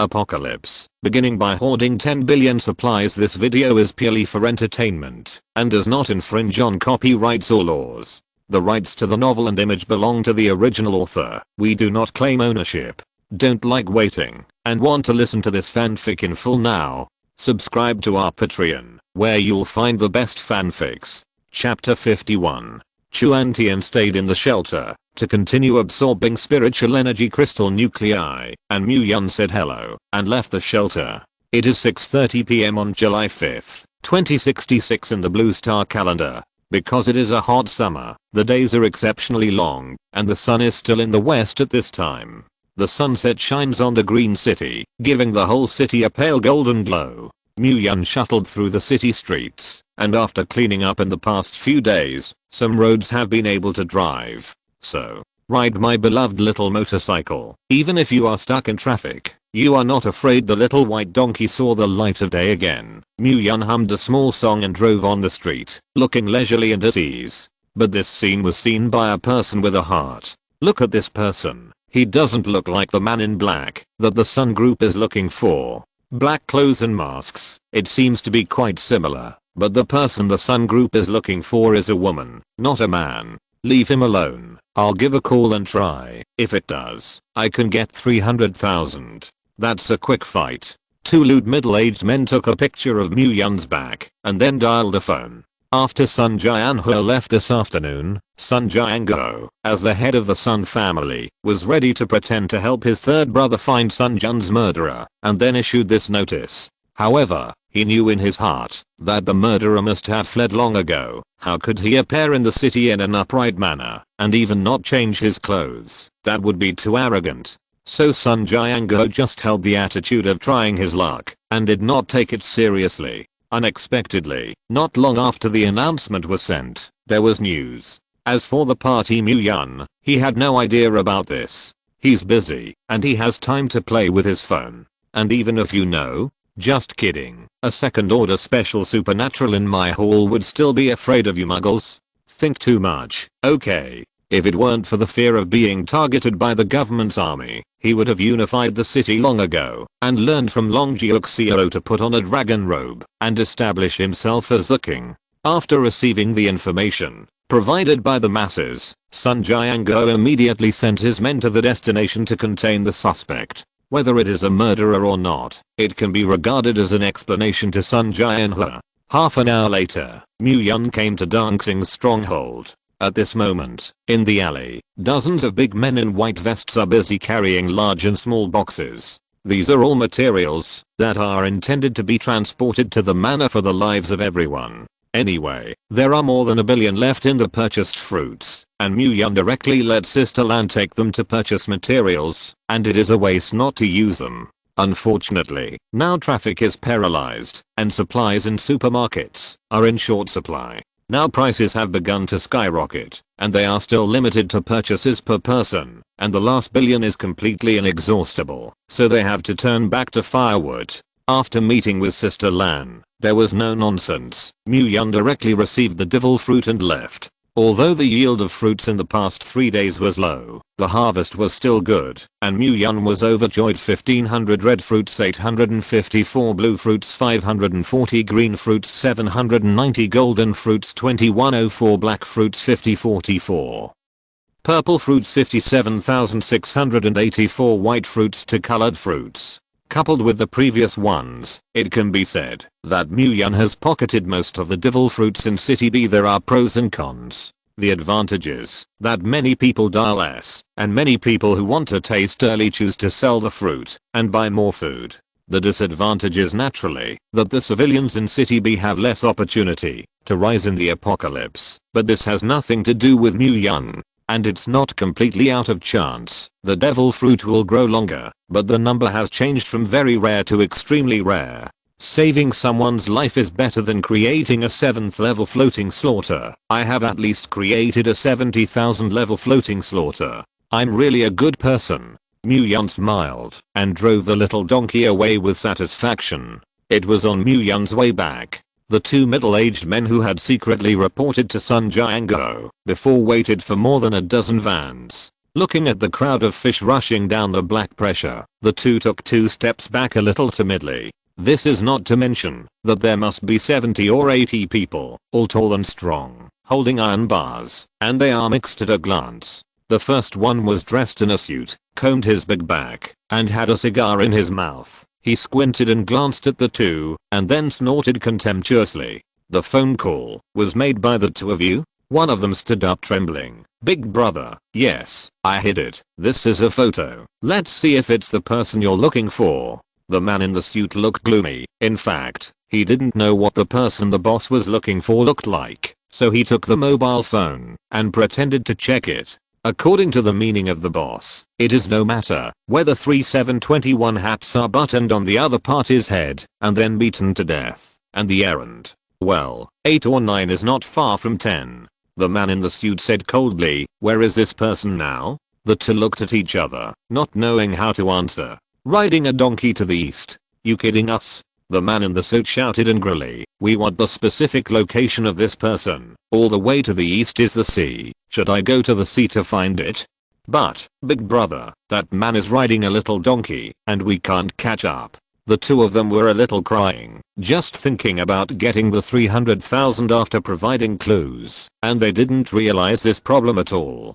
Apocalypse. Beginning by hoarding 10 billion supplies. This video is purely for entertainment and does not infringe on copyrights or laws. The rights to the novel and image belong to the original author. We do not claim ownership. Don't like waiting and want to listen to this fanfic in full now? Subscribe to our Patreon, where you'll find the best fanfics. Chapter 51. Chuan Tian stayed in the shelter to continue absorbing spiritual energy crystal nuclei, and Mu Yun said hello and left the shelter. It is 6:30 p.m. on July 5th, 2066 in the Blue Star calendar. Because it is a hot summer, the days are exceptionally long, and the sun is still in the west at this time. The sunset shines on the green city, giving the whole city a pale golden glow. Mu Yun shuttled through the city streets, and after cleaning up in the past few days, some roads have been able to drive. So, ride my beloved little motorcycle. Even if you are stuck in traffic, you are not afraid. The little white donkey saw the light of day again. Mu Yun hummed a small song and drove on the street, looking leisurely and at ease. But this scene was seen by a person with a heart. Look at this person. He doesn't look like the man in black that the Sun Group is looking for. Black clothes and masks. It seems to be quite similar, but the person the Sun Group is looking for is a woman, not a man. Leave him alone. I'll give a call and try. If it does, I can get 300,000. That's a quick fight. Two lewd middle-aged men took a picture of Mu Yun's back and then dialed a phone. After Sun Jianhe left this afternoon, Sun Jiango, as the head of the Sun family, was ready to pretend to help his third brother find Sun Jun's murderer, and then issued this notice. However, he knew in his heart that the murderer must have fled long ago. How could he appear in the city in an upright manner, and even not change his clothes? That would be too arrogant. So Sun Jiango just held the attitude of trying his luck, and did not take it seriously. Unexpectedly, not long after the announcement was sent, there was news. As for the party Mu Yun, he had no idea about this. He's busy, and he has time to play with his phone. And even if you know, just kidding, a second order special supernatural in my hall would still be afraid of you muggles. Think too much. Okay. If it weren't for the fear of being targeted by the government's army, he would have unified the city long ago and learned from Long Jiuxiao to put on a dragon robe and establish himself as the king. After receiving the information provided by the masses, Sun Jiango immediately sent his men to the destination to contain the suspect. Whether it is a murderer or not, it can be regarded as an explanation to Sun Jianhe. Half an hour later, Mu Yun came to Dancing's stronghold. At this moment, in the alley, dozens of big men in white vests are busy carrying large and small boxes. These are all materials that are intended to be transported to the manor for the lives of everyone. Anyway, there are more than 1 billion left in the purchased fruits, and Mu Yun directly let Sister Lan take them to purchase materials, and it is a waste not to use them. Unfortunately, now traffic is paralyzed, and supplies in supermarkets are in short supply. Now prices have begun to skyrocket, and they are still limited to purchases per person, and the last billion is completely inexhaustible, so they have to turn back to firewood. After meeting with Sister Lan, there was no nonsense. Mu Yun directly received the devil fruit and left. Although the yield of fruits in the past 3 days was low, the harvest was still good, and Mu Yun was overjoyed. 1500 red fruits, 854 blue fruits, 540 green fruits, 790 golden fruits, 2104 black fruits, 5044 purple fruits, 57,684 white fruits to colored fruits. Coupled with the previous ones, it can be said that Mu Yun has pocketed most of the devil fruits in City B. There are pros and cons. The advantage is that many people die less, and many people who want to taste early choose to sell the fruit and buy more food. The disadvantage is naturally that the civilians in City B have less opportunity to rise in the apocalypse, but this has nothing to do with Mu Yun. And it's not completely out of chance. The devil fruit will grow longer, but the number has changed from very rare to extremely rare. Saving someone's life is better than creating a 7th level floating slaughter. I have at least created a 70,000 level floating slaughter. I'm really a good person. Mu Yun smiled and drove the little donkey away with satisfaction. It was on Mu Yun's way back. The two middle-aged men who had secretly reported to Sun Jiango before waited for more than a dozen vans. Looking at the crowd of fish rushing down the black pressure, the two took 2 steps back a little timidly. This is not to mention that there must be 70 or 80 people, all tall and strong, holding iron bars, and they are mixed at a glance. The first one was dressed in a suit, combed his big back, and had a cigar in his mouth. He squinted and glanced at the two, and then snorted contemptuously. The phone call was made by the two of you? One of them stood up trembling. Big brother, yes, I hid it. This is a photo. Let's see if it's the person you're looking for. The man in the suit looked gloomy. In fact, he didn't know what the person the boss was looking for looked like, so he took the mobile phone and pretended to check it. According to the meaning of the boss, it is no matter whether 3721 hats are buttoned on the other party's head and then beaten to death, and the errand, well, 8 or 9 is not far from 10. The man in the suit said coldly, where is this person now? The two looked at each other, not knowing how to answer. Riding a donkey to the east. You kidding us? The man in the suit shouted angrily. We want the specific location of this person. All the way to the east is the sea. Should I go to the sea to find it? But, big brother, that man is riding a little donkey, and we can't catch up. The two of them were a little crying, just thinking about getting the 300,000 after providing clues, and they didn't realize this problem at all.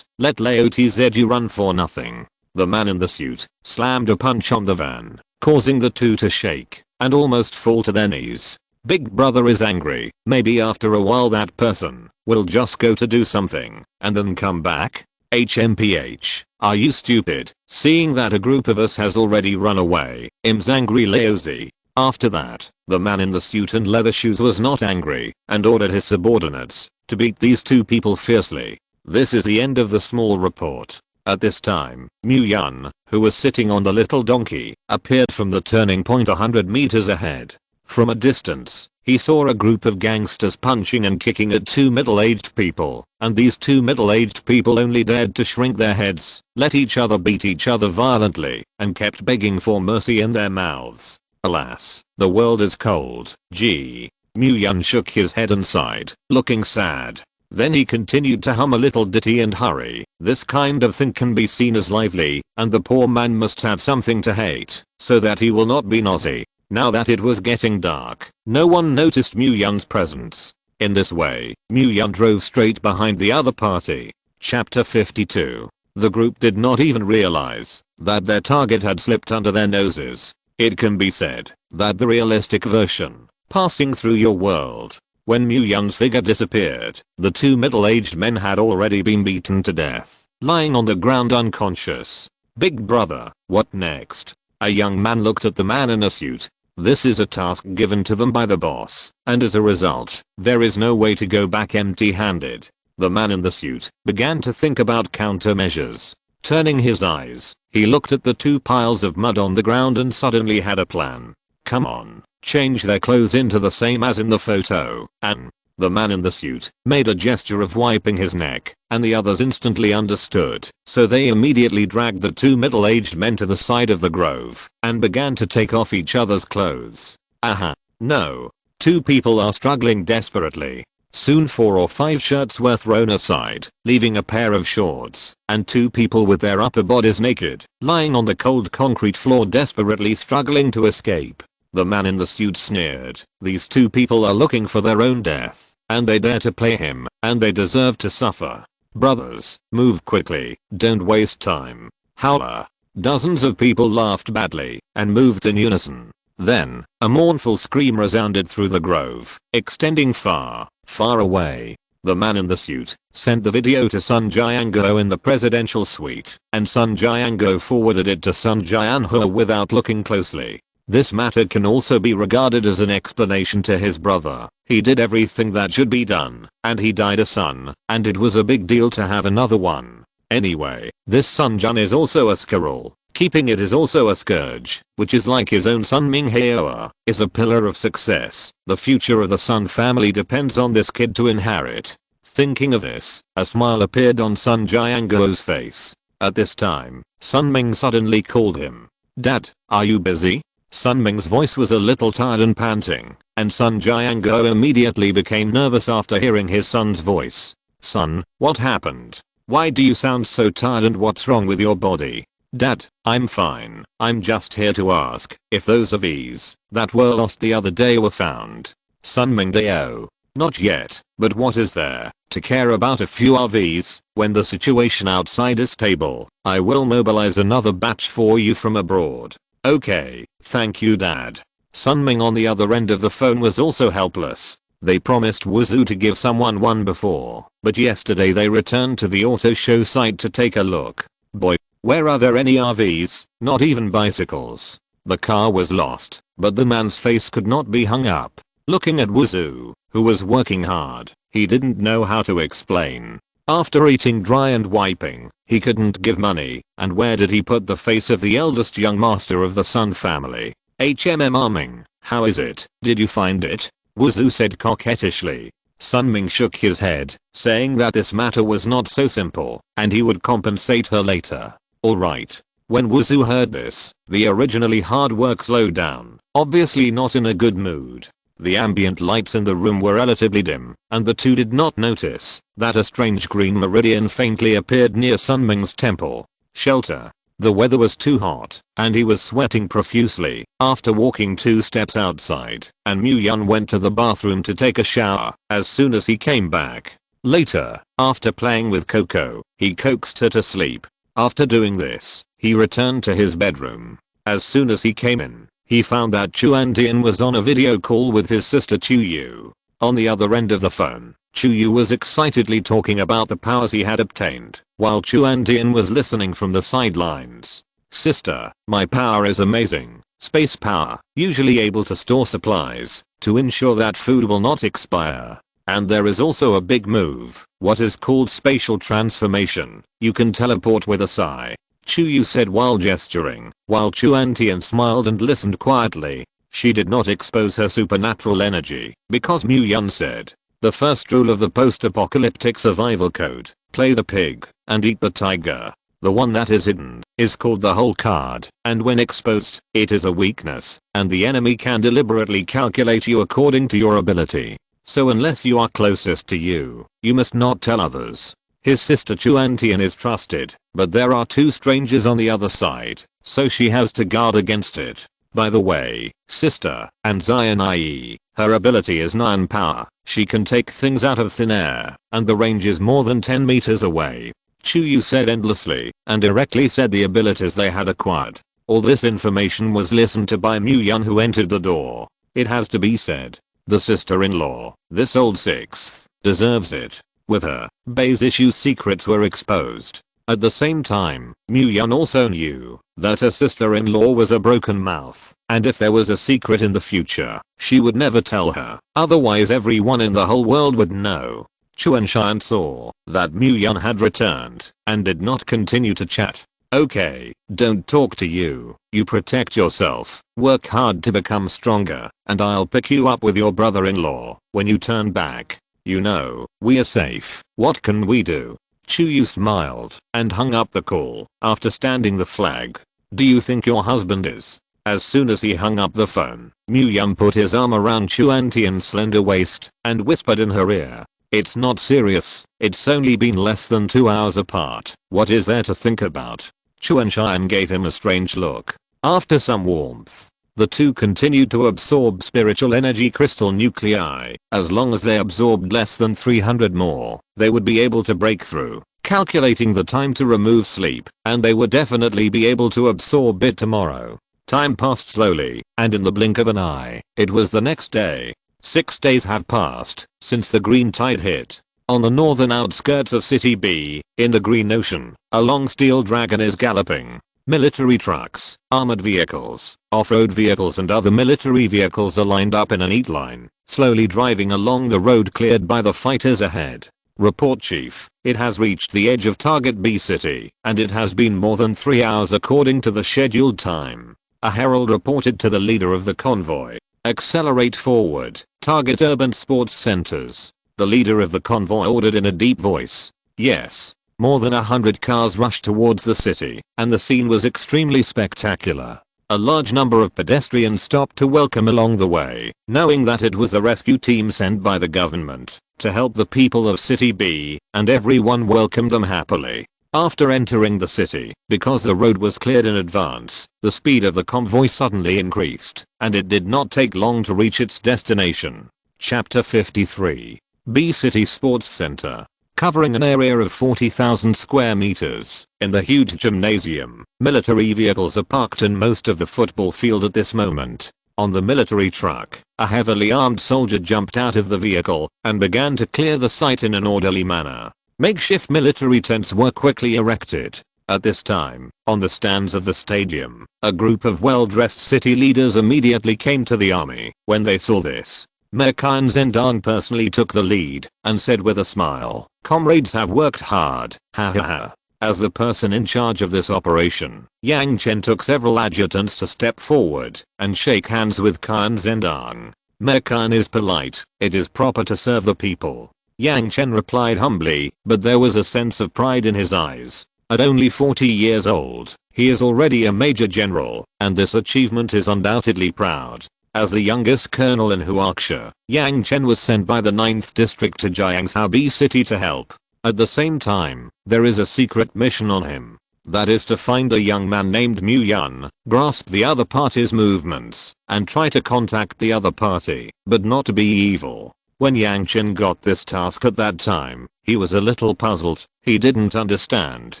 Let you run for nothing. The man in the suit slammed a punch on the van, causing the two to shake and almost fall to their knees. Big brother is angry. Maybe after a while that person will just go to do something and then come back. HMPH, are you stupid? Seeing that a group of us has already run away, Im's angry lazy. After that, the man in the suit and leather shoes was not angry and ordered his subordinates to beat these two people fiercely. This is the end of the small report. At this time, Mu-Yun, who was sitting on the little donkey, appeared from the turning point 100 meters ahead. From a distance, he saw a group of gangsters punching and kicking at 2 middle-aged people, and these 2 middle-aged people only dared to shrink their heads, let each other beat each other violently, and kept begging for mercy in their mouths. Alas, the world is cold. Gee. Mu-Yun shook his head and sighed, looking sad. Then he continued to hum a little ditty and hurry. This kind of thing can be seen as lively, and the poor man must have something to hate, so that he will not be nosy. Now that it was getting dark, no one noticed Mu-Yun's presence. In this way, Mu-Yun drove straight behind the other party. Chapter 52. The group did not even realize that their target had slipped under their noses. It can be said that the realistic version, passing through your world. When Mu-Yun's figure disappeared, the 2 middle-aged men had already been beaten to death, lying on the ground unconscious. Big brother, what next? A young man looked at the man in a suit. This is a task given to them by the boss, and as a result, there is no way to go back empty-handed. The man in the suit began to think about countermeasures. Turning his eyes, he looked at the 2 piles of mud on the ground and suddenly had a plan. Come on, change their clothes into the same as in the photo, and the man in the suit made a gesture of wiping his neck, and the others instantly understood, so they immediately dragged the 2 middle-aged men to the side of the grove and began to take off each other's clothes. Aha. No. 2 people are struggling desperately. Soon 4 or 5 shirts were thrown aside, leaving a pair of shorts and 2 people with their upper bodies naked, lying on the cold concrete floor desperately struggling to escape. The man in the suit sneered. These 2 people are looking for their own death, and they dare to play him, and they deserve to suffer. Brothers, move quickly, don't waste time. Howler. Dozens of people laughed badly and moved in unison. Then, a mournful scream resounded through the grove, extending far, far away. The man in the suit sent the video to Sun Jianguo in the presidential suite, and Sun Jianguo forwarded it to Sun Jianhua without looking closely. This matter can also be regarded as an explanation to his brother. He did everything that should be done, and he died a son, and it was a big deal to have another one. Anyway, this Sun Jun is also a squirrel. Keeping it is also a scourge, which is like his own son Ming Heoa, is a pillar of success. The future of the Sun family depends on this kid to inherit. Thinking of this, a smile appeared on Sun Jianguo's face. At this time, Sun Ming suddenly called him. Dad, are you busy? Sun Ming's voice was a little tired and panting, and Sun Jianguo immediately became nervous after hearing his son's voice. Son, what happened? Why do you sound so tired and what's wrong with your body? Dad, I'm fine. I'm just here to ask if those RVs that were lost the other day were found. Sunming Deo. Not yet, but what is there to care about a few RVs when the situation outside is stable? I will mobilize another batch for you from abroad. Okay, thank you Dad. Sunming on the other end of the phone was also helpless. They promised Wuzhu to give someone one before, but yesterday they returned to the auto show site to take a look. Boy, where are there any RVs? Not even bicycles. The car was lost, but the man's face could not be hung up. Looking at Wuzhu, who was working hard, he didn't know how to explain. After eating dry and wiping, he couldn't give money, and where did he put the face of the eldest young master of the Sun family? Arming, how is it? Did you find it? Wuzhu said coquettishly. Sunming shook his head, saying that this matter was not so simple, and he would compensate her later. Alright. When Wuzhu heard this, the originally hard work slowed down, obviously not in a good mood. The ambient lights in the room were relatively dim, and the two did not notice that a strange green meridian faintly appeared near Sunming's temple. Shelter. The weather was too hot, and he was sweating profusely after walking 2 steps outside, and Muyun went to the bathroom to take a shower as soon as he came back. Later, after playing with Coco, he coaxed her to sleep. After doing this, he returned to his bedroom. As soon as he came in, he found that Chuantian was on a video call with his sister Chuyu. On the other end of the phone, Chuyu was excitedly talking about the powers he had obtained, while Chuantian was listening from the sidelines. Sister, my power is amazing. Space power, usually able to store supplies, to ensure that food will not expire. And there is also a big move, what is called spatial transformation. You can teleport with a sigh. Chuyu said while gesturing, while Chuantian smiled and listened quietly. She did not expose her supernatural energy, because Muyun said, the first rule of the post-apocalyptic survival code, play the pig, and eat the tiger. The one that is hidden, is called the whole card, and when exposed, it is a weakness, and the enemy can deliberately calculate you according to your ability. So unless you are closest to you, you must not tell others. His sister Chuantian is trusted, but there are 2 strangers on the other side, so she has to guard against it. By the way, sister, and Zion IE, her ability is 9 power. She can take things out of thin air, and the range is more than 10 meters away. Chuyu said endlessly, and directly said the abilities they had acquired. All this information was listened to by Muyun, who entered the door. It has to be said, the sister-in-law, this old 6th, deserves it. With her, Bei's issue secrets were exposed. At the same time, Muyun also knew that her sister-in-law was a broken mouth, and if there was a secret in the future, she would never tell her, otherwise everyone in the whole world would know. Chuanshan saw that Muyun had returned, and did not continue to chat. Okay, don't talk to you, you protect yourself, work hard to become stronger, and I'll pick you up with your brother-in-law when you turn back. You know, we are safe. What can we do? Chuyu smiled and hung up the call after standing the flag. Do you think your husband is? As soon as he hung up the phone, Muyun put his arm around Chuantian's slender waist and whispered in her ear. It's not serious. It's only been less than 2 hours apart. What is there to think about? Chuanshan gave him a strange look. After some warmth, the two continued to absorb spiritual energy crystal nuclei. As long as they absorbed less than 300 more, they would be able to break through, calculating the time to remove sleep, and they would definitely be able to absorb it tomorrow. Time passed slowly, and in the blink of an eye, it was the next day. 6 days have passed since the green tide hit. On the northern outskirts of City B, in the Green Ocean, a long steel dragon is galloping. Military trucks, armored vehicles, off-road vehicles and other military vehicles are lined up in a neat line, slowly driving along the road cleared by the fighters ahead. Report Chief, it has reached the edge of Target B City, and it has been more than 3 hours according to the scheduled time. A herald reported to the leader of the convoy. Accelerate forward, target urban sports centers. The leader of the convoy ordered in a deep voice. Yes. More than 100 cars rushed towards the city, and the scene was extremely spectacular. A large number of pedestrians stopped to welcome along the way, knowing that it was a rescue team sent by the government to help the people of City B, and everyone welcomed them happily. After entering the city, because the road was cleared in advance, the speed of the convoy suddenly increased, and it did not take long to reach its destination. Chapter 53. B City Sports Center. Covering an area of 40,000 square meters, in the huge gymnasium, military vehicles are parked in most of the football field at this moment. On the military truck, a heavily armed soldier jumped out of the vehicle and began to clear the site in an orderly manner. Makeshift military tents were quickly erected. At this time, on the stands of the stadium, a group of well-dressed city leaders immediately came to the army. When they saw this, Mayor Kyan Zendong personally took the lead and said with a smile, "Comrades have worked hard, ha ha ha." As the person in charge of this operation, Yang Chen took several adjutants to step forward and shake hands with Kyan Zendong. Mayor Kyan is polite, it is proper to serve the people. Yang Chen replied humbly, but there was a sense of pride in his eyes. At only 40 years old, he is already a major general, and this achievement is undoubtedly proud. As the youngest colonel in Huaxia, Yang Chen was sent by the 9th district to Jiangzhou B City to help. At the same time, there is a secret mission on him. That is to find a young man named Mu Yun, grasp the other party's movements, and try to contact the other party, but not to be evil. When Yang Chen got this task at that time, he was a little puzzled. He didn't understand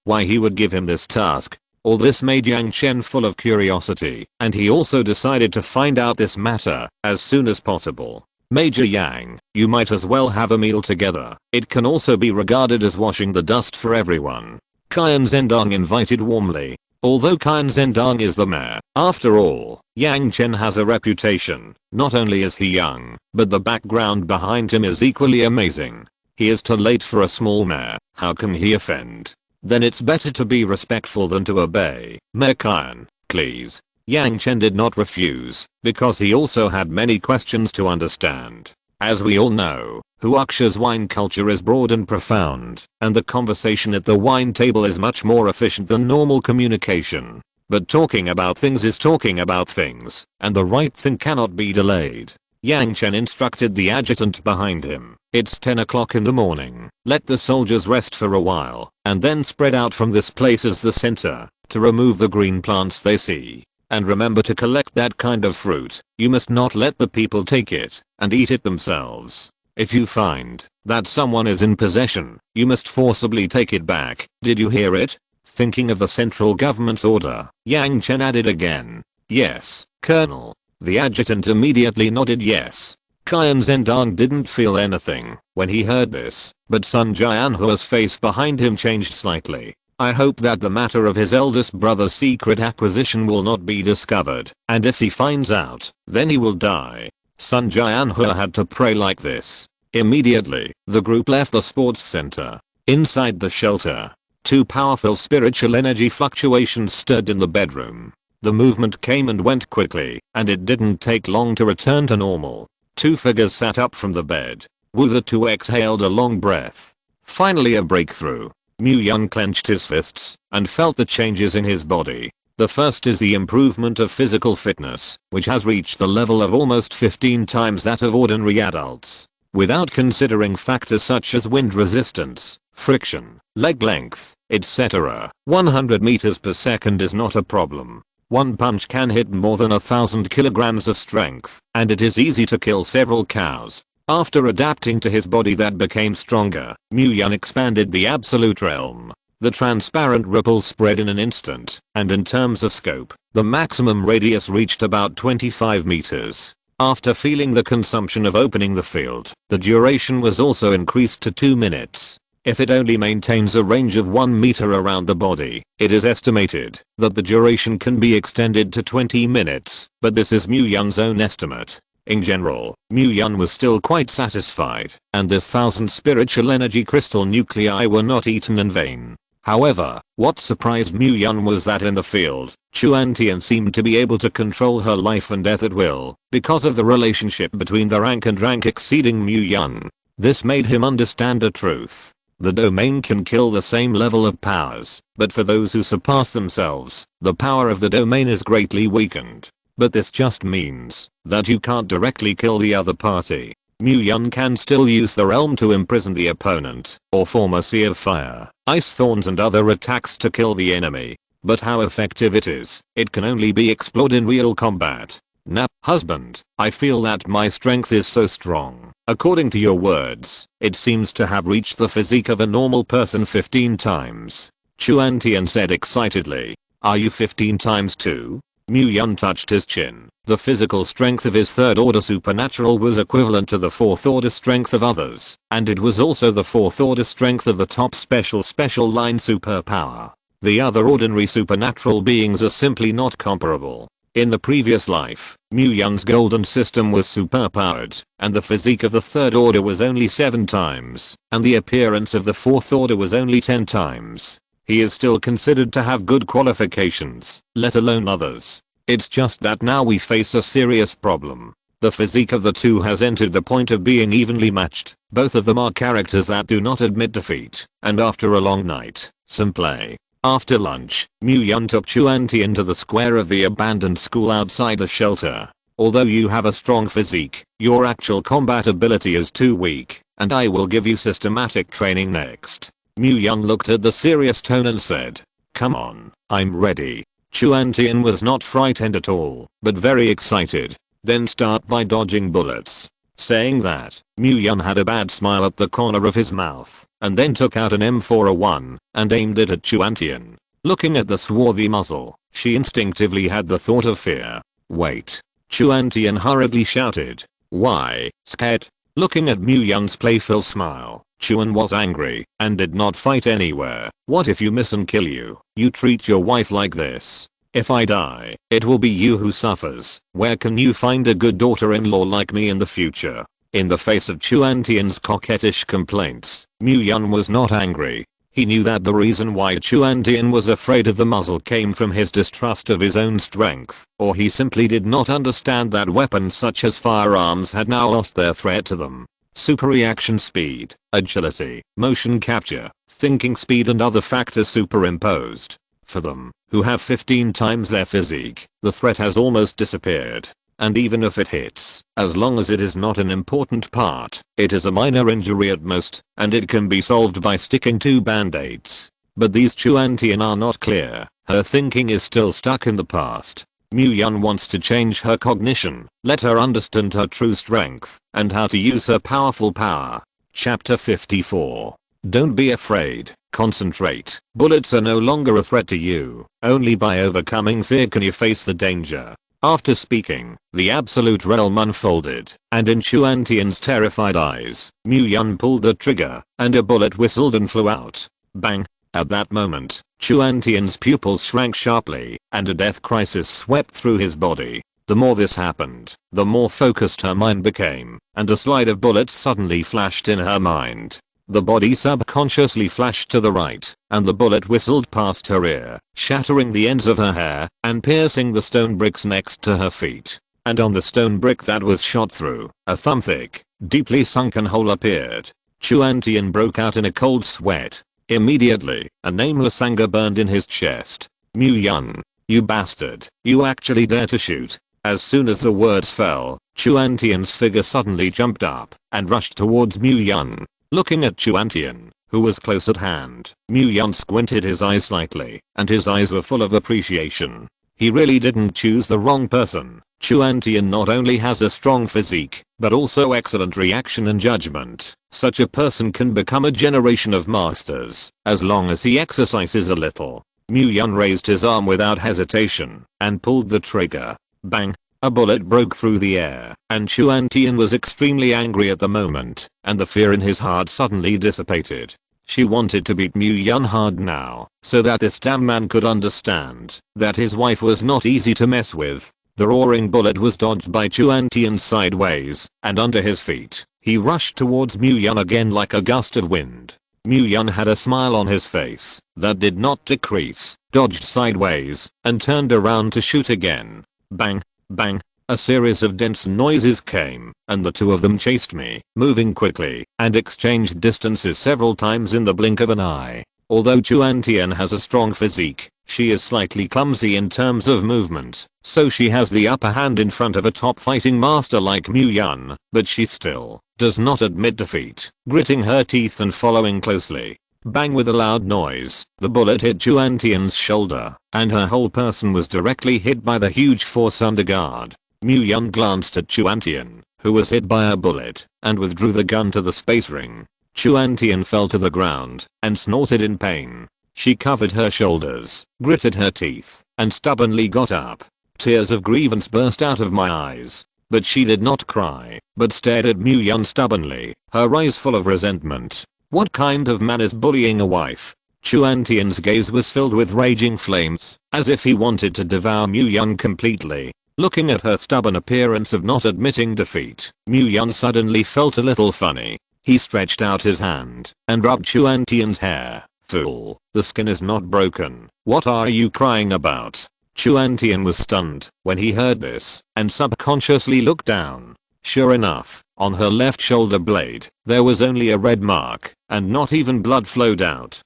why he would give him this task. All this made Yang Chen full of curiosity, and he also decided to find out this matter as soon as possible. Major Yang, you might as well have a meal together. It can also be regarded as washing the dust for everyone. Kyan Zendong invited warmly. Although Kyan Zendong is the mayor, after all, Yang Chen has a reputation. Not only is he young, but the background behind him is equally amazing. He is too late for a small mayor. How can he offend? Then it's better to be respectful than to obey. Mayor Kyan, please. Yang Chen did not refuse, because he also had many questions to understand. As we all know, Huaxia's wine culture is broad and profound, and the conversation at the wine table is much more efficient than normal communication. But talking about things is talking about things, and the right thing cannot be delayed. Yang Chen instructed the adjutant behind him. It's 10 o'clock in the morning. Let the soldiers rest for a while, and then spread out from this place as the center, to remove the green plants they see. And remember to collect that kind of fruit. You must not let the people take it and eat it themselves. If you find that someone is in possession, you must forcibly take it back. Did you hear it? Thinking of the central government's order, Yang Chen added again. Yes, Colonel. The adjutant immediately nodded yes. Kyan Zendong didn't feel anything when he heard this, but Sun Jianhua's face behind him changed slightly. I hope that the matter of his eldest brother's secret acquisition will not be discovered, and if he finds out, then he will die. Sun Jianhua had to pray like this. Immediately, the group left the sports center. Inside the shelter, two powerful spiritual energy fluctuations stirred in the bedroom. The movement came and went quickly, and it didn't take long to return to normal. Two figures sat up from the bed. Wu the two exhaled a long breath. Finally a breakthrough. Mu Yun clenched his fists and felt the changes in his body. The first is the improvement of physical fitness, which has reached the level of almost 15 times that of ordinary adults. Without considering factors such as wind resistance, friction, leg length, etc., 100 meters per second is not a problem. One punch can hit more than 1,000 kilograms of strength, and it is easy to kill several cows. After adapting to his body that became stronger, Mu Yun expanded the absolute realm. The transparent ripple spread in an instant, and in terms of scope, the maximum radius reached about 25 meters. After feeling the consumption of opening the field, the duration was also increased to 2 minutes. If it only maintains a range of 1 meter around the body, it is estimated that the duration can be extended to 20 minutes, but this is Mu Yun's own estimate. In general, Mu Yun was still quite satisfied, and this 1,000 spiritual energy crystal nuclei were not eaten in vain. However, what surprised Mu Yun was that in the field, Chuan Tian seemed to be able to control her life and death at will, because of the relationship between the rank and rank exceeding Mu Yun. This made him understand a truth. The domain can kill the same level of powers, but for those who surpass themselves, the power of the domain is greatly weakened. But this just means that you can't directly kill the other party. Mu-Yun can still use the realm to imprison the opponent, or form a sea of fire, ice thorns and other attacks to kill the enemy. But how effective it can only be explored in real combat. Now, husband, I feel that my strength is so strong. According to your words, it seems to have reached the physique of a normal person 15 times. Chuan Tian said excitedly. Are you 15 times too? Mu-Yun touched his chin. The physical strength of his third order supernatural was equivalent to the fourth order strength of others, and it was also the fourth order strength of the top special line superpower. The other ordinary supernatural beings are simply not comparable. In the previous life, Mu-Yun's golden system was superpowered, and the physique of the third order was only 7 times, and the appearance of the fourth order was only 10 times. He is still considered to have good qualifications, let alone others. It's just that now we face a serious problem. The physique of the two has entered the point of being evenly matched. Both of them are characters that do not admit defeat, and after a long night, some play. After lunch, Mu-Yun took Chuan Tian to the square of the abandoned school outside the shelter. Although you have a strong physique, your actual combat ability is too weak, and I will give you systematic training next. Mu-Yun looked at the serious tone and said, come on, I'm ready. Chuan Tian was not frightened at all, but very excited. Then start by dodging bullets. Saying that, Mu-Yun had a bad smile at the corner of his mouth, and then took out an M401 and aimed it at Chuan Tian. Looking at the swarthy muzzle, she instinctively had the thought of fear. Wait. Chuan Tian hurriedly shouted. Why, scared? Looking at Mu-Yun's playful smile, Chuan was angry and did not fight anywhere. What if you miss and kill you? You treat your wife like this. If I die, it will be you who suffers. Where can you find a good daughter-in-law like me in the future? In the face of Chuan Tian's coquettish complaints, Mu-Yun was not angry. He knew that the reason why Chuan Tian was afraid of the muzzle came from his distrust of his own strength, or he simply did not understand that weapons such as firearms had now lost their threat to them. Super reaction speed, agility, motion capture, thinking speed and other factors superimposed. For them, who have 15 times their physique, the threat has almost disappeared. And even if it hits, as long as it is not an important part, it is a minor injury at most, and it can be solved by sticking 2 band-aids. But these Chuan Tian are not clear. Her thinking is still stuck in the past. Mu-Yun wants to change her cognition, let her understand her true strength, and how to use her powerful power. Chapter 54. Don't be afraid, concentrate. Bullets are no longer a threat to you. Only by overcoming fear can you face the danger. After speaking, the absolute realm unfolded, and in Chuan Tian's terrified eyes, Mu-Yun pulled the trigger, and a bullet whistled and flew out. Bang! At that moment, Chuan Tian's pupils shrank sharply, and a death crisis swept through his body. The more this happened, the more focused her mind became, and a slide of bullets suddenly flashed in her mind. The body subconsciously flashed to the right, and the bullet whistled past her ear, shattering the ends of her hair, and piercing the stone bricks next to her feet. And on the stone brick that was shot through, a thumb-thick, deeply sunken hole appeared. Chuan Tian broke out in a cold sweat. Immediately, a nameless anger burned in his chest. Mu-Yun, you bastard, you actually dare to shoot. As soon as the words fell, Chuan Tian's figure suddenly jumped up, and rushed towards Mu-Yun. Looking at Chuan Tian, who was close at hand, Mu-Yun squinted his eyes slightly, and his eyes were full of appreciation. He really didn't choose the wrong person. Chuan Tian not only has a strong physique, but also excellent reaction and judgment. Such a person can become a generation of masters, as long as he exercises a little. Mu-Yun raised his arm without hesitation, and pulled the trigger. Bang! A bullet broke through the air, and Chuan Tian was extremely angry at the moment, and the fear in his heart suddenly dissipated. She wanted to beat Mu-Yun hard now, so that this damn man could understand that his wife was not easy to mess with. The roaring bullet was dodged by Chuan Tian sideways, and under his feet, he rushed towards Mu-Yun again like a gust of wind. Mu-Yun had a smile on his face that did not decrease, dodged sideways, and turned around to shoot again. Bang! Bang! A series of dense noises came, and the two of them chased me, moving quickly, and exchanged distances several times in the blink of an eye. Although Chuan Tian has a strong physique, she is slightly clumsy in terms of movement, so she has the upper hand in front of a top fighting master like Mu Yan, but she still does not admit defeat, gritting her teeth and following closely. Bang, with a loud noise, the bullet hit Chuan Tian's shoulder, and her whole person was directly hit by the huge force under guard. Mu Yan glanced at Chuan Tian, who was hit by a bullet, and withdrew the gun to the space ring. Chuan Tian fell to the ground and snorted in pain. She covered her shoulders, gritted her teeth, and stubbornly got up. Tears of grievance burst out of my eyes. But she did not cry, but stared at Mu Yan stubbornly, her eyes full of resentment. What kind of man is bullying a wife? Chuan Tian's gaze was filled with raging flames, as if he wanted to devour Mu Yan completely. Looking at her stubborn appearance of not admitting defeat, Mu Yan suddenly felt a little funny. He stretched out his hand and rubbed Chuan Tian's hair. Fool, the skin is not broken. What are you crying about? Chuan Tian was stunned when he heard this and subconsciously looked down. Sure enough, on her left shoulder blade, there was only a red mark, and not even blood flowed out.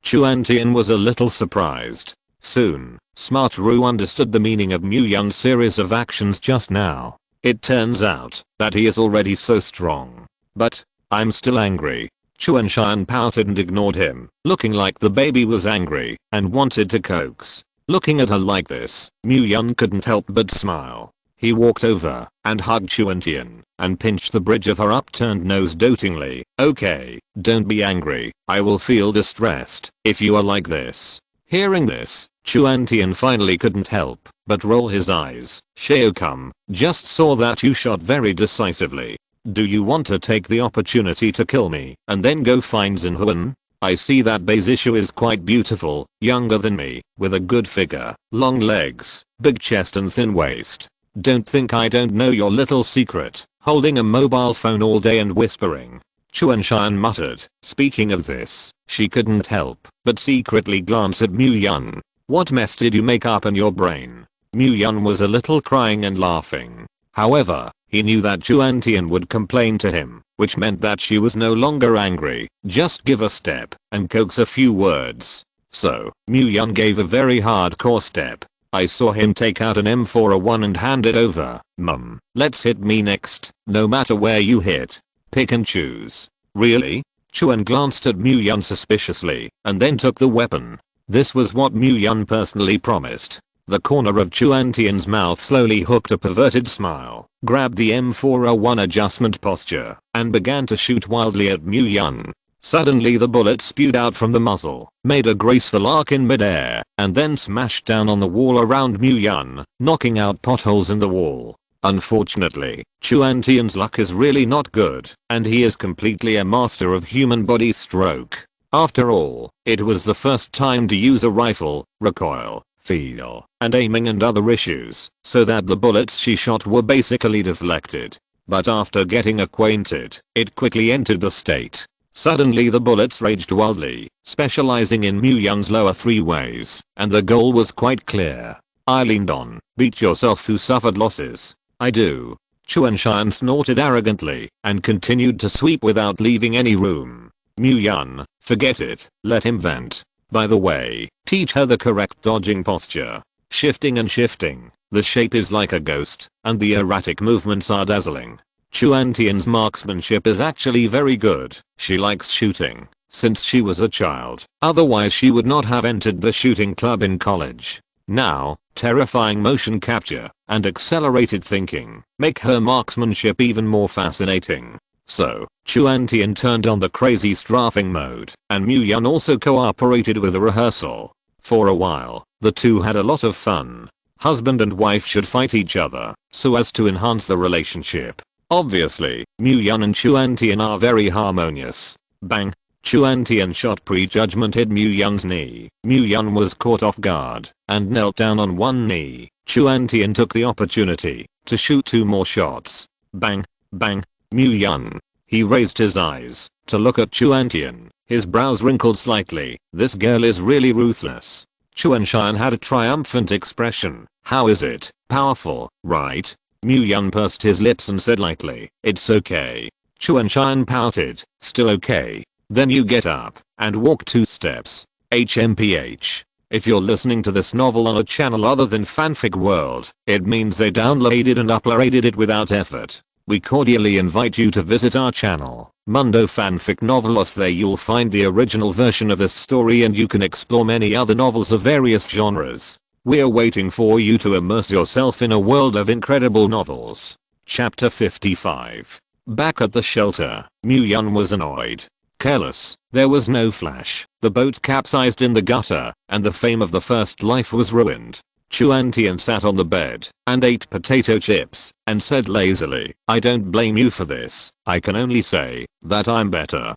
Chuan Tian was a little surprised. Soon, Smart Ru understood the meaning of Mu Yan's series of actions just now. It turns out that he is already so strong. But, I'm still angry. Chuan Shan pouted and ignored him, looking like the baby was angry and wanted to coax. Looking at her like this, Mu Yan couldn't help but smile. He walked over and hugged Chuan Tian and pinched the bridge of her upturned nose dotingly. Okay, don't be angry. I will feel distressed if you are like this. Hearing this, Chuan Tian finally couldn't help but roll his eyes. Xiaocum, just saw that you shot very decisively. Do you want to take the opportunity to kill me and then go find Xinhuan? I see that base issue is quite beautiful, younger than me, with a good figure, long legs, big chest and thin waist. Don't think I don't know your little secret, holding a mobile phone all day and whispering. Chuan Shan muttered. Speaking of this, she couldn't help but secretly glance at Mu Yan. What mess did you make up in your brain? Mu Yan was a little crying and laughing. However, he knew that Chuan Tian would complain to him, which meant that she was no longer angry. Just give a step and coax a few words. So, Mu Yan gave a very hardcore step. I saw him take out an M4A1 and hand it over. Mum, let's hit me next. No matter where you hit. Pick and choose. Really? Chuan glanced at Mu Yan suspiciously and then took the weapon. This was what Mu Yan personally promised. The corner of Chuan Tian's mouth slowly hooked a perverted smile, grabbed the M4A1 adjustment posture, and began to shoot wildly at Mu Yan. Suddenly the bullet spewed out from the muzzle, made a graceful arc in midair, and then smashed down on the wall around Mu Yan, knocking out potholes in the wall. Unfortunately, Chuan Tian's luck is really not good, and he is completely a master of human body stroke. After all, it was the first time to use a rifle, recoil, feel, and aiming and other issues, so that the bullets she shot were basically deflected. But after getting acquainted, it quickly entered the state. Suddenly the bullets raged wildly, specializing in Mu Yan's lower three ways, and the goal was quite clear. I leaned on. Beat yourself who suffered losses. I do. Chuan Shan snorted arrogantly and continued to sweep without leaving any room. Mu Yan, forget it, let him vent. By the way, teach her the correct dodging posture. Shifting and shifting, the shape is like a ghost, and the erratic movements are dazzling. Chuan Tian's marksmanship is actually very good. She likes shooting since she was a child, otherwise she would not have entered the shooting club in college. Now, terrifying motion capture and accelerated thinking make her marksmanship even more fascinating. So, Chuan Tian turned on the crazy strafing mode, and Mu Yan also cooperated with the rehearsal. For a while, the two had a lot of fun. Husband and wife should fight each other so as to enhance the relationship. Obviously, Mu Yan and Chuan Tian are very harmonious. Bang! Chuan Tian shot prejudgment hit Mu Yan's knee. Mu Yan was caught off guard and knelt down on one knee. Chuan Tian took the opportunity to shoot two more shots. Bang! Bang! Mu Yan. He raised his eyes to look at Chuan Tian. His brows wrinkled slightly. This girl is really ruthless. Chuan Shan had a triumphant expression. How is it? Powerful, right? Yun pursed his lips and said lightly, "It's okay." Chuan pouted, "Still okay? Then you get up and walk 2 steps. HMPH. If you're listening to this novel on a channel other than Fanfic World, it means they downloaded and uploaded it without effort. We cordially invite you to visit our channel, Mundo Fanfic Novelos. There you'll find the original version of this story and you can explore many other novels of various genres. We're waiting for you to immerse yourself in a world of incredible novels. Chapter 55. Back at the shelter, Yun was annoyed. Careless, there was no flash, the boat capsized in the gutter, and the fame of the first life was ruined. Chuan sat on the bed and ate potato chips and said lazily, "I don't blame you for this. I can only say that I'm better."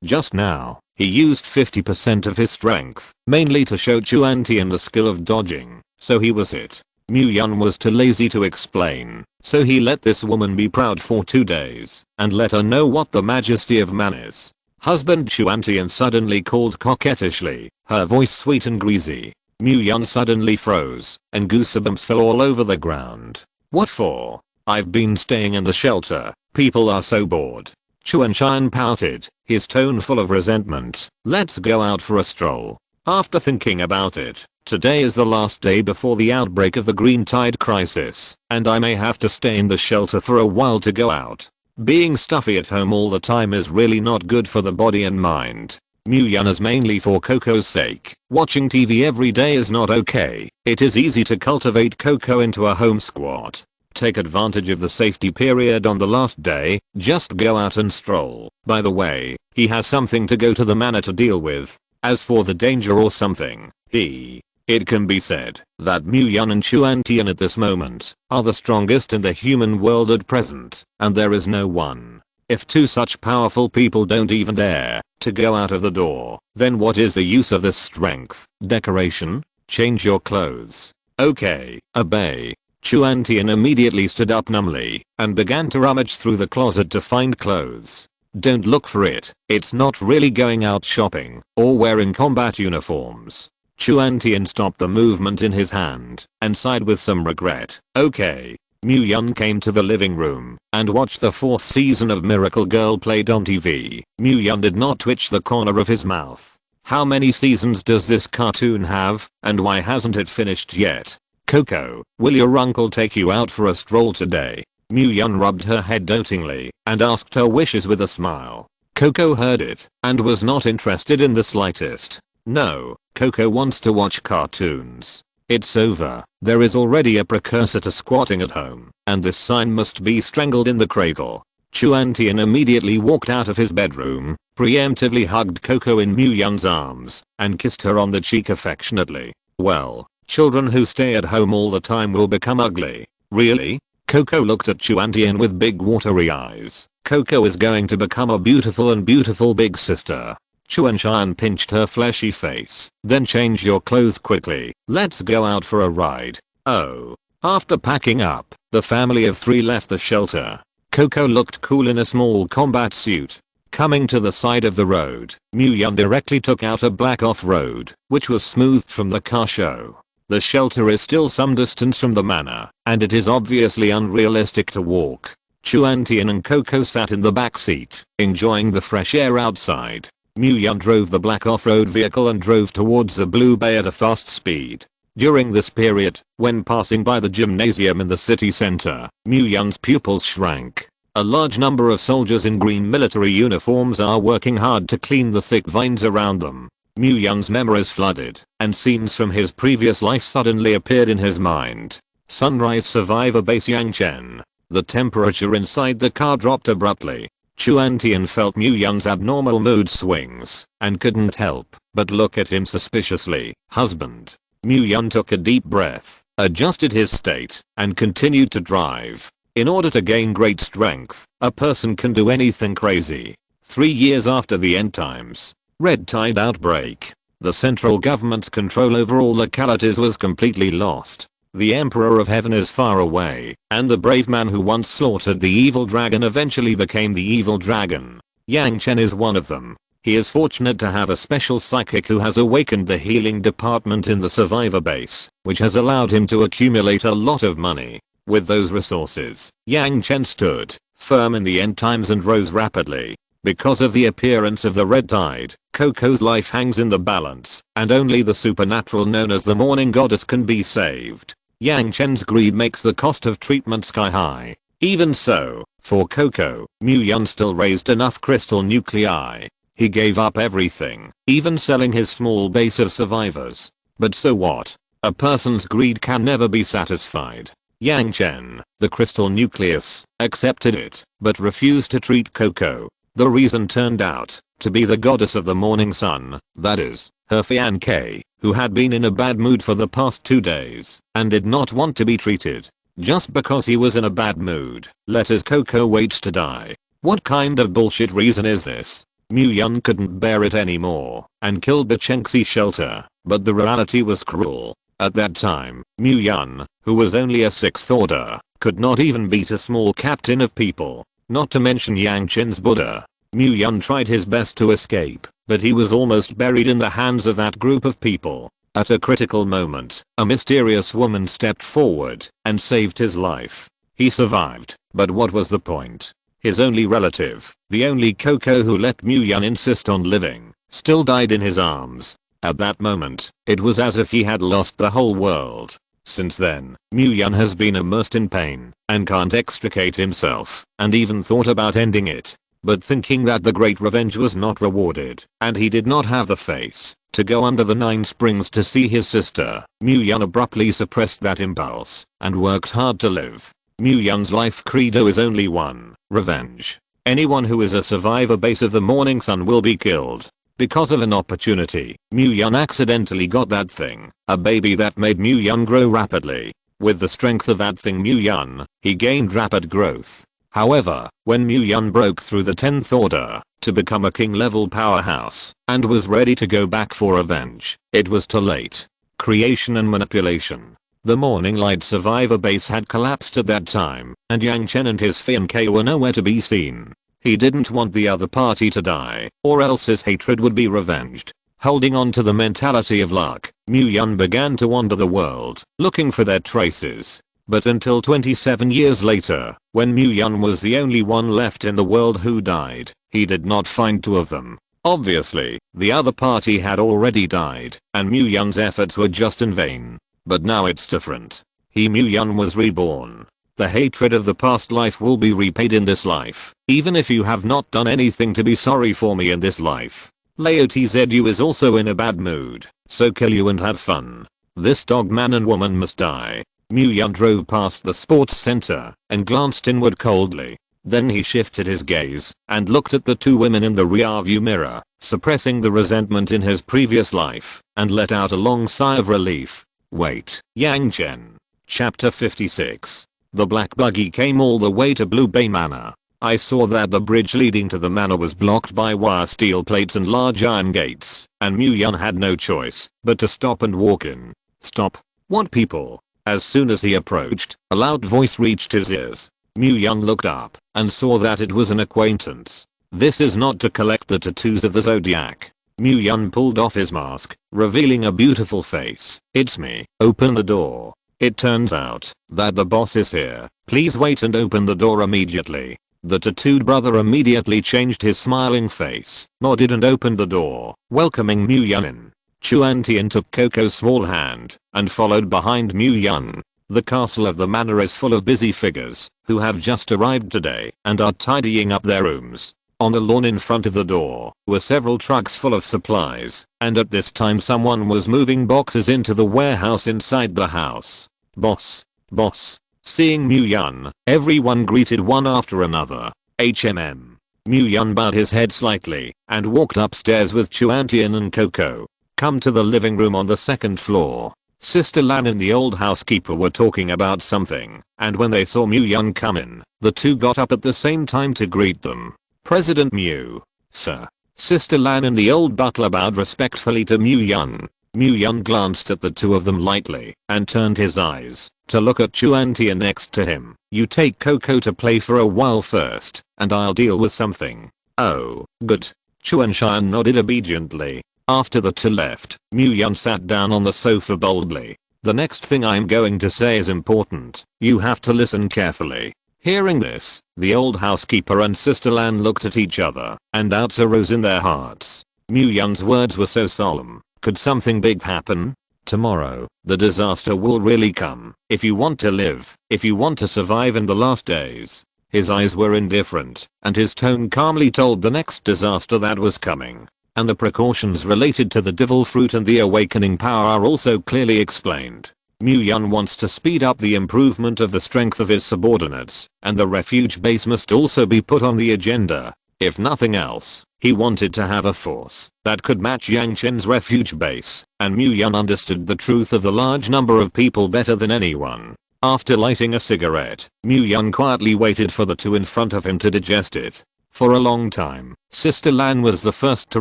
Just now, he used 50% of his strength, mainly to show Chuan the skill of dodging, so he was it. Yun was too lazy to explain, so he let this woman be proud for 2 days and let her know what the majesty of man is. Husband Chuan suddenly called coquettishly, her voice sweet and greasy. Yun suddenly froze, and goosebumps fell all over the ground. "What for? I've been staying in the shelter. People are so bored." Chuan pouted, his tone full of resentment. "Let's go out for a stroll." After thinking about it, today is the last day before the outbreak of the Green Tide crisis, and I may have to stay in the shelter for a while to go out. Being stuffy at home all the time is really not good for the body and mind. Yun is mainly for Coco's sake. Watching TV every day is not okay. It is easy to cultivate Coco into a home squat. Take advantage of the safety period on the last day, just go out and stroll. By the way, he has something to go to the manor to deal with. As for the danger or something, it can be said that Yun and Chuan at this moment are the strongest in the human world at present, and there is no one. If 2 such powerful people don't even dare to go out of the door, then what is the use of this strength? Decoration? Change your clothes. Okay, obey. Chuan immediately stood up numbly and began to rummage through the closet to find clothes. Don't look for it, it's not really going out shopping or wearing combat uniforms. Chuan stopped the movement in his hand and sighed with some regret. Okay. Yun came to the living room and watched the 4th season of Miracle Girl played on TV. Yun did not twitch the corner of his mouth. How many seasons does this cartoon have, and why hasn't it finished yet? Coco, will your uncle take you out for a stroll today? Yun rubbed her head dotingly and asked her wishes with a smile. Coco heard it and was not interested in the slightest. No, Coco wants to watch cartoons. It's over. There is already a precursor to squatting at home, and this sign must be strangled in the cradle. Chuan immediately walked out of his bedroom, preemptively hugged Coco in Yun's arms, and kissed her on the cheek affectionately. Well, children who stay at home all the time will become ugly. Really? Coco looked at Chuan with big watery eyes. Coco is going to become a beautiful big sister. Chuan pinched her fleshy face. Then change your clothes quickly. Let's go out for a ride. Oh. After packing up, the family of 3 left the shelter. Coco looked cool in a small combat suit. Coming to the side of the road, Yun directly took out a black off-road, which was smoothed from the car show. The shelter is still some distance from the manor, and it is obviously unrealistic to walk. Chuan and Coco sat in the back seat, enjoying the fresh air outside. Yun drove the black off-road vehicle and drove towards the Blue Bay at a fast speed. During this period, when passing by the gymnasium in the city center, Yun's pupils shrank. A large number of soldiers in green military uniforms are working hard to clean the thick vines around them. Yun's memories flooded, and scenes from his previous life suddenly appeared in his mind. Sunrise Survivor Base Yangchen. The temperature inside the car dropped abruptly. Chuan felt Yun's abnormal mood swings and couldn't help but look at him suspiciously. Husband. Yun took a deep breath, adjusted his state, and continued to drive. In order to gain great strength, a person can do anything crazy. 3 years after the end times. Red Tide outbreak. The central government's control over all localities was completely lost. The Emperor of Heaven is far away, and the brave man who once slaughtered the evil dragon eventually became the evil dragon. Yang Chen is one of them. He is fortunate to have a special psychic who has awakened the healing department in the survivor base, which has allowed him to accumulate a lot of money. With those resources, Yang Chen stood firm in the end times and rose rapidly. Because of the appearance of the red tide, Coco's life hangs in the balance, and only the supernatural known as the morning goddess can be saved. Yang Chen's greed makes the cost of treatment sky high. Even so, for Coco, Mu Yun still raised enough crystal nuclei. He gave up everything, even selling his small base of survivors. But so what? A person's greed can never be satisfied. Yang Chen, the crystal nucleus, accepted it, but refused to treat Coco. The reason turned out to be the goddess of the morning sun, that is, her fiancé, who had been in a bad mood for the past 2 days and did not want to be treated. Just because he was in a bad mood, let his Coco wait to die. What kind of bullshit reason is this? Mu Yun couldn't bear it anymore and killed the Chengxi shelter, but the reality was cruel. At that time, Mu Yun, who was only a 6th order, could not even beat a small captain of people, not to mention Yang Chen's Buddha. Mu Yun tried his best to escape, but he was almost buried in the hands of that group of people. At a critical moment, a mysterious woman stepped forward and saved his life. He survived, but what was the point? His only relative, the only Coco who let Mu Yun insist on living, still died in his arms. At that moment, it was as if he had lost the whole world. Since then, Mu Yun has been immersed in pain and can't extricate himself, and even thought about ending it. But thinking that the great revenge was not rewarded, and he did not have the face to go under the 9 springs to see his sister, Mu Yun abruptly suppressed that impulse and worked hard to live. Mu Yun's life credo is only one: revenge. Anyone who is a survivor base of the morning sun will be killed. Because of an opportunity, Mu Yun accidentally got that thing, a baby that made Mu Yun grow rapidly. With the strength of that thing Mu Yun, he gained rapid growth. However, when Mu Yun broke through the 10th order to become a king-level powerhouse and was ready to go back for revenge, it was too late. Creation and manipulation. The Morning Light survivor base had collapsed at that time, and Yang Chen and his fiancé were nowhere to be seen. He didn't want the other party to die, or else his hatred would be revenged. Holding on to the mentality of luck, Mu Yun began to wander the world, looking for their traces. But until 27 years later, when Mu Yun was the only one left in the world who died, he did not find 2 of them. Obviously, the other party had already died, and Mu Yun's efforts were just in vain. But now it's different. Mu Yun was reborn. The hatred of the past life will be repaid in this life, even if you have not done anything to be sorry for me in this life. Lao Tzu is also in a bad mood, so kill you and have fun. This dog man and woman must die. Mu Yun drove past the sports center and glanced inward coldly. Then he shifted his gaze and looked at the 2 women in the rearview mirror, suppressing the resentment in his previous life, and let out a long sigh of relief. Wait. Yang Chen. Chapter 56. The black buggy came all the way to Blue Bay Manor. I saw that the bridge leading to the manor was blocked by wire steel plates and large iron gates, and Mu Yun had no choice but to stop and walk in. Stop. What people? As soon as he approached, a loud voice reached his ears. Mu Yun looked up and saw that it was an acquaintance. This is not to collect the tattoos of the zodiac. Mu Yun pulled off his mask, revealing a beautiful face. It's me. Open the door. It turns out that the boss is here. Please wait and open the door immediately. The tattooed brother immediately changed his smiling face, nodded and opened the door, welcoming Mu Yun in. Chuan Tian took Coco's small hand and followed behind Mu Yun. The castle of the manor is full of busy figures who have just arrived today and are tidying up their rooms. On the lawn in front of the door were several trucks full of supplies, and at this time someone was moving boxes into the warehouse inside the house. Boss. Boss. Seeing Mu Yun, everyone greeted one after another. HMM. Mu Yun bowed his head slightly and walked upstairs with Chuan Tian and Coco. Come to the living room on the 2nd floor. Sister Lan and the old housekeeper were talking about something, and when they saw Mu Yun come in, the 2 got up at the same time to greet them. President Mu. Sir. Sister Lan and the old butler bowed respectfully to Mu Yun. Mu Yun glanced at the 2 of them lightly and turned his eyes to look at Chuan Tian next to him. You take Coco to play for a while first, and I'll deal with something. Oh, good. Chuan Tian nodded obediently. After the 2 left, Mu Yun sat down on the sofa boldly. The next thing I'm going to say is important. You have to listen carefully. Hearing this, the old housekeeper and Sister Lan looked at each other, and doubts arose in their hearts. Mu Yun's words were so solemn. Could something big happen? Tomorrow, the disaster will really come. If you want to live, if you want to survive in the last days. His eyes were indifferent, and his tone calmly told the next disaster that was coming. And the precautions related to the devil fruit and the awakening power are also clearly explained. Mu Yun wants to speed up the improvement of the strength of his subordinates, and the refuge base must also be put on the agenda. If nothing else, he wanted to have a force that could match Yang Chen's refuge base, and Mu Yun understood the truth of the large number of people better than anyone. After lighting a cigarette, Mu Yun quietly waited for the two in front of him to digest it. For a long time, Sister Lan was the first to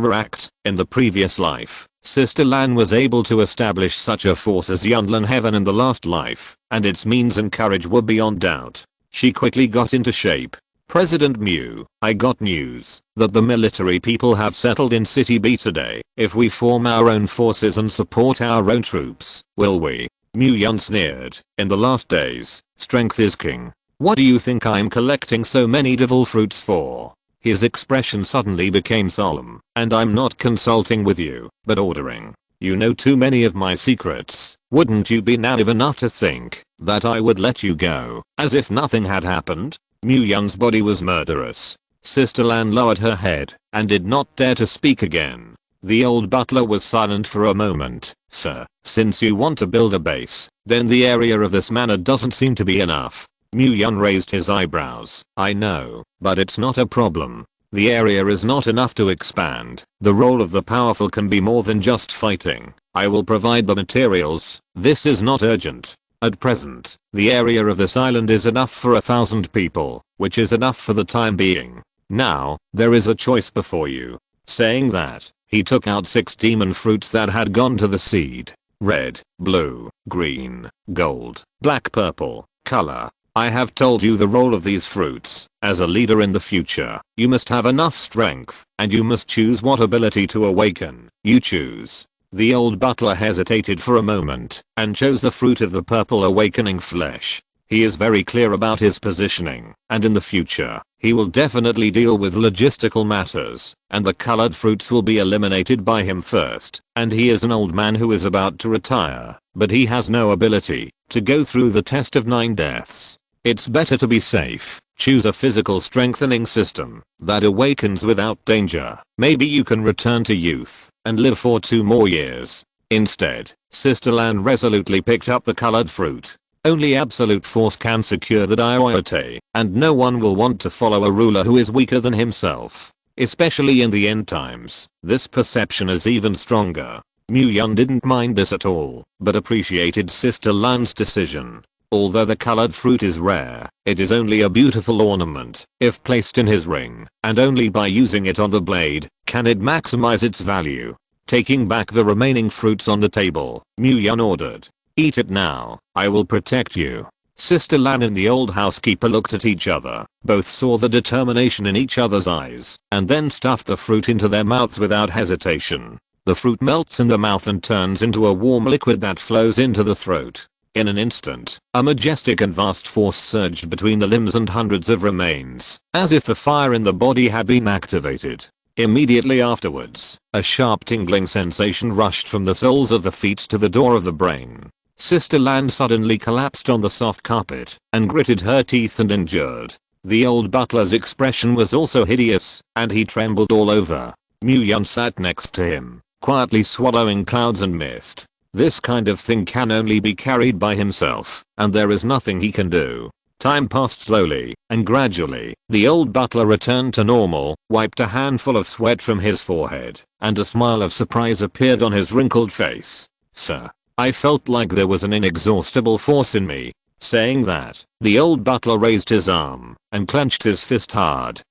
react. In the previous life, Sister Lan was able to establish such a force as Yunlin Heaven in the last life, and its means and courage were beyond doubt. She quickly got into shape. President Mu, I got news that the military people have settled in City B today. If we form our own forces and support our own troops, will we? Mu Yun sneered. In the last days, strength is king. What do you think I'm collecting so many devil fruits for? His expression suddenly became solemn. And I'm not consulting with you, but ordering. You know too many of my secrets. Wouldn't you be naive enough to think that I would let you go, as if nothing had happened? Mu Yun's body was murderous. Sister Lan lowered her head and did not dare to speak again. The old butler was silent for a moment. Sir, since you want to build a base, then the area of this manor doesn't seem to be enough. Mu Yun raised his eyebrows. I know, but it's not a problem. The area is not enough to expand. The role of the powerful can be more than just fighting. I will provide the materials. This is not urgent. At present, the area of this island is enough for 1,000 people, which is enough for the time being. Now, there is a choice before you. Saying that, he took out 6 demon fruits that had gone to the seed. Red, blue, green, gold, black, purple, color. I have told you the role of these fruits. As a leader in the future, you must have enough strength, and you must choose what ability to awaken. You choose. The old butler hesitated for a moment, and chose the fruit of the purple awakening flesh. He is very clear about his positioning, and in the future, he will definitely deal with logistical matters, and the colored fruits will be eliminated by him first, and he is an old man who is about to retire, but he has no ability to go through the test of 9 deaths. It's better to be safe. Choose a physical strengthening system that awakens without danger. Maybe you can return to youth and live for 2 more years. Instead, Sister Lan resolutely picked up the colored fruit. Only absolute force can secure the Dioite, and no one will want to follow a ruler who is weaker than himself. Especially in the end times, this perception is even stronger. Mu Yun didn't mind this at all, but appreciated Sister Lan's decision. Although the colored fruit is rare, it is only a beautiful ornament if placed in his ring, and only by using it on the blade can it maximize its value. Taking back the remaining fruits on the table, Mu Yun ordered, "Eat it now, I will protect you." Sister Lan and the old housekeeper looked at each other. Both saw the determination in each other's eyes, and then stuffed the fruit into their mouths without hesitation. The fruit melts in the mouth and turns into a warm liquid that flows into the throat. In an instant, a majestic and vast force surged between the limbs and hundreds of remains, as if the fire in the body had been activated. Immediately afterwards, a sharp tingling sensation rushed from the soles of the feet to the door of the brain. Sister Lan suddenly collapsed on the soft carpet and gritted her teeth and endured. The old butler's expression was also hideous, and he trembled all over. Mu Yun sat next to him, quietly swallowing clouds and mist. This kind of thing can only be carried by himself, and there is nothing he can do. Time passed slowly, and gradually, the old butler returned to normal, wiped a handful of sweat from his forehead, and a smile of surprise appeared on his wrinkled face. "Sir, I felt like there was an inexhaustible force in me." Saying that, the old butler raised his arm, and clenched his fist hard.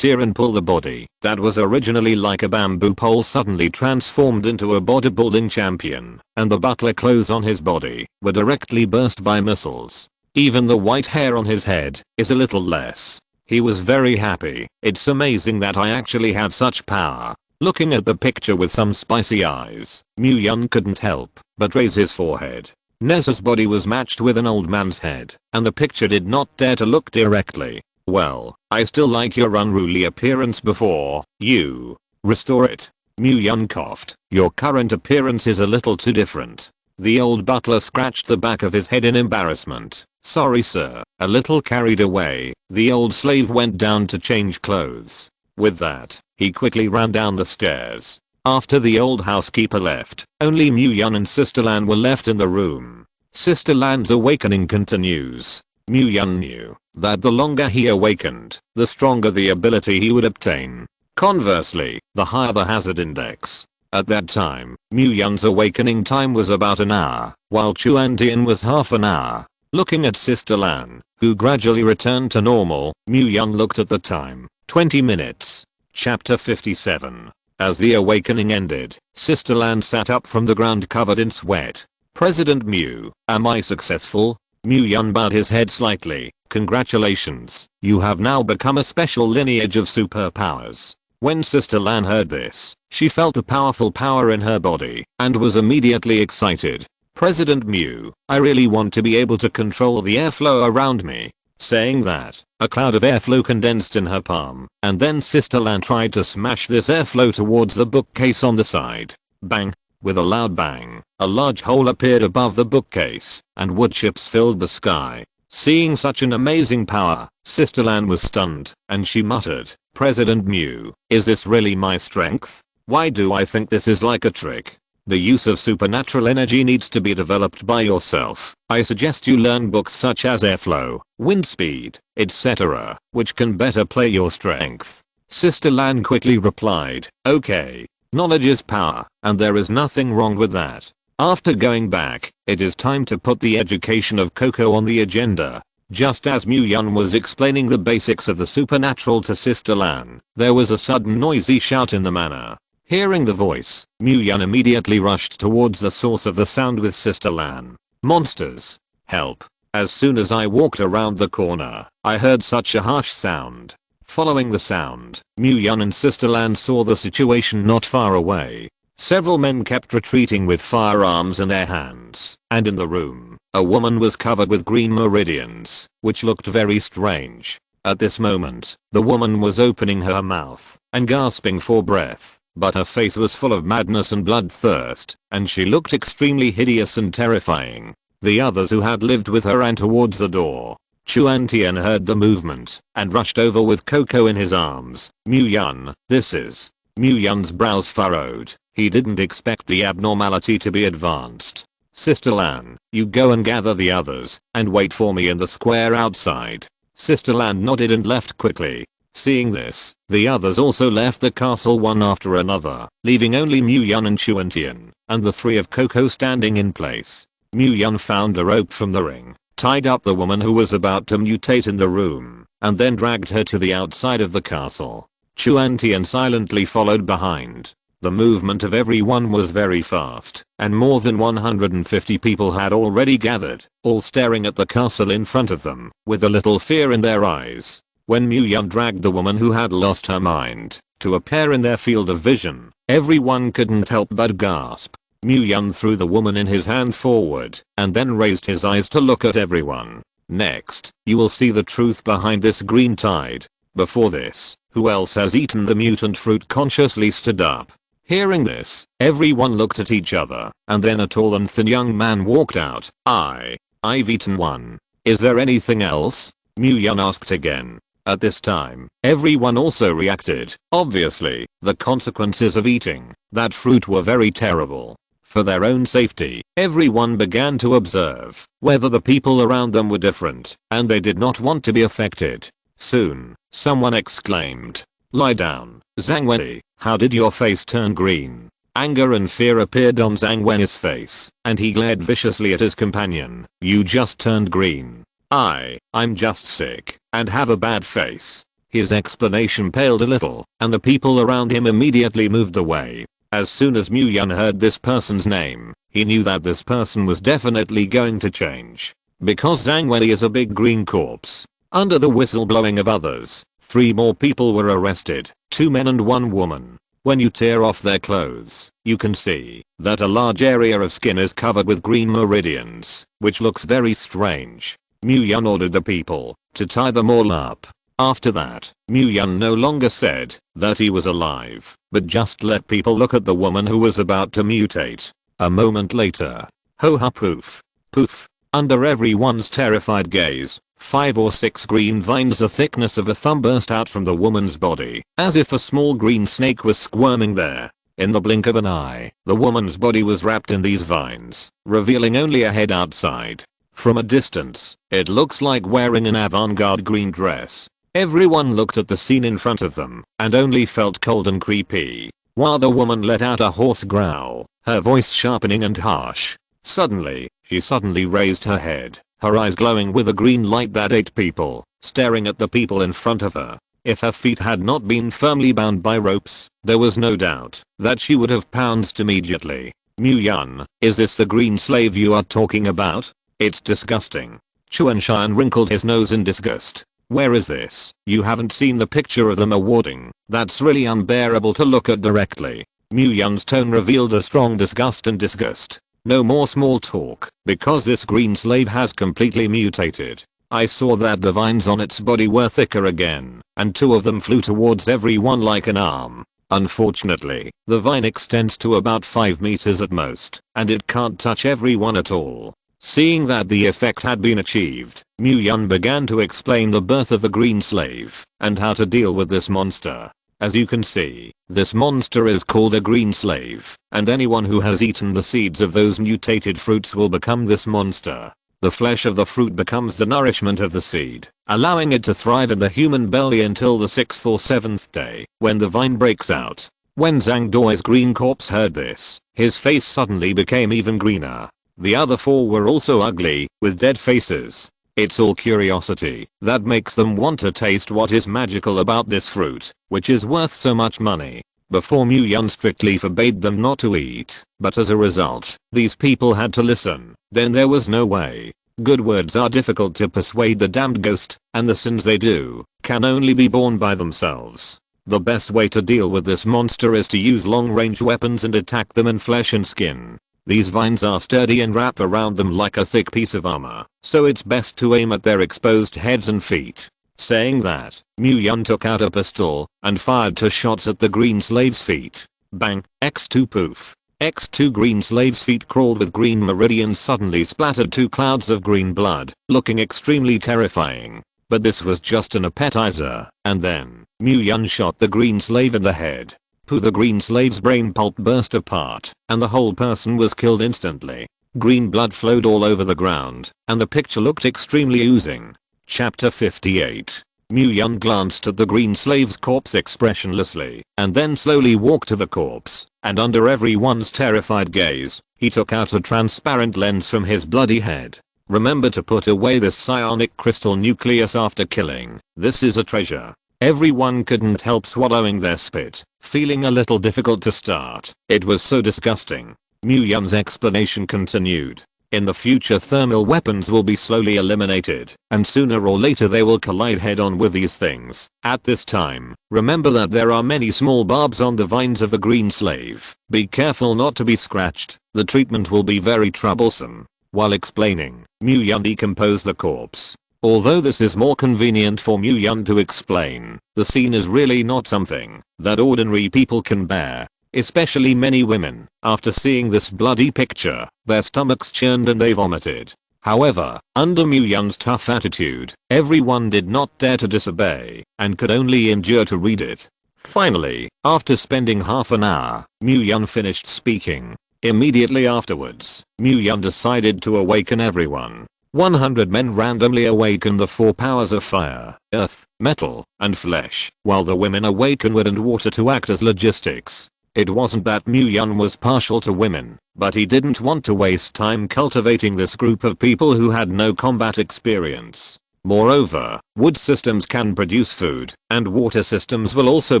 Tear and pull the body that was originally like a bamboo pole suddenly transformed into a bodybuilding champion, and the butler clothes on his body were directly burst by missiles. Even the white hair on his head is a little less. He was very happy. "It's amazing that I actually have such power." Looking at the picture with some spicy eyes, Mu Yun couldn't help but raise his forehead. Nessa's body was matched with an old man's head, and the picture did not dare to look directly. Well, I still like your unruly appearance before you restore it. Mu-Yun coughed. Your current appearance is a little too different. The old butler scratched the back of his head in embarrassment. Sorry sir. A little carried away, the old slave went down to change clothes. With that, he quickly ran down the stairs. After the old housekeeper left, only Mu-Yun and Sister Lan were left in the room. Sister Lan's awakening continues. Mu-Yun knew that the longer he awakened, the stronger the ability he would obtain. Conversely, the higher the hazard index. At that time, Mu-Yun's awakening time was about an hour, while Chuan-Tian was half an hour. Looking at Sister Lan, who gradually returned to normal, Mu-Yun looked at the time. 20 minutes. Chapter 57. As the awakening ended, Sister Lan sat up from the ground covered in sweat. President Mu, am I successful? Mu-Yun bowed his head slightly. Congratulations, you have now become a special lineage of superpowers. When Sister Lan heard this, she felt a powerful power in her body and was immediately excited. President Mu, I really want to be able to control the airflow around me. Saying that, a cloud of airflow condensed in her palm, and then Sister Lan tried to smash this airflow towards the bookcase on the side. Bang! With a loud bang, a large hole appeared above the bookcase, and wood chips filled the sky. Seeing such an amazing power, Sister Lan was stunned, and she muttered, President Mu, is this really my strength? Why do I think this is like a trick? The use of supernatural energy needs to be developed by yourself. I suggest you learn books such as Airflow, Wind Speed, etc., which can better play your strength. Sister Lan quickly replied, okay. Knowledge is power, and there is nothing wrong with that. After going back, it is time to put the education of Coco on the agenda. Just as Mu-Yun was explaining the basics of the supernatural to Sister Lan, there was a sudden noisy shout in the manor. Hearing the voice, Mu-Yun immediately rushed towards the source of the sound with Sister Lan. Monsters! Help! As soon as I walked around the corner, I heard such a harsh sound. Following the sound, Mu-Yun and Sister Lan saw the situation not far away. Several men kept retreating with firearms in their hands, and in the room, a woman was covered with green meridians, which looked very strange. At this moment, the woman was opening her mouth and gasping for breath, but her face was full of madness and bloodthirst, and she looked extremely hideous and terrifying. The others who had lived with her ran towards the door. Chuan-Tian heard the movement and rushed over with Coco in his arms. Mu-Yun, this is. Mu-Yun's brows furrowed. He didn't expect the abnormality to be advanced. Sister Lan, you go and gather the others and wait for me in the square outside. Sister Lan nodded and left quickly. Seeing this, the others also left the castle one after another, leaving only Mu-Yun and Chuan-Tian, and the three of Coco standing in place. Mu-Yun found a rope from the ring, tied up the woman who was about to mutate in the room, and then dragged her to the outside of the castle. Chuan-Tian silently followed behind. The movement of everyone was very fast, and more than 150 people had already gathered, all staring at the castle in front of them, with a little fear in their eyes. When Mu-Yun dragged the woman who had lost her mind to appear in their field of vision, everyone couldn't help but gasp. Mu-Yun threw the woman in his hand forward, and then raised his eyes to look at everyone. Next, you will see the truth behind this green tide. Before this, who else has eaten the mutant fruit consciously stood up. Hearing this, everyone looked at each other, and then a tall and thin young man walked out. I've eaten one. Is there anything else? Mu-Yun asked again. At this time, everyone also reacted. Obviously, the consequences of eating that fruit were very terrible. For their own safety, everyone began to observe whether the people around them were different, and they did not want to be affected. Soon, someone exclaimed, "Lie down, Zhang Wenyi, how did your face turn green?" Anger and fear appeared on Zhang Wenyi's face, and he glared viciously at his companion. "You just turned green." I'm just sick and have a bad face." His explanation paled a little, and the people around him immediately moved away. As soon as Mu-Yun heard this person's name, he knew that this person was definitely going to change. Because Zhang Wenyi is a big green corpse. Under the whistleblowing of others, 3 more people were arrested, 2 men and 1 woman. When you tear off their clothes, you can see that a large area of skin is covered with green meridians, which looks very strange. Mu-Yun ordered the people to tie them all up. After that, Mu-Yun no longer said that he was alive, but just let people look at the woman who was about to mutate. A moment later, ho-ha poof, poof, under everyone's terrified gaze, 5 or 6 green vines the thickness of a thumb burst out from the woman's body, as if a small green snake was squirming there. In the blink of an eye, the woman's body was wrapped in these vines, revealing only a head outside. From a distance, it looks like wearing an avant-garde green dress. Everyone looked at the scene in front of them, and only felt cold and creepy, while the woman let out a hoarse growl, her voice sharpening and harsh. She suddenly raised her head, her eyes glowing with a green light that ate people, staring at the people in front of her. If her feet had not been firmly bound by ropes, there was no doubt that she would have pounced immediately. Mu-Yun, is this the green slave you are talking about? It's disgusting. Chuan-Shan wrinkled his nose in disgust. Where is this? You haven't seen the picture of them awarding. That's really unbearable to look at directly. Mu-Yun's tone revealed a strong disgust and disgust. No more small talk, because this green slave has completely mutated. I saw that the vines on its body were thicker again, and 2 of them flew towards everyone like an arm. Unfortunately, the vine extends to about 5 meters at most, and it can't touch everyone at all. Seeing that the effect had been achieved, Mu-Yun began to explain the birth of the green slave, and how to deal with this monster. As you can see, this monster is called a green slave, and anyone who has eaten the seeds of those mutated fruits will become this monster. The flesh of the fruit becomes the nourishment of the seed, allowing it to thrive in the human belly until the 6th or 7th day, when the vine breaks out. When Zhang Dui's green corpse heard this, his face suddenly became even greener. The other 4 were also ugly, with dead faces. It's all curiosity that makes them want to taste what is magical about this fruit, which is worth so much money. Before Mu-Yun strictly forbade them not to eat, but as a result, these people had to listen. Then there was no way. Good words are difficult to persuade the damned ghost, and the sins they do can only be borne by themselves. The best way to deal with this monster is to use long-range weapons and attack them in flesh and skin. These vines are sturdy and wrap around them like a thick piece of armor, so it's best to aim at their exposed heads and feet. Saying that, Mu-Yun took out a pistol and fired 2 shots at the green slave's feet. Bang, X2 poof. X2 green slave's feet crawled with green meridians suddenly splattered 2 clouds of green blood, looking extremely terrifying. But this was just an appetizer, and then, Mu-Yun shot the green slave in the head. The green slave's brain pulp burst apart, and the whole person was killed instantly. Green blood flowed all over the ground, and the picture looked extremely oozing. Chapter 58. Mu-Yun glanced at the green slave's corpse expressionlessly, and then slowly walked to the corpse, and under everyone's terrified gaze, he took out a transparent lens from his bloody head. Remember to put away this psionic crystal nucleus after killing. This is a treasure. Everyone couldn't help swallowing their spit, feeling a little difficult to start. It was so disgusting. Mu-Yun's explanation continued. In the future, thermal weapons will be slowly eliminated, and sooner or later they will collide head-on with these things. At this time, remember that there are many small barbs on the vines of the green slave. Be careful not to be scratched. The treatment will be very troublesome. While explaining, Mu-Yun decomposed the corpse. Although this is more convenient for Mu-Yun to explain, the scene is really not something that ordinary people can bear. Especially many women. After seeing this bloody picture, their stomachs churned and they vomited. However, under Mu-Yun's tough attitude, everyone did not dare to disobey, and could only endure to read it. Finally, after spending half an hour, Mu-Yun finished speaking. Immediately afterwards, Mu-Yun decided to awaken everyone. 100 men randomly awaken the 4 powers of fire, earth, metal, and flesh, while the women awaken wood and water to act as logistics. It wasn't that Mu-Yun was partial to women, but he didn't want to waste time cultivating this group of people who had no combat experience. Moreover, wood systems can produce food, and water systems will also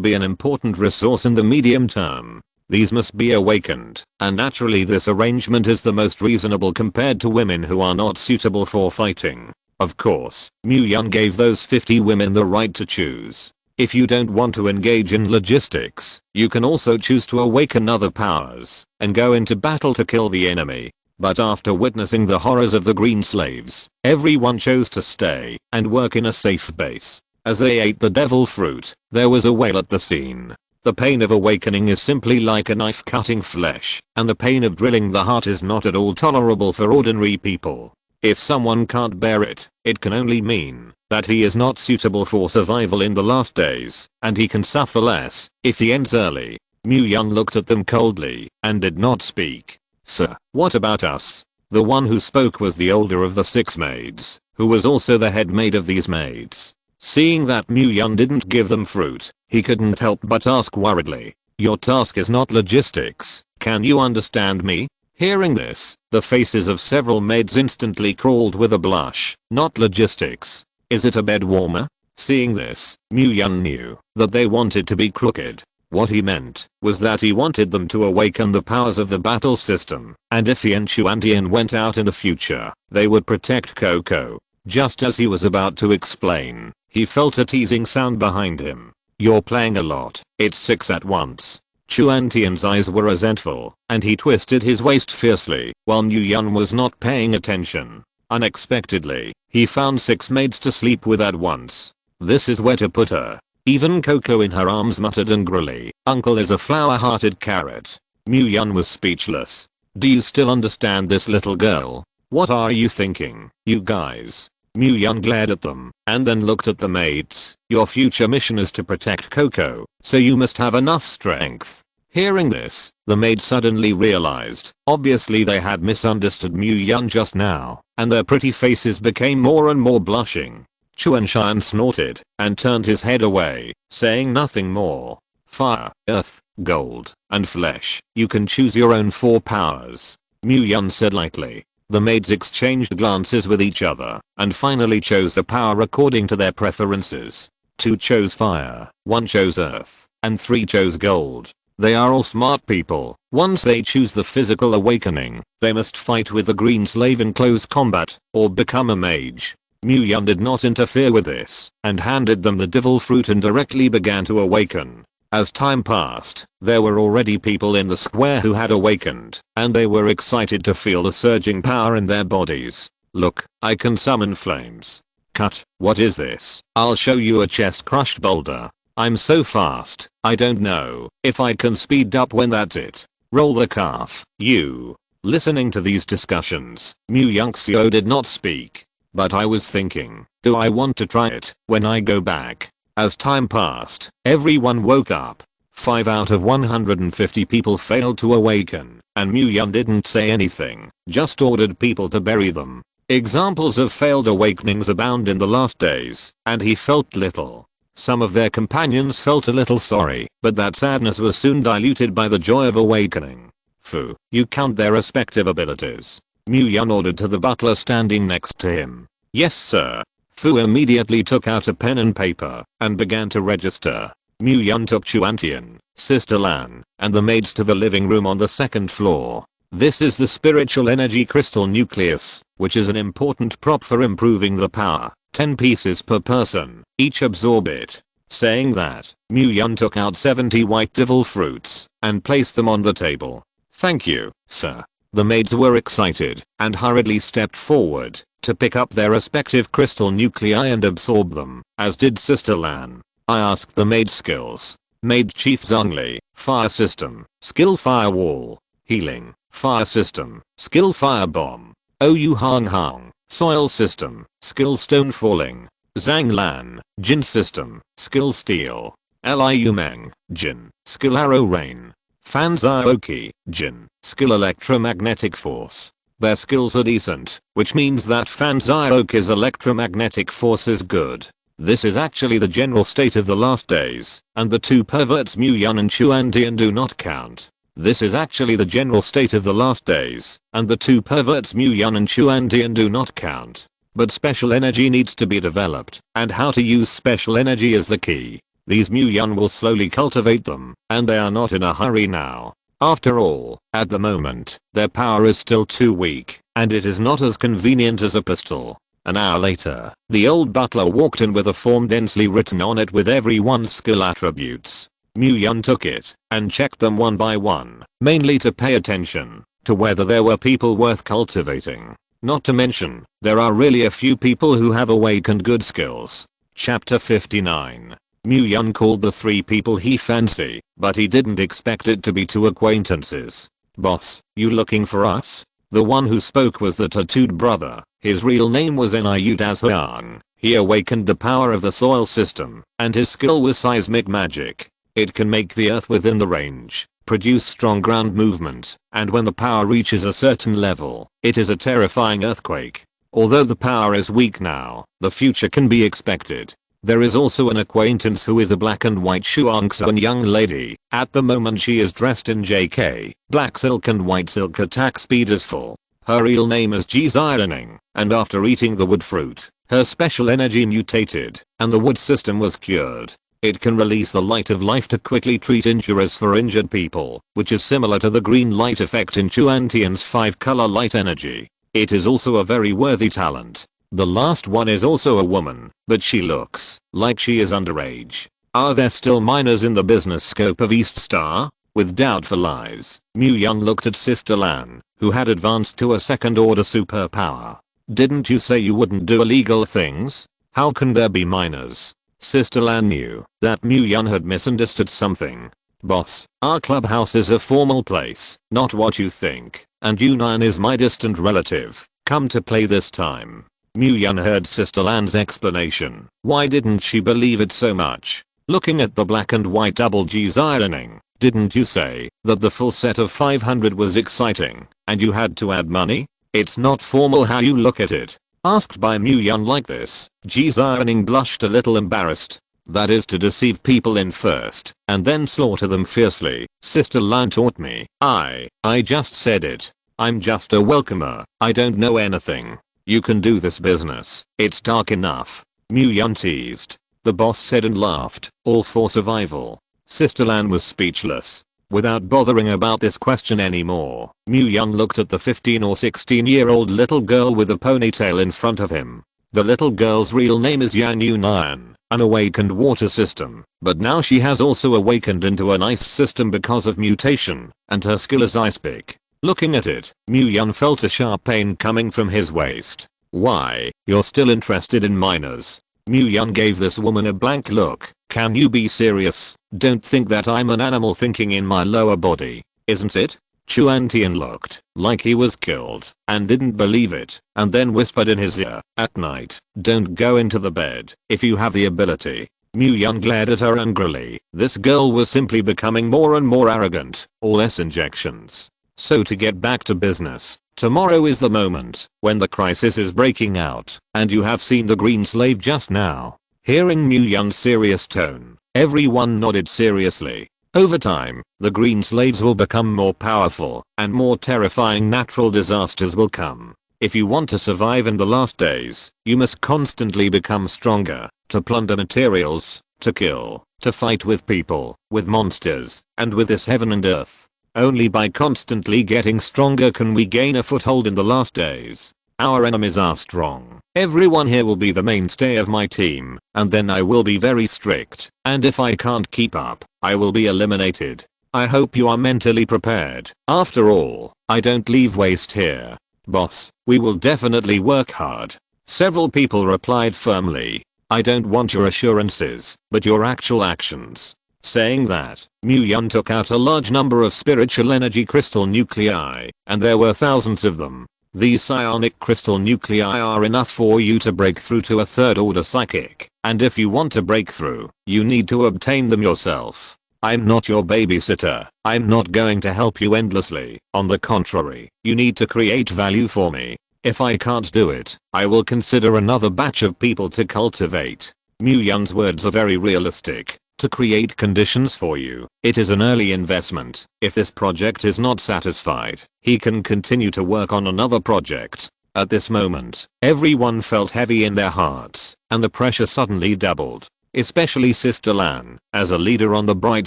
be an important resource in the medium term. These must be awakened, and naturally this arrangement is the most reasonable compared to women who are not suitable for fighting. Of course, Mu-Yun gave those 50 women the right to choose. If you don't want to engage in logistics, you can also choose to awaken other powers and go into battle to kill the enemy. But after witnessing the horrors of the green slaves, everyone chose to stay and work in a safe base. As they ate the devil fruit, there was a wail at the scene. The pain of awakening is simply like a knife cutting flesh, and the pain of drilling the heart is not at all tolerable for ordinary people. If someone can't bear it, it can only mean that he is not suitable for survival in the last days, and he can suffer less if he ends early. Myung looked at them coldly and did not speak. Sir, what about us? The one who spoke was the older of the 6 maids, who was also the head maid of these maids. Seeing that Myung didn't give them fruit, he couldn't help but ask worriedly, your task is not logistics, can you understand me? Hearing this, the faces of several maids instantly crawled with a blush. Not logistics. Is it a bed warmer? Seeing this, Myung knew that they wanted to be crooked. What he meant was that he wanted them to awaken the powers of the battle system, and if he and Chuantian went out in the future, they would protect Coco. Just as he was about to explain, he felt a teasing sound behind him. You're playing a lot, it's 6 at once. Chuantian's eyes were resentful, and he twisted his waist fiercely, while Myung was not paying attention. Unexpectedly, he found 6 maids to sleep with at once. This is where to put her. Even Coco in her arms muttered angrily, Uncle is a flower-hearted carrot. Myung was speechless. Do you still understand this little girl? What are you thinking, you guys? Myung glared at them, and then looked at the maids. Your future mission is to protect Coco, so you must have enough strength. Hearing this, the maids suddenly realized, obviously they had misunderstood Myung just now, and their pretty faces became more and more blushing. Chuanshan snorted and turned his head away, saying nothing more. Fire, earth, gold, and flesh. You can choose your own 4 powers. Myung said lightly. The maids exchanged glances with each other and finally chose the power according to their preferences. 2 chose fire, 1 chose earth, and 3 chose gold. They are all smart people. Once they choose the physical awakening, they must fight with the green slave in close combat or become a mage. Myung did not interfere with this and handed them the devil fruit and directly began to awaken. As time passed, there were already people in the square who had awakened, and they were excited to feel the surging power in their bodies. Look, I can summon flames. Cut, what is this? I'll show you a chest-crushed boulder. I'm so fast, I don't know if I can speed up when that's it. Roll the calf, you. Listening to these discussions, Myung-seo did not speak. But I was thinking, do I want to try it when I go back? As time passed, everyone woke up. 5 out of 150 people failed to awaken, and Myung didn't say anything, just ordered people to bury them. Examples of failed awakenings abound in the last days, and he felt little. Some of their companions felt a little sorry, but that sadness was soon diluted by the joy of awakening. Fu, you count their respective abilities. Myung ordered to the butler standing next to him. Yes sir. Fu immediately took out a pen and paper and began to register. Myung took Chuantian, Sister Lan, and the maids to the living room on the 2nd floor. This is the spiritual energy crystal nucleus, which is an important prop for improving the power. 10 pieces per person, each absorb it. Saying that, Myung took out 70 white devil fruits and placed them on the table. Thank you, sir. The maids were excited and hurriedly stepped forward to pick up their respective crystal nuclei and absorb them, as did Sister Lan. I asked the maid skills. Maid Chief Zhongli, fire system, skill firewall, healing, fire system, skill firebomb. Ou Hang Hang, soil system, skill stone falling. Zhang Lan, Jin system, skill steel. Liu Meng, Jin, skill arrow rain. Fan Zhaoqi, Jin, skill electromagnetic force. Their skills are decent, which means that Fan Zhaoqi's electromagnetic force is good. This is actually the general state of the last days, and the 2 perverts Myung and Chuantian do not count. This is actually the general state of the last days, and the 2 perverts Myung and Chuantian do not count. But special energy needs to be developed, and how to use special energy is the key. These Myung will slowly cultivate them, and they are not in a hurry now. After all, at the moment, their power is still too weak, and it is not as convenient as a pistol. An hour later, the old butler walked in with a form densely written on it with everyone's skill attributes. Mu-yeon took it and checked them one by one, mainly to pay attention to whether there were people worth cultivating. Not to mention, there are really a few people who have awakened good skills. Chapter 59. Mu-yeon called the 3 people he fancy, but he didn't expect it to be 2 acquaintances. "Boss, you looking for us?" The one who spoke was the tattooed brother. His real name was Hyang. He awakened the power of the soil system, and his skill was seismic magic. It can make the earth within the range produce strong ground movement, and when the power reaches a certain level, it is a terrifying earthquake. Although the power is weak now, the future can be expected. There is also an acquaintance who is a black and white Shuangsuan young lady. At the moment she is dressed in JK, black silk and white silk. Attack speed is full. Her real name is Ji-Zioning, and after eating the wood fruit, her special energy mutated, and the wood system was cured. It can release the light of life to quickly treat injuries for injured people, which is similar to the green light effect in Chuantian's 5-color light energy. It is also a very worthy talent. The last one is also a woman, but she looks like she is underage. Are there still minors in the business scope of East Star? With doubtful eyes, Mu-yeon looked at Sister Lan, who had advanced to a second-order superpower. "Didn't you say you wouldn't do illegal things? How can there be minors?" Sister Lan knew that Mu-yeon had misunderstood something. "Boss, our clubhouse is a formal place, not what you think, and Yunan is my distant relative. Come to play this time." Mu-yeon heard Sister Lan's explanation. Why didn't she believe it so much? Looking at the black and white double Ji-Zioning, "Didn't you say that the full set of 500 was exciting, and you had to add money? It's not formal how you look at it." Asked by Mu-yeon like this, Ji-Zioning blushed a little embarrassed. "That is to deceive people in first, and then slaughter them fiercely. Sister Lan taught me. I just said it. I'm just a welcomer. I don't know anything. You can do this business. It's dark enough." Mu-yeon teased. The boss said and laughed, "All for survival." Sister Lan was speechless. Without bothering about this question anymore, Mu-yeon looked at the 15 or 16-year-old little girl with a ponytail in front of him. The little girl's real name is Yang Yunan, an awakened water system, but now she has also awakened into an ice system because of mutation, and her skill is ice pick. Looking at it, Mu-yeon felt a sharp pain coming from his waist. "Why, you're still interested in minors?" Mu-yeon gave this woman a blank look. "Can you be serious? Don't think that I'm an animal thinking in my lower body, isn't it?" Chuantian looked like he was killed and didn't believe it, and then whispered in his ear, "At night, don't go into the bed if you have the ability." Mu-yeon glared at her angrily. This girl was simply becoming more and more arrogant. All S injections. So to get back to business, tomorrow is the moment when the crisis is breaking out, and you have seen the green slave just now. Hearing Mu-yeon's serious tone, everyone nodded seriously. Over time, the green slaves will become more powerful, and more terrifying natural disasters will come. If you want to survive in the last days, you must constantly become stronger, to plunder materials, to kill, to fight with people, with monsters, and with this heaven and earth. Only by constantly getting stronger can we gain a foothold in the last days. Our enemies are strong. Everyone here will be the mainstay of my team, and then I will be very strict, and if I can't keep up, I will be eliminated. I hope you are mentally prepared. After all, I don't leave waste here. Boss, we will definitely work hard." Several people replied firmly. "I don't want your assurances, but your actual actions." Saying that, Mu-yeon took out a large number of spiritual energy crystal nuclei, and there were thousands of them. These psionic crystal nuclei are enough for you to break through to a third order psychic, and if you want to break through, you need to obtain them yourself. I'm not your babysitter. I'm not going to help you endlessly. On the contrary, you need to create value for me. If I can't do it, I will consider another batch of people to cultivate. Mu-yeon's words are very realistic. To create conditions for you, it is an early investment. If this project is not satisfied, he can continue to work on another project. At this moment, everyone felt heavy in their hearts, and the pressure suddenly doubled. Especially Sister Lan, as a leader on the bright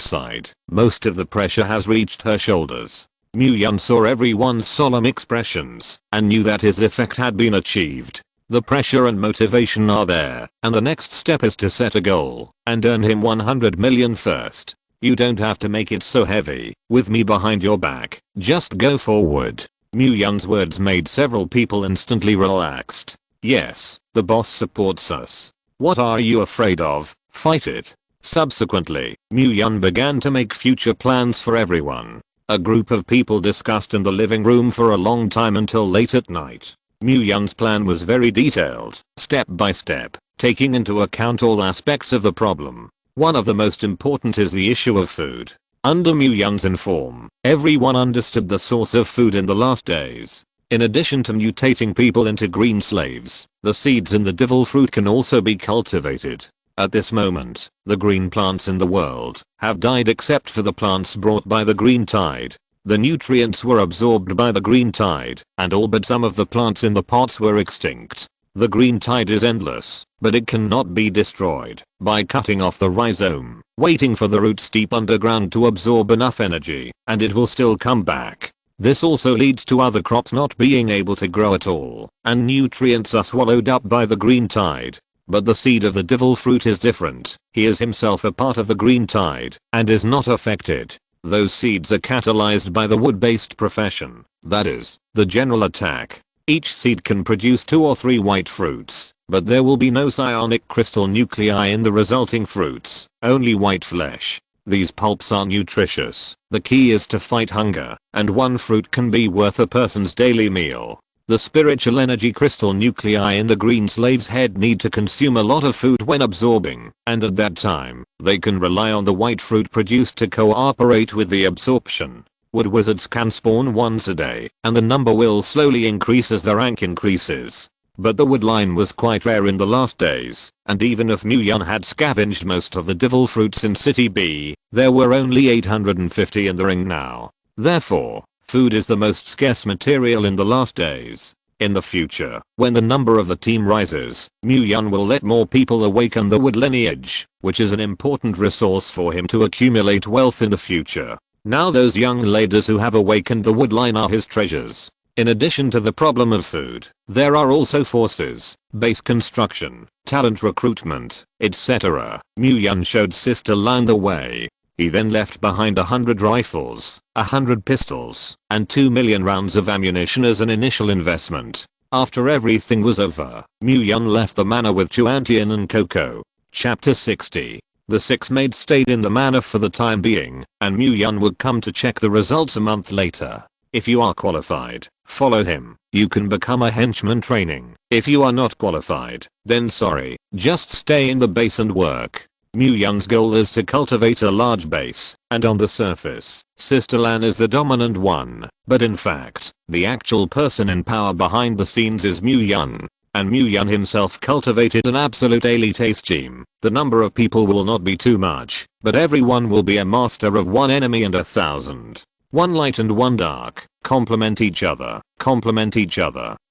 side, most of the pressure has reached her shoulders. Mu-yeon saw everyone's solemn expressions, and knew that his effect had been achieved. The pressure and motivation are there, and the next step is to set a goal and earn him 100 million first. You don't have to make it so heavy, with me behind your back, just go forward. Myun's words made several people instantly relaxed. Yes, the boss supports us. What are you afraid of? Fight it. Subsequently, Myun began to make future plans for everyone. A group of people discussed in the living room for a long time until late at night. Myun's plan was very detailed, step by step, taking into account all aspects of the problem. One of the most important is the issue of food. Under Myun's inform, everyone understood the source of food in the last days. In addition to mutating people into green slaves, the seeds in the devil fruit can also be cultivated. At this moment, the green plants in the world have died except for the plants brought by the green tide. The nutrients were absorbed by the green tide, and all but some of the plants in the pots were extinct. The green tide is endless, but it cannot be destroyed by cutting off the rhizome, waiting for the roots deep underground to absorb enough energy, and it will still come back. This also leads to other crops not being able to grow at all, and nutrients are swallowed up by the green tide. But the seed of the devil fruit is different. He is himself a part of the green tide, and is not affected. Those seeds are catalyzed by the wood-based profession, that is, the general attack. Each seed can produce 2 or 3 white fruits, but there will be no psionic crystal nuclei in the resulting fruits, only white flesh. These pulps are nutritious. The key is to fight hunger, and 1 fruit can be worth a person's daily meal. The spiritual energy crystal nuclei in the green slave's head need to consume a lot of food when absorbing, and at that time, they can rely on the white fruit produced to cooperate with the absorption. Wood wizards can spawn once a day, and the number will slowly increase as their rank increases. But the wood line was quite rare in the last days, and even if Myun had scavenged most of the devil fruits in City B, there were only 850 in the ring now. Therefore, food is the most scarce material in the last days. In the future, when the number of the team rises, Myun will let more people awaken the wood lineage, which is an important resource for him to accumulate wealth in the future. Now those young ladies who have awakened the wood line are his treasures. In addition to the problem of food, there are also forces, base construction, talent recruitment, etc. Myun showed Sister Lan the way. He then left behind 100 rifles, 100 pistols, and 2 million rounds of ammunition as an initial investment. After everything was over, Myun left the manor with Chuantian and Coco. Chapter 60. The 6 maids stayed in the manor for the time being, and Myun would come to check the results a month later. If you are qualified, follow him. You can become a henchman training. If you are not qualified, then sorry, just stay in the base and work. Myun's goal is to cultivate a large base, and on the surface, Sister Lan is the dominant one, but in fact, the actual person in power behind the scenes is Myun. And Myun himself cultivated an absolute elite ace team. The number of people will not be too much, but everyone will be a master of 1 enemy and 1,000. 1 light and 1 dark, complement each other,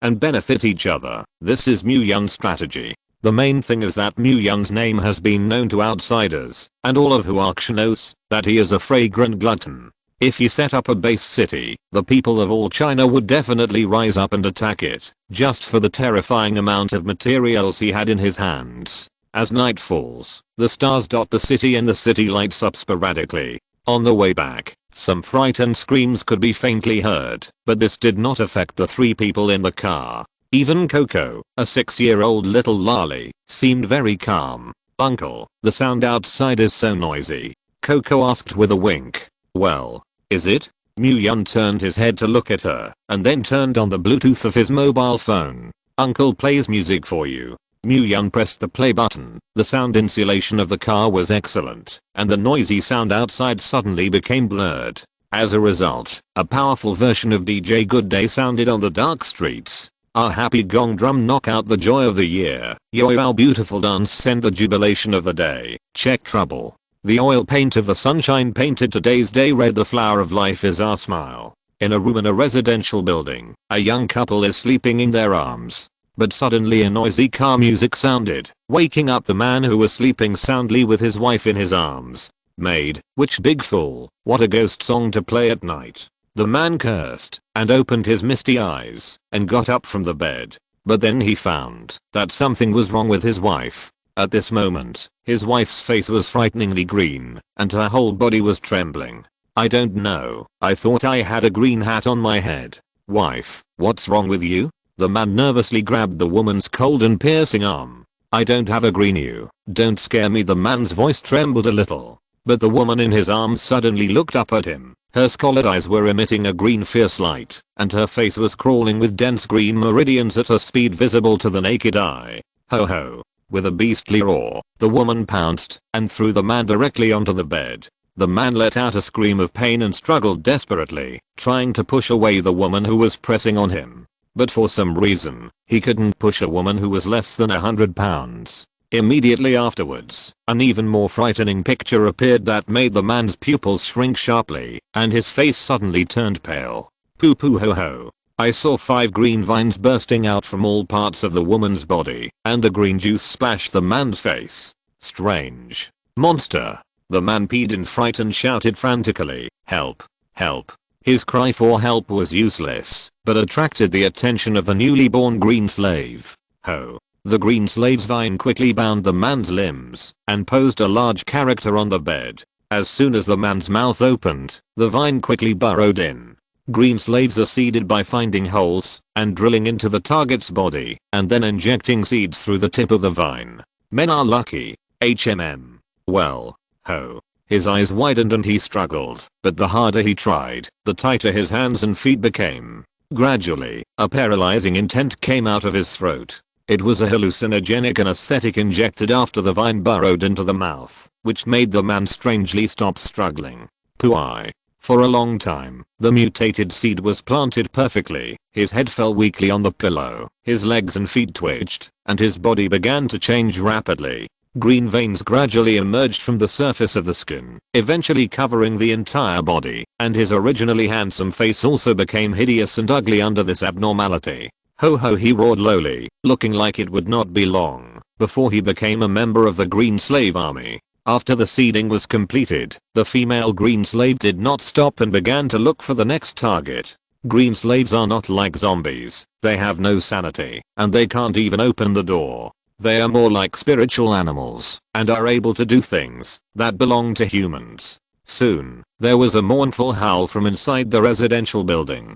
and benefit each other. This is Myun's strategy. The main thing is that Myun's name has been known to outsiders, and all of Huark knows that he is a fragrant glutton. If he set up a base city, the people of all China would definitely rise up and attack it, just for the terrifying amount of materials he had in his hands. As night falls, the stars dot the city and the city lights up sporadically. On the way back, some frightened screams could be faintly heard, but this did not affect the 3 people in the car. Even Coco, a 6-year-old little lolly, seemed very calm. "Uncle, the sound outside is so noisy," Coco asked with a wink. "Well, is it?" Myun turned his head to look at her, and then turned on the Bluetooth of his mobile phone. "Uncle plays music for you." Myun pressed the play button. The sound insulation of the car was excellent, and the noisy sound outside suddenly became blurred. As a result, a powerful version of DJ Good Day sounded on the dark streets. Our happy gong drum knock out the joy of the year. Yo our beautiful dance send the jubilation of the day. Check trouble. The oil paint of the sunshine painted today's day red. The flower of life is our smile. In a room in a residential building, a young couple is sleeping in their arms. But suddenly a noisy car music sounded, waking up the man who was sleeping soundly with his wife in his arms. "Maid, which big fool, what a ghost song to play at night." The man cursed, and opened his misty eyes, and got up from the bed. But then he found that something was wrong with his wife. At this moment, his wife's face was frighteningly green, and her whole body was trembling. I don't know, I thought I had a green hat on my head. Wife, what's wrong with you? The man nervously grabbed the woman's cold and piercing arm. I don't have a green you, don't scare me. The man's voice trembled a little. But the woman in his arms suddenly looked up at him. Her scalded eyes were emitting a green fierce light, and her face was crawling with dense green meridians at a speed visible to the naked eye. Ho ho. With a beastly roar, the woman pounced and threw the man directly onto the bed. The man let out a scream of pain and struggled desperately, trying to push away the woman who was pressing on him. But for some reason, he couldn't push a woman who was less than 100 pounds. Immediately afterwards, an even more frightening picture appeared that made the man's pupils shrink sharply, and his face suddenly turned pale. Poo poo ho ho. I saw 5 green vines bursting out from all parts of the woman's body, and the green juice splashed the man's face. Strange. Monster. The man peed in fright and shouted frantically, "Help! Help!" His cry for help was useless, but attracted the attention of the newly born green slave. Ho. The green slave's vine quickly bound the man's limbs and posed a large character on the bed. As soon as the man's mouth opened, the vine quickly burrowed in. Green slaves are seeded by finding holes and drilling into the target's body and then injecting seeds through the tip of the vine. Men are lucky. HMM. Well. Ho. His eyes widened and he struggled, but the harder he tried, the tighter his hands and feet became. Gradually, a paralyzing intent came out of his throat. It was a hallucinogenic anesthetic injected after the vine burrowed into the mouth, which made the man strangely stop struggling. Pooey. For a long time, the mutated seed was planted perfectly. His head fell weakly on the pillow, his legs and feet twitched, and his body began to change rapidly. Green veins gradually emerged from the surface of the skin, eventually covering the entire body, and his originally handsome face also became hideous and ugly under this abnormality. Ho ho, he roared lowly, looking like it would not be long before he became a member of the Green Slave Army. After the seeding was completed, the female green slave did not stop and began to look for the next target. Green slaves are not like zombies, they have no sanity, and they can't even open the door. They are more like spiritual animals, and are able to do things that belong to humans. Soon, there was a mournful howl from inside the residential building.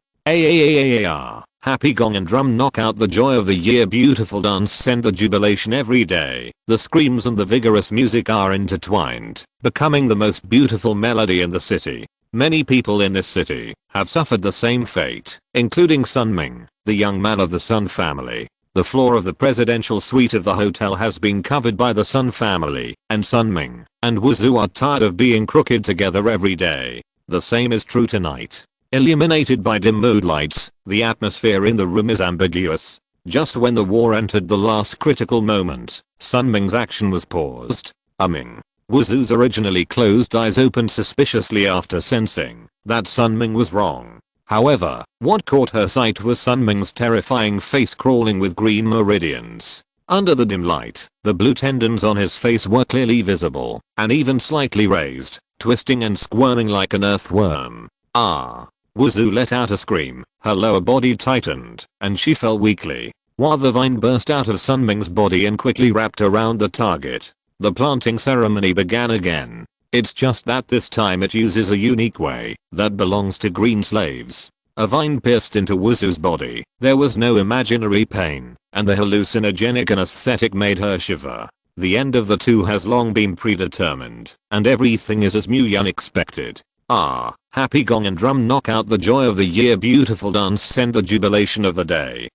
Happy gong and drum knock out the joy of the year, beautiful dance send the jubilation every day. The screams and the vigorous music are intertwined, becoming the most beautiful melody in the city. Many people in this city have suffered the same fate, including Sun Ming, the young man of the Sun family. The floor of the presidential suite of the hotel has been covered by the Sun family, and Sun Ming and Wuzhu are tired of being crooked together every day. The same is true tonight. Illuminated by dim mood lights, the atmosphere in the room is ambiguous. Just when the war entered the last critical moment, Sun Ming's action was paused. Wuzhu's originally closed eyes opened suspiciously after sensing that Sun Ming was wrong. However, what caught her sight was Sun Ming's terrifying face crawling with green meridians. Under the dim light, the blue tendons on his face were clearly visible, and even slightly raised, twisting and squirming like an earthworm. Ah! Wuzhu let out a scream, her lower body tightened, and she fell weakly, while the vine burst out of Sun Ming's body and quickly wrapped around the target. The planting ceremony began again. It's just that this time it uses a unique way that belongs to green slaves. A vine pierced into Wuzhu's body. There was no imaginary pain, and the hallucinogenic anesthetic made her shiver. The end of the two has long been predetermined, and everything is as Mu Yun expected. Ah, happy gong and drum knock out the joy of the year, beautiful dance send the jubilation of the day.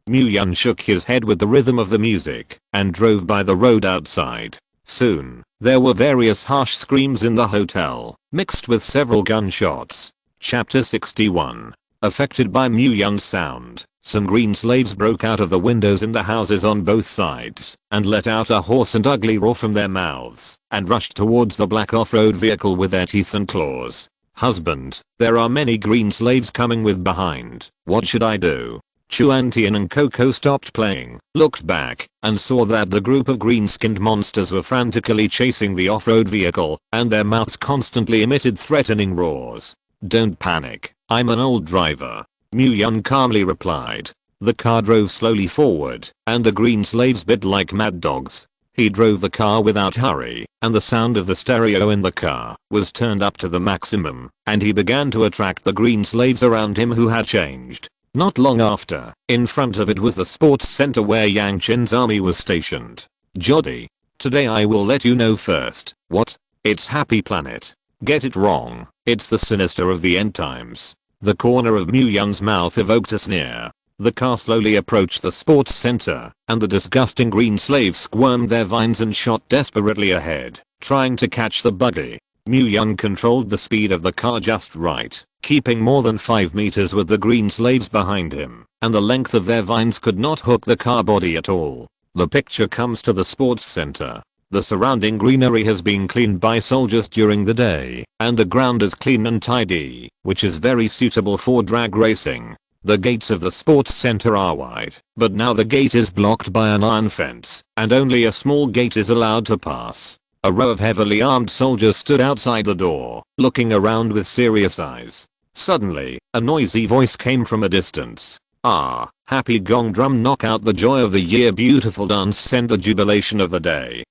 Mu Yun shook his head with the rhythm of the music and drove by the road outside. Soon, there were various harsh screams in the hotel, mixed with several gunshots. Chapter 61. Affected by Mu Yun's sound, some green slaves broke out of the windows in the houses on both sides and let out a hoarse and ugly roar from their mouths and rushed towards the black off-road vehicle with their teeth and claws. Husband, there are many green slaves coming with behind. What should I do? Chuantian and Coco stopped playing, looked back, and saw that the group of green-skinned monsters were frantically chasing the off-road vehicle, and their mouths constantly emitted threatening roars. Don't panic, I'm an old driver, Mu Yun calmly replied. The car drove slowly forward, and the green slaves bit like mad dogs. He drove the car without hurry, and the sound of the stereo in the car was turned up to the maximum, and he began to attract the green slaves around him who had changed. Not long after, in front of it was the sports center where Yang Chen's army was stationed. Jody. Today I will let you know first. What? It's Happy Planet. Get it wrong. It's the sinister of the end times. The corner of Mu Yun's mouth evoked a sneer. The car slowly approached the sports center, and the disgusting green slaves squirmed their vines and shot desperately ahead, trying to catch the buggy. Mu Yun controlled the speed of the car just right, keeping more than 5 meters with the green slaves behind him, and the length of their vines could not hook the car body at all. The picture comes to the sports center. The surrounding greenery has been cleaned by soldiers during the day, and the ground is clean and tidy, which is very suitable for drag racing. The gates of the sports center are wide, but now the gate is blocked by an iron fence, and only a small gate is allowed to pass. A row of heavily armed soldiers stood outside the door, looking around with serious eyes. Suddenly, a noisy voice came from a distance. Ah, happy gong drum knock out the joy of the year, beautiful dance send the jubilation of the day.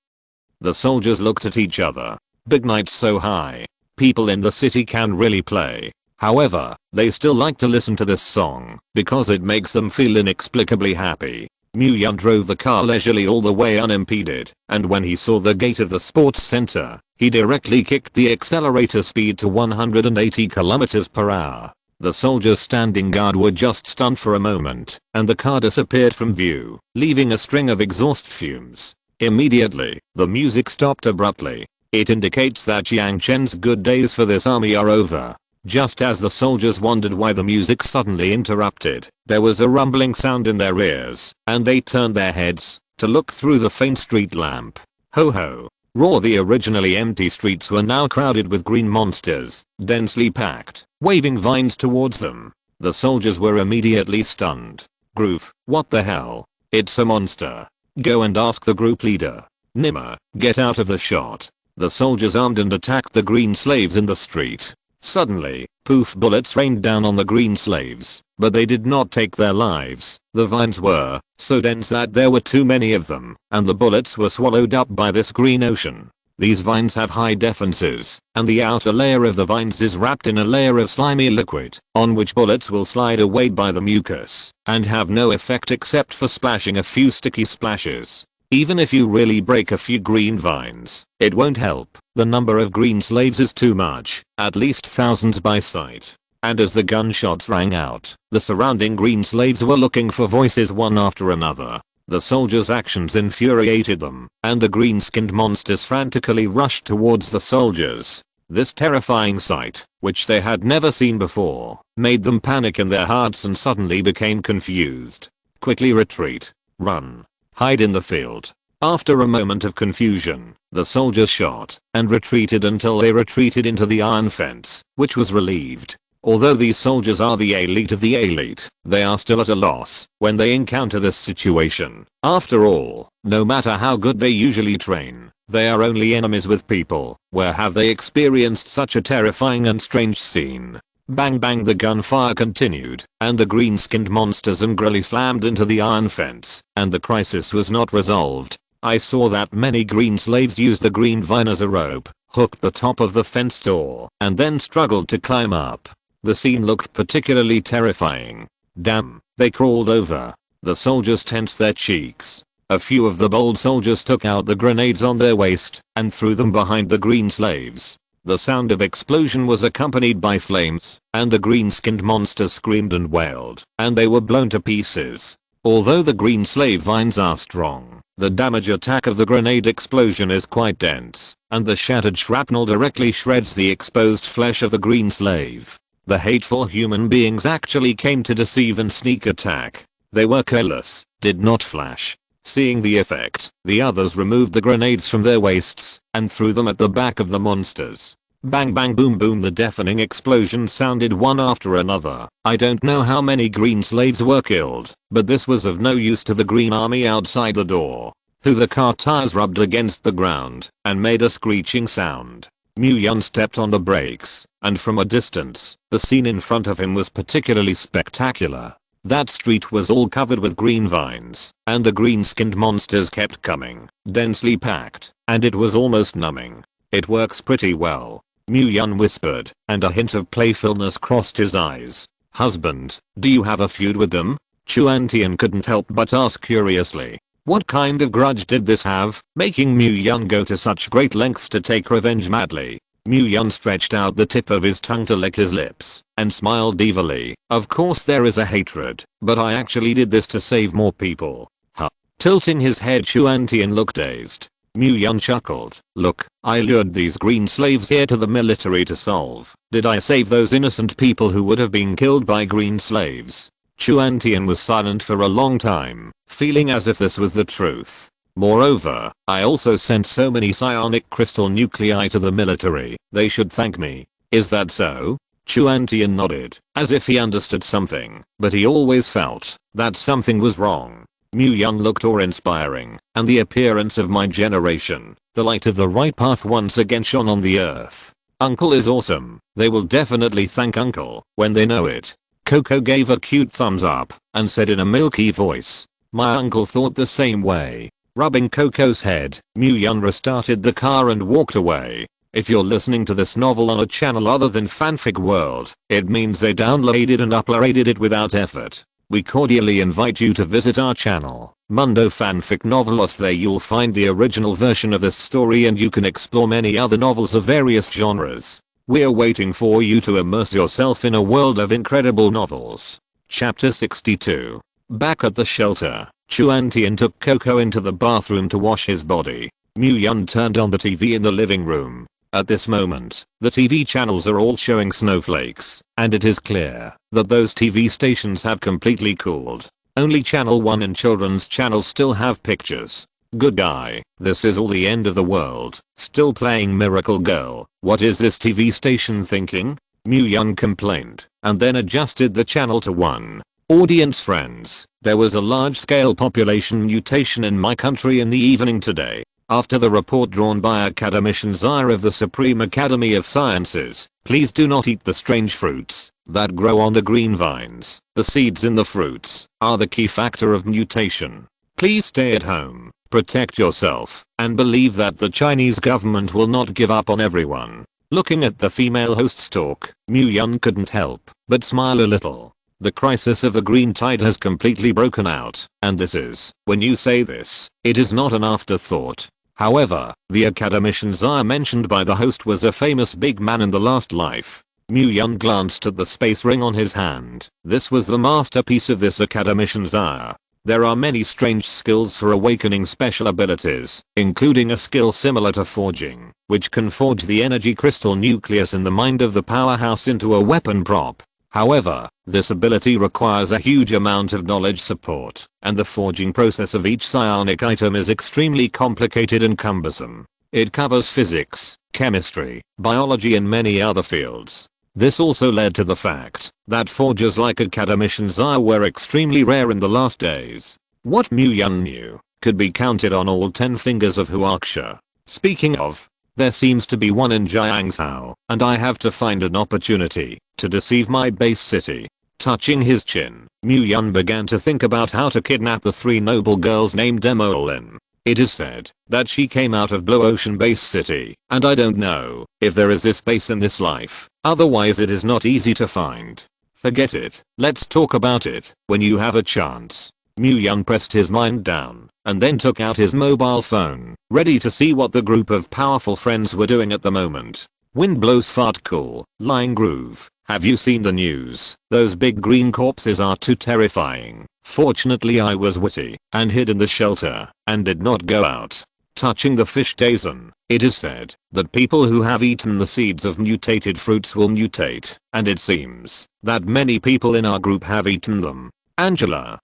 The soldiers looked at each other. Big night so high. People in the city can really play. However, they still like to listen to this song, because it makes them feel inexplicably happy. Mu Yun drove the car leisurely all the way unimpeded, and when he saw the gate of the sports center, he directly kicked the accelerator speed to 180 km per hour. The soldiers standing guard were just stunned for a moment, and the car disappeared from view, leaving a string of exhaust fumes. Immediately, the music stopped abruptly. It indicates that Yang Chen's good days for this army are over. Just as the soldiers wondered why the music suddenly interrupted, there was a rumbling sound in their ears, and they turned their heads to look through the faint street lamp. Ho ho! Roar! The originally empty streets were now crowded with green monsters, densely packed, waving vines towards them. The soldiers were immediately stunned. Groove, what the hell? It's a monster. Go and ask the group leader. Nimmer, get out of the shot. The soldiers armed and attacked the green slaves in the street. Suddenly, poof, bullets rained down on the green slaves, but they did not take their lives. The vines were so dense that there were too many of them, and the bullets were swallowed up by this green ocean. These vines have high defenses, and the outer layer of the vines is wrapped in a layer of slimy liquid, on which bullets will slide away by the mucus, and have no effect except for splashing a few sticky splashes. Even if you really break a few green vines, it won't help. The number of green slaves is too much, at least thousands by sight. And as the gunshots rang out, the surrounding green slaves were looking for voices one after another. The soldiers' actions infuriated them, and the green-skinned monsters frantically rushed towards the soldiers. This terrifying sight, which they had never seen before, made them panic in their hearts and suddenly became confused. Quickly retreat. Run. Hide in the field. After a moment of confusion, the soldiers shot and retreated until they retreated into the iron fence, which was relieved. Although these soldiers are the elite of the elite, they are still at a loss when they encounter this situation. After all, no matter how good they usually train, they are only enemies with people. Where have they experienced such a terrifying and strange scene? Bang bang, the gunfire continued, and the green-skinned monsters angrily slammed into the iron fence, and the crisis was not resolved. I saw that many green slaves used the green vine as a rope, hooked the top of the fence door, and then struggled to climb up. The scene looked particularly terrifying. Damn, they crawled over. The soldiers tensed their cheeks. A few of the bold soldiers took out the grenades on their waist and threw them behind the green slaves. The sound of explosion was accompanied by flames, and the green-skinned monsters screamed and wailed, and they were blown to pieces. Although the green slave vines are strong, the damage attack of the grenade explosion is quite dense, and the shattered shrapnel directly shreds the exposed flesh of the green slave. The hateful human beings actually came to deceive and sneak attack. They were careless, did not flash. Seeing the effect, the others removed the grenades from their waists and threw them at the back of the monsters. Bang bang boom boom, the deafening explosions sounded one after another. I don't know how many green slaves were killed, but this was of no use to the green army outside the door. The car tires rubbed against the ground and made a screeching sound. Mu Yun stepped on the brakes, and from a distance, the scene in front of him was particularly spectacular. That street was all covered with green vines, and the green-skinned monsters kept coming, densely packed, and it was almost numbing. It works pretty well, Mu-Yun whispered, and a hint of playfulness crossed his eyes. Husband, do you have a feud with them? Chuan-Tian couldn't help but ask curiously. What kind of grudge did this have, making Mu-Yun go to such great lengths to take revenge madly? Mu-Yun stretched out the tip of his tongue to lick his lips, and smiled evilly. Of course there is a hatred, but I actually did this to save more people. Huh. Tilting his head, Chuan-Tian looked dazed. Mu-Yun chuckled. Look, I lured these green slaves here to the military to solve. Did I save those innocent people who would have been killed by green slaves? Chuan-Tian was silent for a long time, feeling as if this was the truth. Moreover, I also sent so many psionic crystal nuclei to the military, they should thank me. Is that so? Chuan-Tian nodded, as if he understood something, but he always felt that something was wrong. Mu-Yun looked awe-inspiring, and the appearance of my generation, the light of the right path once again shone on the earth. Uncle is awesome, they will definitely thank Uncle when they know it. Coco gave a cute thumbs up, and said in a milky voice, my uncle thought the same way. Rubbing Coco's head, Mu-Yun restarted the car and walked away. If you're listening to this novel on a channel other than Fanfic World, it means they downloaded and uploaded it without effort. We cordially invite you to visit our channel, Mundo Fanfic Novelos. There you'll find the original version of this story and you can explore many other novels of various genres. We're waiting for you to immerse yourself in a world of incredible novels. Chapter 62. Back at the shelter, Chuan-Tian took Coco into the bathroom to wash his body. Mu-Yun turned on the TV in the living room. At this moment, the TV channels are all showing snowflakes, and it is clear that those TV stations have completely cooled. Only Channel 1 and Children's Channel still have pictures. Good guy, this is all the end of the world. Still playing Miracle Girl. What is this TV station thinking? Mu-Yun complained, and then adjusted the channel to 1. Audience friends, there was a large-scale population mutation in my country in the evening today. After the report drawn by Academician Zaya of the Supreme Academy of Sciences, please do not eat the strange fruits that grow on the green vines. The seeds in the fruits are the key factor of mutation. Please stay at home, protect yourself, and believe that the Chinese government will not give up on everyone. Looking at the female host's talk, Mu-Yun couldn't help but smile a little. The crisis of the green tide has completely broken out, and this is, when you say this, it is not an afterthought. However, the academician Zaya mentioned by the host was a famous big man in the last life. Mu-Yun glanced at the space ring on his hand. This was the masterpiece of this academician Zaya. There are many strange skills for awakening special abilities, including a skill similar to forging, which can forge the energy crystal nucleus in the mind of the powerhouse into a weapon prop. However, this ability requires a huge amount of knowledge support, and the forging process of each psionic item is extremely complicated and cumbersome. It covers physics, chemistry, biology and many other fields. This also led to the fact that forgers like Academician Zaya were extremely rare in the last days. What Mu-Yun knew could be counted on all 10 fingers of Huaxia. Speaking of, there seems to be one in Jiangzhou, and I have to find an opportunity to deceive my base city. Touching his chin, Mu-Yun began to think about how to kidnap the 3 noble girls named Demolin. It is said that she came out of Blue Ocean Base City, and I don't know if there is this base in this life, otherwise it is not easy to find. Forget it, let's talk about it when you have a chance. Mu-Yun pressed his mind down, and then took out his mobile phone, ready to see what the group of powerful friends were doing at the moment. Wind blows fart cool, lying groove. Have you seen the news? Those big green corpses are too terrifying. Fortunately I was witty, and hid in the shelter, and did not go out. Touching the fish Dazen, it is said that people who have eaten the seeds of mutated fruits will mutate, and it seems that many people in our group have eaten them. Angela,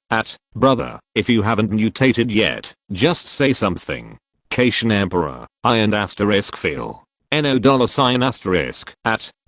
brother, if you haven't mutated yet, just say something. Cation Emperor, I and asterisk feel. $No asterisk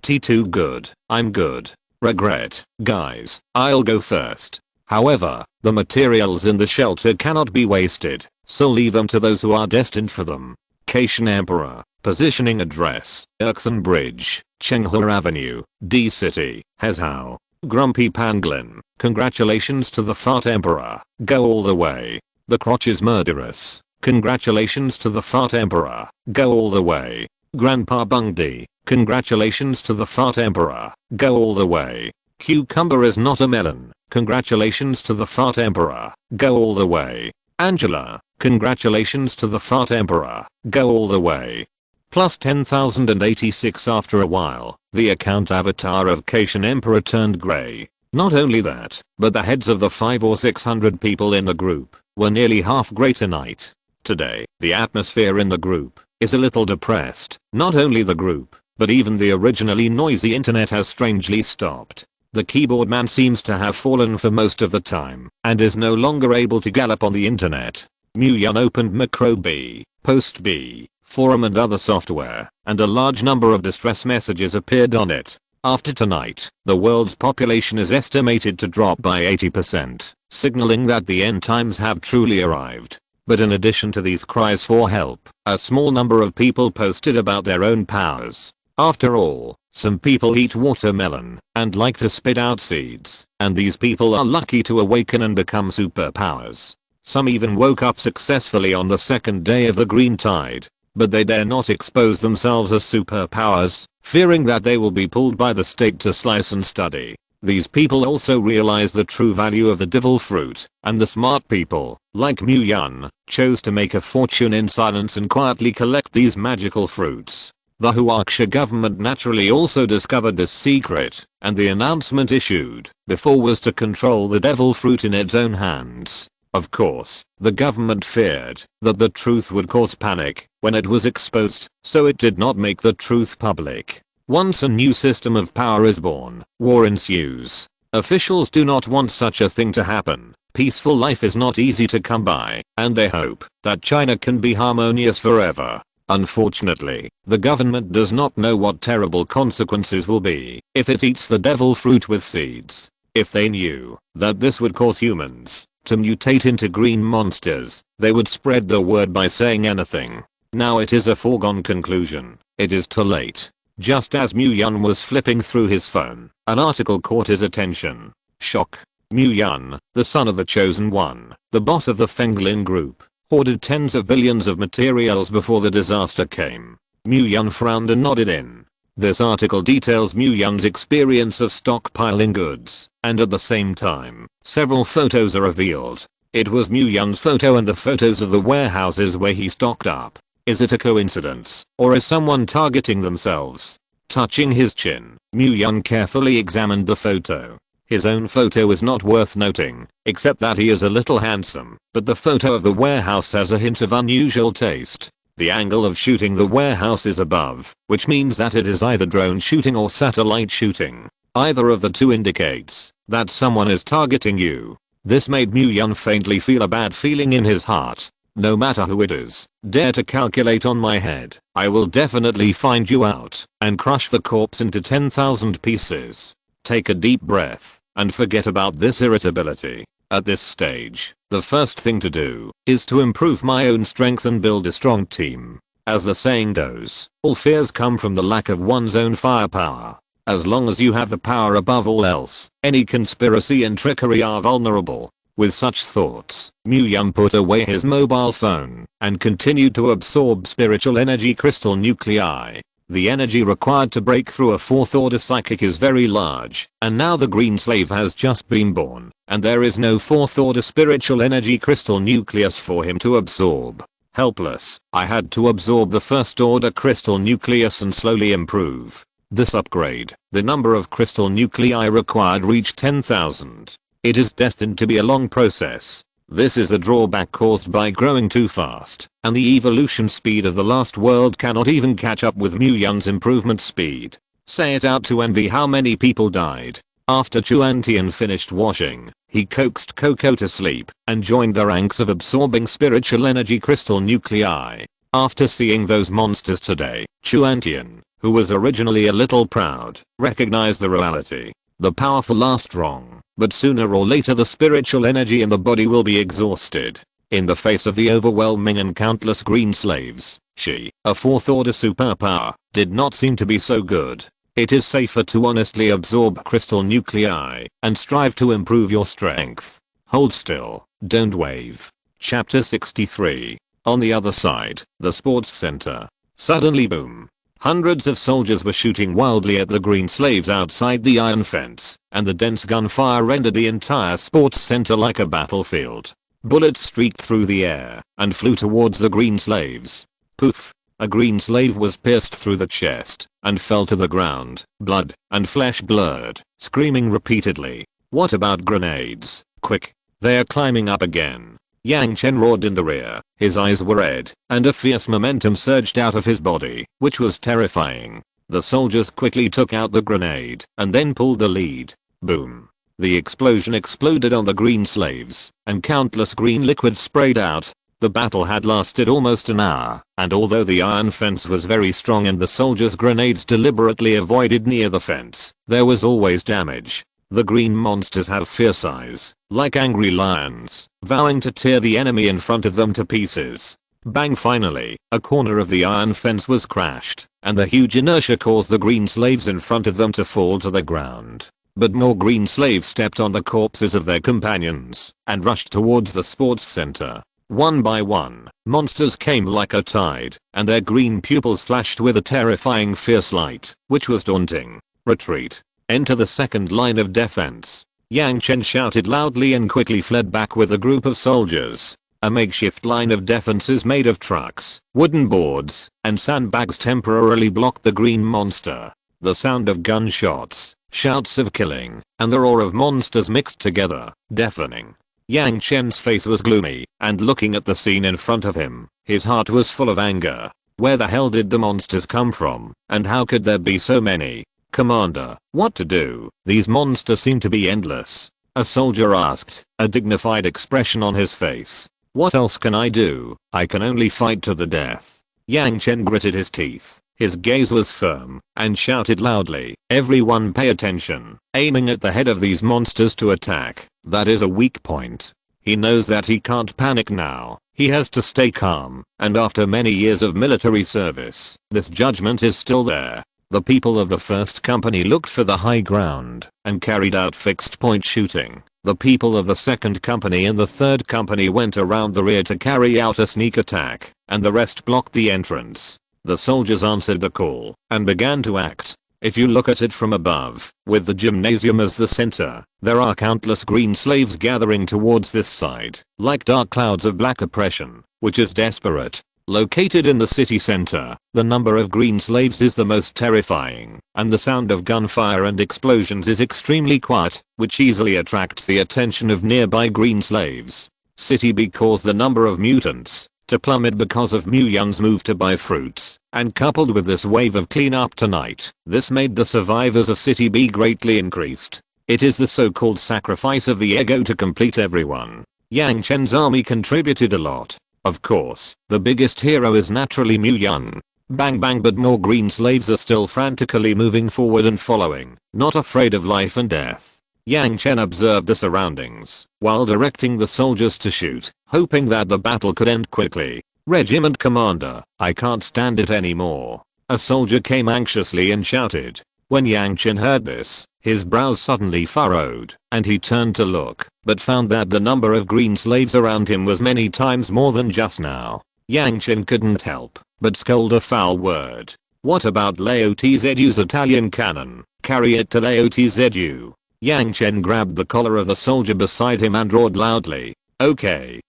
T2 good, I'm good. Regret, guys, I'll go first. However, the materials in the shelter cannot be wasted, so leave them to those who are destined for them. Cation Emperor, positioning address, Erkson Bridge, Chenghua Avenue, D City, Hezhou. Grumpy Pangolin, congratulations to the Fart Emperor, go all the way. The crotch is murderous, congratulations to the Fart Emperor, go all the way. Grandpa Bungdy, congratulations to the Fart Emperor, go all the way. Cucumber is not a melon, congratulations to the Fart Emperor, go all the way. Angela, congratulations to the Fart Emperor, go all the way. Plus 10,086 after a while, the account avatar of Cation Emperor turned grey. Not only that, but the heads of the 500 or 600 people in the group were nearly half grey tonight. Today, the atmosphere in the group is a little depressed. Not only the group, but even the originally noisy internet has strangely stopped. The keyboard man seems to have fallen for most of the time and is no longer able to gallop on the internet. Muyun opened Macro B, Post B, Forum and other software, and a large number of distress messages appeared on it. After tonight, the world's population is estimated to drop by 80%, signaling that the end times have truly arrived. But in addition to these cries for help, a small number of people posted about their own powers. After all, some people eat watermelon and like to spit out seeds, and these people are lucky to awaken and become superpowers. Some even woke up successfully on the second day of the green tide, but they dare not expose themselves as superpowers, fearing that they will be pulled by the state to slice and study. These people also realize the true value of the devil fruit, and the smart people, like Muyun, chose to make a fortune in silence and quietly collect these magical fruits. The Huaxia government naturally also discovered this secret, and the announcement issued before was to control the devil fruit in its own hands. Of course, the government feared that the truth would cause panic when it was exposed, so it did not make the truth public. Once a new system of power is born, war ensues. Officials do not want such a thing to happen. Peaceful life is not easy to come by, and they hope that China can be harmonious forever. Unfortunately, the government does not know what terrible consequences will be if it eats the devil fruit with seeds. If they knew that this would cause humans to mutate into green monsters, they would spread the word by saying anything. Now it is a foregone conclusion. It is too late. Just as Muyun was flipping through his phone, an article caught his attention. Shock. Muyun, the son of the Chosen One, the boss of the Fenglin group, hoarded tens of billions of materials before the disaster came. Muyun frowned and nodded in. This article details Muyun's experience of stockpiling goods, and at the same time, several photos are revealed. It was Muyun's photo and the photos of the warehouses where he stocked up. Is it a coincidence, or is someone targeting themselves? Touching his chin, Muyun carefully examined the photo. His own photo is not worth noting, except that he is a little handsome, but the photo of the warehouse has a hint of unusual taste. The angle of shooting the warehouse is above, which means that it is either drone shooting or satellite shooting. Either of the two indicates that someone is targeting you. This made Muyun faintly feel a bad feeling in his heart. No matter who it is, dare to calculate on my head, I will definitely find you out and crush the corpse into 10,000 pieces. Take a deep breath and forget about this irritability. At this stage, the first thing to do is to improve my own strength and build a strong team. As the saying goes, all fears come from the lack of one's own firepower. As long as you have the power above all else, any conspiracy and trickery are vulnerable. With such thoughts, Muyun put away his mobile phone and continued to absorb spiritual energy crystal nuclei. The energy required to break through a fourth order psychic is very large, and now the green slave has just been born, and there is no fourth order spiritual energy crystal nucleus for him to absorb. Helpless, I had to absorb the first order crystal nucleus and slowly improve. This upgrade, the number of crystal nuclei required reached 10,000. It is destined to be a long process. This is the drawback caused by growing too fast, and the evolution speed of the last world cannot even catch up with Muyun's improvement speed. Say it out to envy how many people died. After Chuantian finished washing, he coaxed Coco to sleep and joined the ranks of absorbing spiritual energy crystal nuclei. After seeing those monsters today, Chuantian, who was originally a little proud, recognized the reality. The powerful are strong, but sooner or later the spiritual energy in the body will be exhausted. In the face of the overwhelming and countless green slaves, she, a fourth order superpower, did not seem to be so good. It is safer to honestly absorb crystal nuclei and strive to improve your strength. Hold still, don't wave. Chapter 63. On the other side, the sports center. Suddenly boom. Hundreds of soldiers were shooting wildly at the green slaves outside the iron fence, and the dense gunfire rendered the entire sports center like a battlefield. Bullets streaked through the air and flew towards the green slaves. Poof. A green slave was pierced through the chest and fell to the ground, blood and flesh blurred, screaming repeatedly. What about grenades? Quick. They are climbing up again. Yang Chen roared in the rear. His eyes were red, and a fierce momentum surged out of his body, which was terrifying. The soldiers quickly took out the grenade and then pulled the lead. Boom. The explosion exploded on the green slaves, and countless green liquid sprayed out. The battle had lasted almost an hour, and although the iron fence was very strong and the soldiers' grenades deliberately avoided near the fence, there was always damage. The green monsters have fierce eyes, like angry lions, vowing to tear the enemy in front of them to pieces. Bang! Finally, a corner of the iron fence was crashed, and the huge inertia caused the green slaves in front of them to fall to the ground. But more green slaves stepped on the corpses of their companions and rushed towards the sports center. One by one, monsters came like a tide, and their green pupils flashed with a terrifying fierce light, which was daunting. Retreat. Enter the second line of defense. Yang Chen shouted loudly and quickly fled back with a group of soldiers. A makeshift line of defenses made of trucks, wooden boards, and sandbags temporarily blocked the green monster. The sound of gunshots, shouts of killing, and the roar of monsters mixed together, deafening. Yang Chen's face was gloomy, and looking at the scene in front of him, his heart was full of anger. Where the hell did the monsters come from, and how could there be so many? Commander, what to do? These monsters seem to be endless. A soldier asked, a dignified expression on his face. What else can I do? I can only fight to the death. Yang Chen gritted his teeth. His gaze was firm, and shouted loudly, everyone pay attention, aiming at the head of these monsters to attack. That is a weak point. He knows that he can't panic now. He has to stay calm, and after many years of military service, this judgment is still there. The people of the first company looked for the high ground and carried out fixed point shooting. The people of the second company and the third company went around the rear to carry out a sneak attack, and the rest blocked the entrance. The soldiers answered the call and began to act. If you look at it from above, with the gymnasium as the center, there are countless green slaves gathering towards this side, like dark clouds of black oppression, which is desperate. Located in the city center, the number of green slaves is the most terrifying, and the sound of gunfire and explosions is extremely quiet, which easily attracts the attention of nearby green slaves. City B caused the number of mutants to plummet because of Mu Yun's move to buy fruits, and coupled with this wave of cleanup tonight, this made the survivors of City B greatly increased. It is the so-called sacrifice of the ego to complete everyone. Yang Chen's army contributed a lot. Of course, the biggest hero is naturally Mu Yun. Bang bang, but more green slaves are still frantically moving forward and following, not afraid of life and death. Yang Chen observed the surroundings while directing the soldiers to shoot, hoping that the battle could end quickly. Regiment commander, I can't stand it anymore. A soldier came anxiously and shouted. When Yang Chen heard this, his brows suddenly furrowed, and he turned to look, but found that the number of green slaves around him was many times more than just now. Yang Chen couldn't help but scold a foul word. What about Lao Tzu's Italian cannon? Carry it to Lao Tzu. Yang Chen grabbed the collar of the soldier beside him and roared loudly. Okay,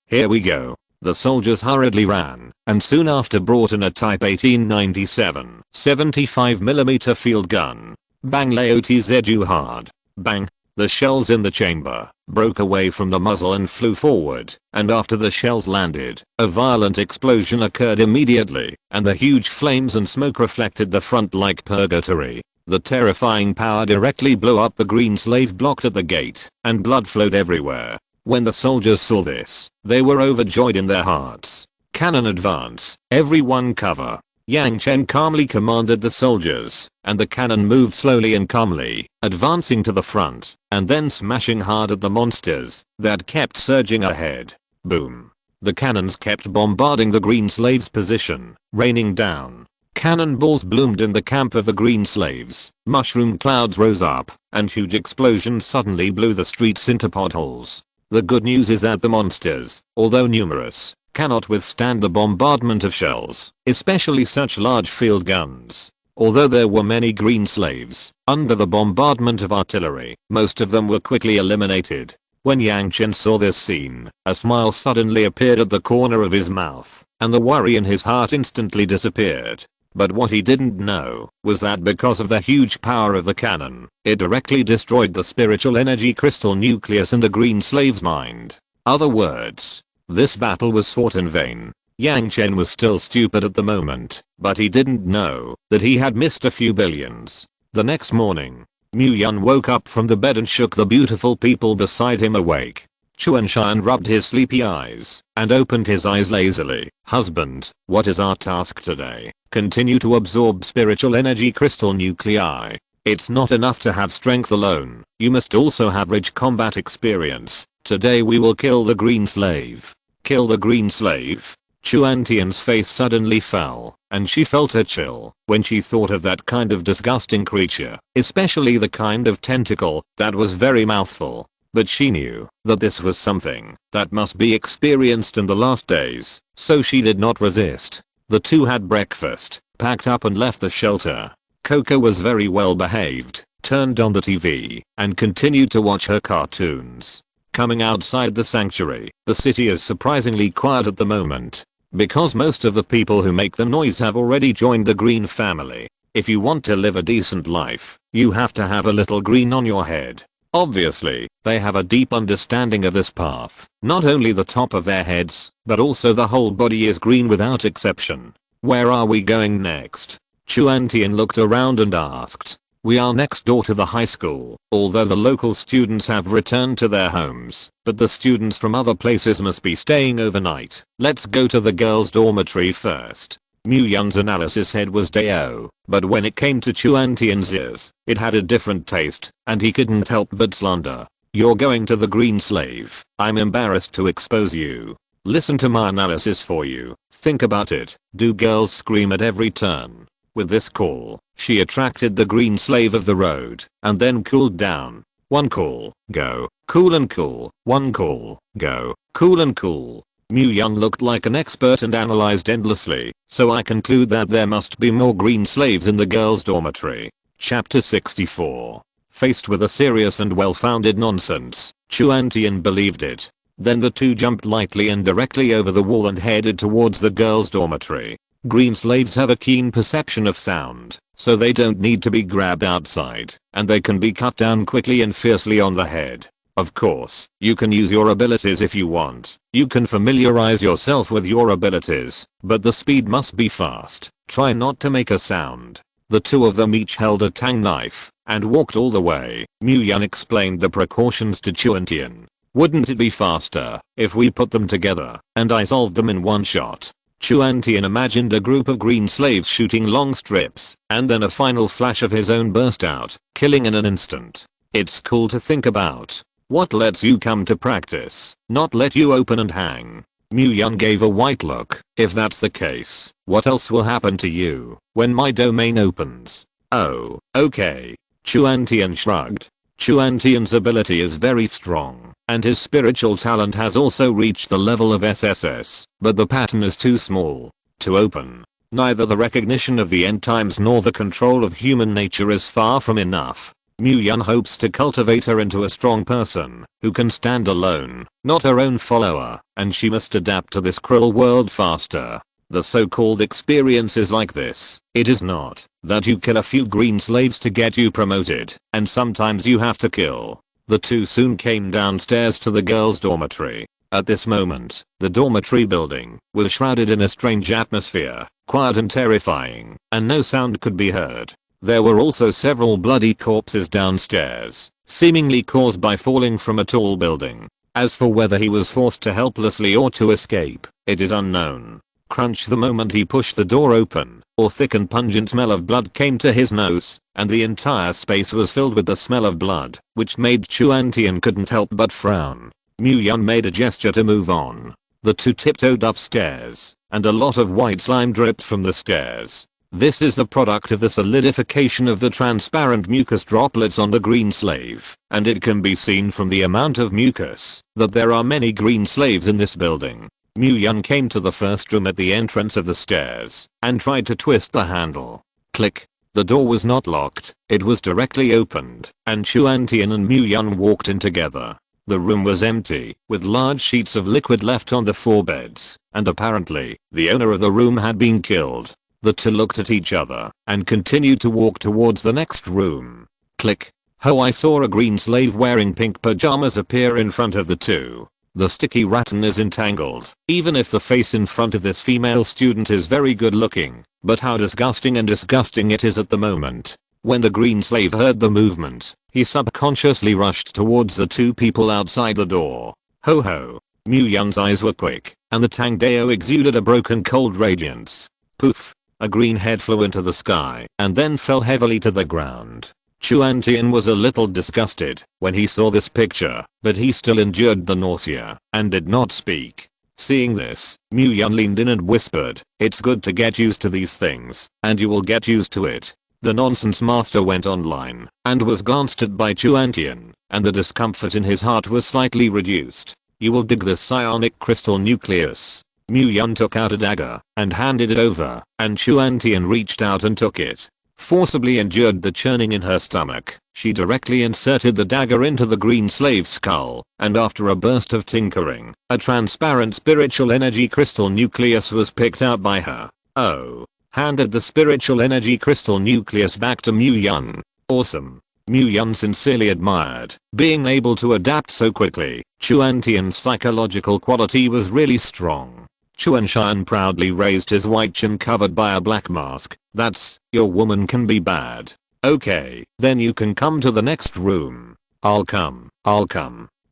here we go. The soldiers hurriedly ran, and soon after brought in a Type 1897 75mm field gun. Bang, Lao Tzu hard. Bang. The shells in the chamber broke away from the muzzle and flew forward, and after the shells landed, a violent explosion occurred immediately, and the huge flames and smoke reflected the front like purgatory. The terrifying power directly blew up the green slave blocked at the gate, and blood flowed everywhere. When the soldiers saw this, they were overjoyed in their hearts. Cannon advance, everyone cover. Yang Chen calmly commanded the soldiers, and the cannon moved slowly and calmly, advancing to the front, and then smashing hard at the monsters that kept surging ahead. Boom. The cannons kept bombarding the green slaves' position, raining down Cannonballs bloomed in the camp of the green slaves, mushroom clouds rose up, and huge explosions suddenly blew the streets into potholes. The good news is that the monsters, although numerous, cannot withstand the bombardment of shells, especially such large field guns. Although there were many green slaves, under the bombardment of artillery, most of them were quickly eliminated. When Yang Chen saw this scene, a smile suddenly appeared at the corner of his mouth, and the worry in his heart instantly disappeared. But what he didn't know was that because of the huge power of the cannon, it directly destroyed the spiritual energy crystal nucleus in the green slave's mind. Other words, this battle was fought in vain. Yang Chen was still stupid at the moment, but he didn't know that he had missed a few billions. The next morning, Mu Yun woke up from the bed and shook the beautiful people beside him awake. Chuan Shan rubbed his sleepy eyes and opened his eyes lazily. Husband, what is our task today? Continue to absorb spiritual energy crystal nuclei. It's not enough to have strength alone, you must also have rich combat experience. Today we will kill the green slave. Kill the green slave? Chuan Tian's face suddenly fell, and she felt a chill when she thought of that kind of disgusting creature, especially the kind of tentacle that was very mouthful. But she knew that this was something that must be experienced in the last days, so she did not resist. The two had breakfast, packed up and left the shelter. Coco was very well behaved, turned on the TV, and continued to watch her cartoons. Coming outside the sanctuary, the city is surprisingly quiet at the moment, because most of the people who make the noise have already joined the green family. If you want to live a decent life, you have to have a little green on your head. Obviously, they have a deep understanding of this path. Not only the top of their heads, but also the whole body is green without exception. Where are we going next? Chuan Tian looked around and asked. We are next door to the high school, although the local students have returned to their homes, but the students from other places must be staying overnight. Let's go to the girls' dormitory first. Mu Yun's analysis head was Dao, but when it came to Chuan Tian's ears, it had a different taste, and he couldn't help but slander. You're going to the green slave. I'm embarrassed to expose you. Listen to my analysis for you. Think about it. Do girls scream at every turn? With this call, she attracted the green slave of the road, and then cooled down. One call, go, cool and cool. One call, go, cool and cool. Mu Yun looked like an expert and analyzed endlessly, so I conclude that there must be more green slaves in the girls' dormitory. Chapter 64. Faced with a serious and well-founded nonsense, Chuan Tian believed it. Then the two jumped lightly and directly over the wall and headed towards the girls' dormitory. Green slaves have a keen perception of sound, so they don't need to be grabbed outside, and they can be cut down quickly and fiercely on the head. Of course, you can use your abilities if you want. You can familiarize yourself with your abilities, but the speed must be fast. Try not to make a sound. The two of them each held a tang knife and walked all the way. Mu Yun explained the precautions to Chuan Tian. Wouldn't it be faster if we put them together and I solved them in one shot? Chuan Tian imagined a group of green slaves shooting long strips, and then a final flash of his own burst out, killing in an instant. It's cool to think about. What lets you come to practice, not let you open and hang? Mu Yun gave a white look. If that's the case, what else will happen to you when my domain opens? Oh, okay. Chuan Tian shrugged. Chuan Tian's ability is very strong, and his spiritual talent has also reached the level of SSS, but the pattern is too small to open. Neither the recognition of the end times nor the control of human nature is far from enough. Mu Yun hopes to cultivate her into a strong person who can stand alone, not her own follower, and she must adapt to this cruel world faster. The so-called experience is like this. It is not that you kill a few green slaves to get you promoted, and sometimes you have to kill. The two soon came downstairs to the girls' dormitory. At this moment, the dormitory building was shrouded in a strange atmosphere, quiet and terrifying, and no sound could be heard. There were also several bloody corpses downstairs, seemingly caused by falling from a tall building. As for whether he was forced to helplessly or to escape, it is unknown. Crunch the moment he pushed the door open, a thick and pungent smell of blood came to his nose, and the entire space was filled with the smell of blood, which made Chuan Tian couldn't help but frown. Mu Yun made a gesture to move on. The two tiptoed upstairs, and a lot of white slime dripped from the stairs. This is the product of the solidification of the transparent mucus droplets on the green slave, and it can be seen from the amount of mucus that there are many green slaves in this building. Mu-Yun came to the first room at the entrance of the stairs and tried to twist the handle. Click. The door was not locked, it was directly opened, and Chuan-Tian and Mu-Yun walked in together. The room was empty, with large sheets of liquid left on the 4 beds, and apparently, the owner of the room had been killed. The two looked at each other and continued to walk towards the next room. Click. Oh, I saw a green slave wearing pink pajamas appear in front of the two. The sticky rattan is entangled, even if the face in front of this female student is very good looking, but how disgusting it is at the moment. When the green slave heard the movement, he subconsciously rushed towards the two people outside the door. Ho ho. Mu-Yun's eyes were quick, and the Tangdeo exuded a broken cold radiance. Poof. A green head flew into the sky and then fell heavily to the ground. Chuan-Tian was a little disgusted when he saw this picture, but he still endured the nausea and did not speak. Seeing this, Mu-Yun leaned in and whispered, "It's good to get used to these things, and you will get used to it." The nonsense master went online and was glanced at by Chuan-Tian, and the discomfort in his heart was slightly reduced. "You will dig the psionic crystal nucleus." Mu-Yun took out a dagger and handed it over, and Chuan-Tian reached out and took it. Forcibly endured the churning in her stomach, she directly inserted the dagger into the green slave's skull, and after a burst of tinkering, a transparent spiritual energy crystal nucleus was picked out by her. Oh. Handed the spiritual energy crystal nucleus back to Mu-Yun. Awesome. Mu-Yun sincerely admired being able to adapt so quickly. Chuan-Tian's psychological quality was really strong. Chuan-Shan proudly raised his white chin covered by a black mask. "That's, your woman can be bad. Okay, then you can come to the next room." I'll come.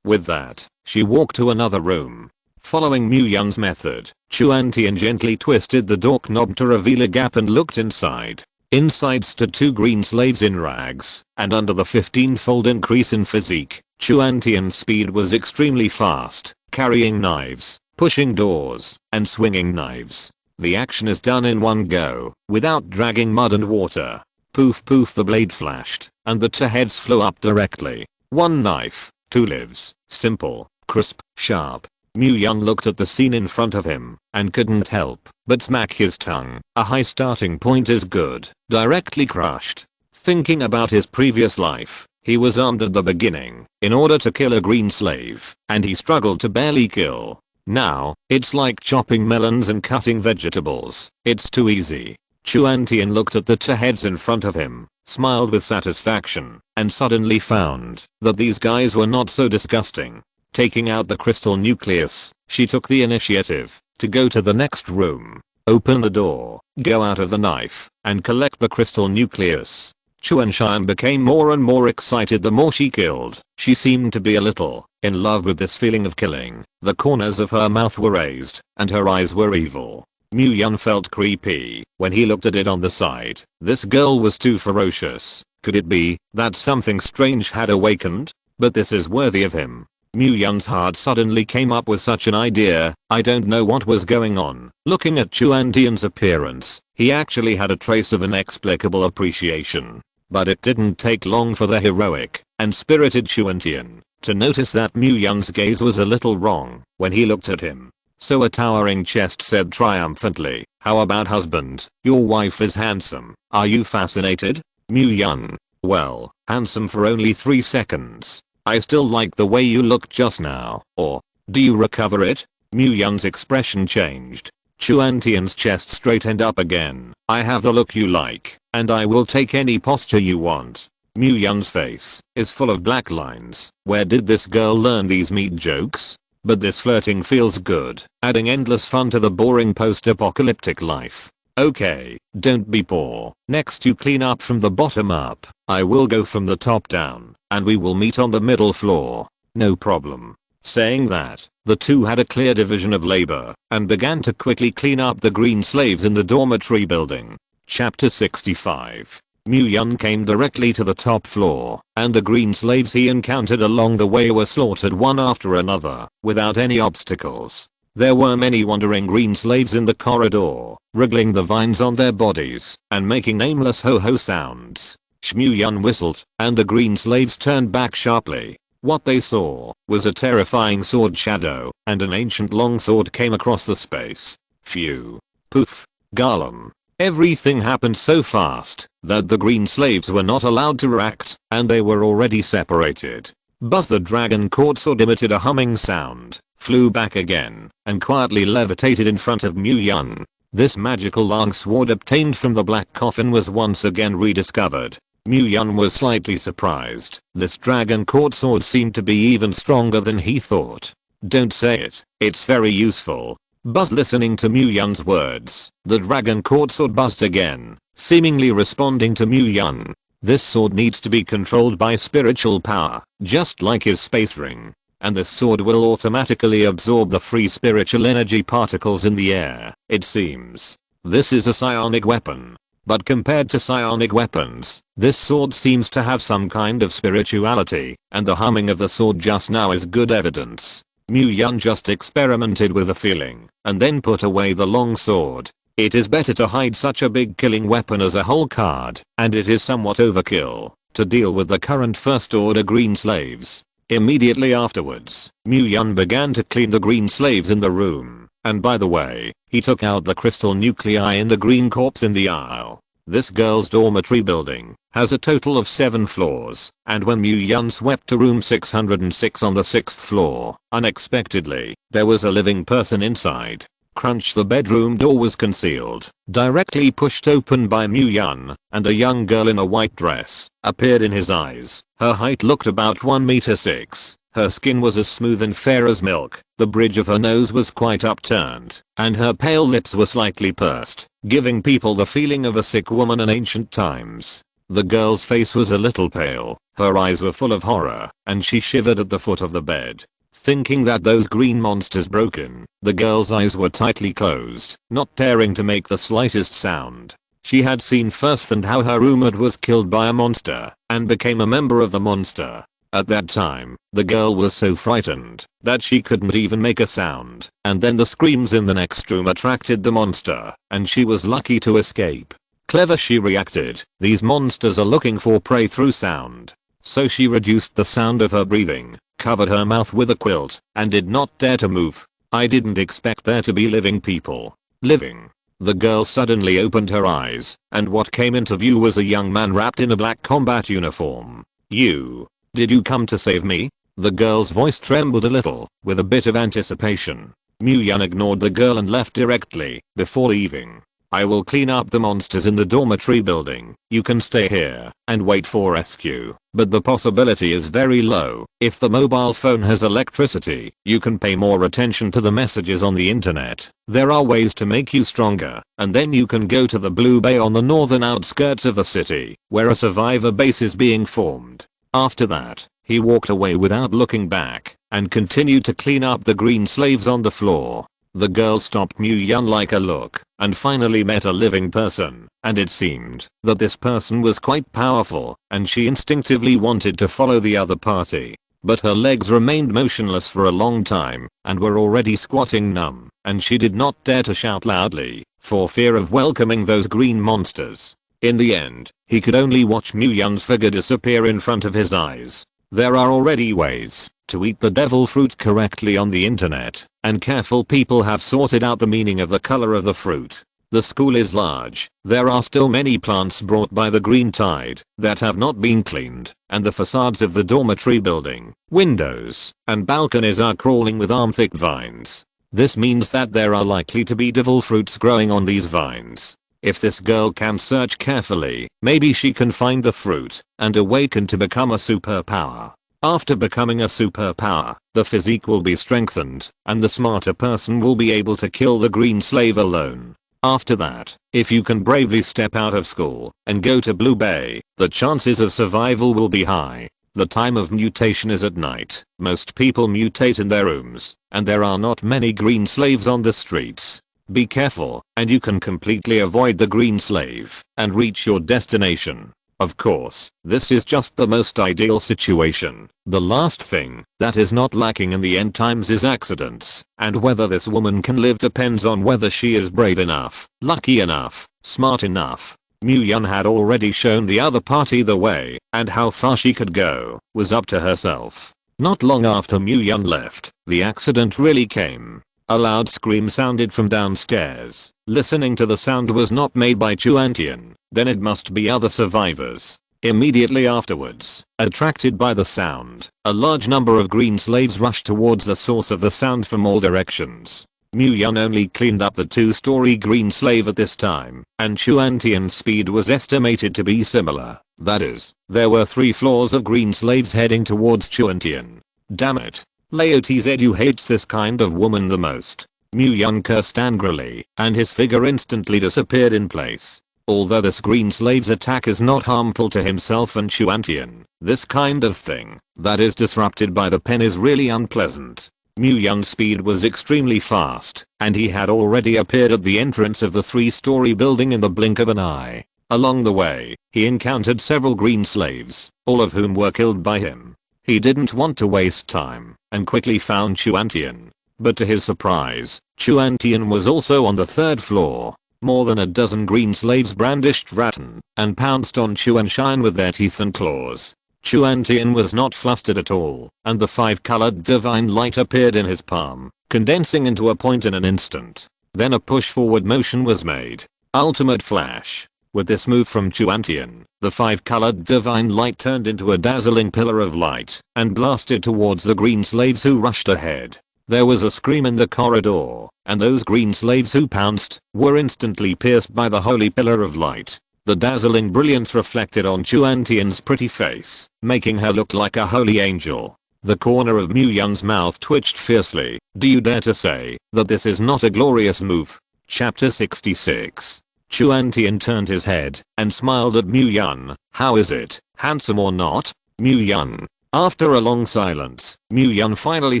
With that, she walked to another room. Following Mu-Yun's method, Chuan-Tian gently twisted the door knob to reveal a gap and looked inside. Inside stood two green slaves in rags, and under the 15-fold increase in physique, Chuan-Tian's speed was extremely fast, carrying knives, pushing doors, and swinging knives. The action is done in one go, without dragging mud and water. Poof poof, the blade flashed, and the two heads flew up directly. One knife, two lives. Simple, crisp, sharp. Mu-Yun looked at the scene in front of him, and couldn't help but smack his tongue. A high starting point is good. Directly crushed. Thinking about his previous life, he was armed at the beginning, in order to kill a green slave, and he struggled to barely kill. Now, it's like chopping melons and cutting vegetables. It's too easy. Chuan-Tian looked at the two heads in front of him, smiled with satisfaction, and suddenly found that these guys were not so disgusting. Taking out the crystal nucleus, she took the initiative to go to the next room, open the door, go out of the knife, and collect the crystal nucleus. Chuan-Shan became more and more excited the more she killed. She seemed to be a little in love with this feeling of killing. The corners of her mouth were raised, and her eyes were evil. Mu-Yun felt creepy when he looked at it on the side. This girl was too ferocious. Could it be that something strange had awakened? But this is worthy of him. Mu-Yun's heart suddenly came up with such an idea. I don't know what was going on. Looking at Chuan-Tian's appearance, he actually had a trace of inexplicable appreciation. But it didn't take long for the heroic and spirited Chuan-Tian to notice that Mu-Yun's gaze was a little wrong when he looked at him. So a towering chest said triumphantly, "How about husband? Your wife is handsome. Are you fascinated?" Mu-Yun, "Well, handsome for only 3 seconds. I still like the way you looked just now." Or, "Do you recover it?" Mu-Yun's expression changed. Chuan-Tian's chest straightened up again. "I have the look you like, and I will take any posture you want." Mu-Yun's face is full of black lines. Where did this girl learn these meat jokes? But this flirting feels good, adding endless fun to the boring post-apocalyptic life. Okay, don't be poor. Next you clean up from the bottom up. I will go from the top down, and we will meet on the middle floor. No problem. Saying that, the two had a clear division of labor, and began to quickly clean up the green slaves in the dormitory building. Chapter 65. Mu-Yun came directly to the top floor, and the green slaves he encountered along the way were slaughtered one after another, without any obstacles. There were many wandering green slaves in the corridor, wriggling the vines on their bodies and making nameless ho-ho sounds. Shmu-yun whistled, and the green slaves turned back sharply. What they saw was a terrifying sword shadow, and an ancient longsword came across the space. Phew. Poof. Garlum. Everything happened so fast that the green slaves were not allowed to react, and they were already separated. Buzz the dragon court sword emitted a humming sound, flew back again, and quietly levitated in front of Mu-yun. This magical longsword obtained from the black coffin was once again rediscovered. Mu-yun was slightly surprised. This dragon court sword seemed to be even stronger than he thought. Don't say it, it's very useful. Buzz listening to Mu-yun's words. The dragon court sword buzzed again, seemingly responding to Mu-yun. This sword needs to be controlled by spiritual power, just like his space ring. And this sword will automatically absorb the free spiritual energy particles in the air, it seems. This is a psionic weapon. But compared to psionic weapons, this sword seems to have some kind of spirituality, and the humming of the sword just now is good evidence. Mu-yun just experimented with the feeling, and then put away the long sword. It is better to hide such a big killing weapon as a whole card, and it is somewhat overkill to deal with the current first order green slaves. Immediately afterwards, Mu-yun began to clean the green slaves in the room, and by the way, he took out the crystal nuclei in the green corpse in the aisle. This girl's dormitory building has a total of 7 floors, and when Mu-yun swept to room 606 on the 6th floor, unexpectedly, there was a living person inside. Crunch, the bedroom door was concealed, directly pushed open by Mu-yun, and a young girl in a white dress appeared in his eyes. Her height looked about 1.6 m. Her skin was as smooth and fair as milk, the bridge of her nose was quite upturned, and her pale lips were slightly pursed, giving people the feeling of a sick woman in ancient times. The girl's face was a little pale, her eyes were full of horror, and she shivered at the foot of the bed. Thinking that those green monsters broken, the girl's eyes were tightly closed, not daring to make the slightest sound. She had seen firsthand how her roommate was killed by a monster, and became a member of the monster. At that time, the girl was so frightened that she couldn't even make a sound, and then the screams in the next room attracted the monster, and she was lucky to escape. Clever, she reacted. These monsters are looking for prey through sound. So she reduced the sound of her breathing, covered her mouth with a quilt, and did not dare to move. I didn't expect there to be living people. Living. The girl suddenly opened her eyes, and what came into view was a young man wrapped in a black combat uniform. Did you come to save me? The girl's voice trembled a little, with a bit of anticipation. Mu-yun ignored the girl and left directly, before leaving. I will clean up the monsters in the dormitory building. You can stay here and wait for rescue, but the possibility is very low. If the mobile phone has electricity, you can pay more attention to the messages on the internet. There are ways to make you stronger, and then you can go to the Blue Bay on the northern outskirts of the city, where a survivor base is being formed. After that, he walked away without looking back, and continued to clean up the green slaves on the floor. The girl stopped Mu-yun like a look, and finally met a living person, and it seemed that this person was quite powerful, and she instinctively wanted to follow the other party. But her legs remained motionless for a long time, and were already squatting numb, and she did not dare to shout loudly, for fear of welcoming those green monsters. In the end, he could only watch Mu-yun's figure disappear in front of his eyes. There are already ways to eat the devil fruit correctly on the internet, and careful people have sorted out the meaning of the color of the fruit. The school is large, there are still many plants brought by the green tide that have not been cleaned, and the facades of the dormitory building, windows, and balconies are crawling with arm-thick vines. This means that there are likely to be devil fruits growing on these vines. If this girl can search carefully, maybe she can find the fruit and awaken to become a superpower. After becoming a superpower, the physique will be strengthened, and the smarter person will be able to kill the green slave alone. After that, if you can bravely step out of school and go to Blue Bay, the chances of survival will be high. The time of mutation is at night. Most people mutate in their rooms, and there are not many green slaves on the streets. Be careful, and you can completely avoid the green slave and reach your destination. Of course, this is just the most ideal situation. The last thing that is not lacking in the end times is accidents, and whether this woman can live depends on whether she is brave enough, lucky enough, smart enough. Mu-yeon had already shown the other party the way, and how far she could go was up to herself. Not long after Mu-yeon left, the accident really came. A loud scream sounded from downstairs. Listening to the sound was not made by Chuan-tian, then it must be other survivors. Immediately afterwards, attracted by the sound, a large number of green slaves rushed towards the source of the sound from all directions. Mu-yeon only cleaned up the 2-story green slave at this time, and Chuan-tian's speed was estimated to be similar. That is, there were 3 floors of green slaves heading towards Chuan-tian. Damn it. Leo Tzu hates this kind of woman the most. Mu-yeon cursed angrily, and his figure instantly disappeared in place. Although this green slave's attack is not harmful to himself and Chuan-tian, this kind of thing that is disrupted by the pen is really unpleasant. Mu-yeon's speed was extremely fast, and he had already appeared at the entrance of the 3-story building in the blink of an eye. Along the way, he encountered several green slaves, all of whom were killed by him. He didn't want to waste time, and quickly found Chuan-tian. But to his surprise, Chuan-tian was also on the 3rd floor. More than a dozen green slaves brandished rattan and pounced on Chuan-tian with their teeth and claws. Chuan-tian was not flustered at all, and the 5-colored divine light appeared in his palm, condensing into a point in an instant. Then a push-forward motion was made. Ultimate flash. With this move from Chuan-tian, the 5-colored divine light turned into a dazzling pillar of light and blasted towards the green slaves who rushed ahead. There was a scream in the corridor, and those green slaves who pounced were instantly pierced by the holy pillar of light. The dazzling brilliance reflected on Chuan-tian's pretty face, making her look like a holy angel. The corner of Mu-yeon's mouth twitched fiercely. Do you dare to say that this is not a glorious move? Chapter 66. Chuan-tian turned his head and smiled at Mu-yeon. How is it, handsome or not? Mu-yeon. After a long silence, Mu-yeon finally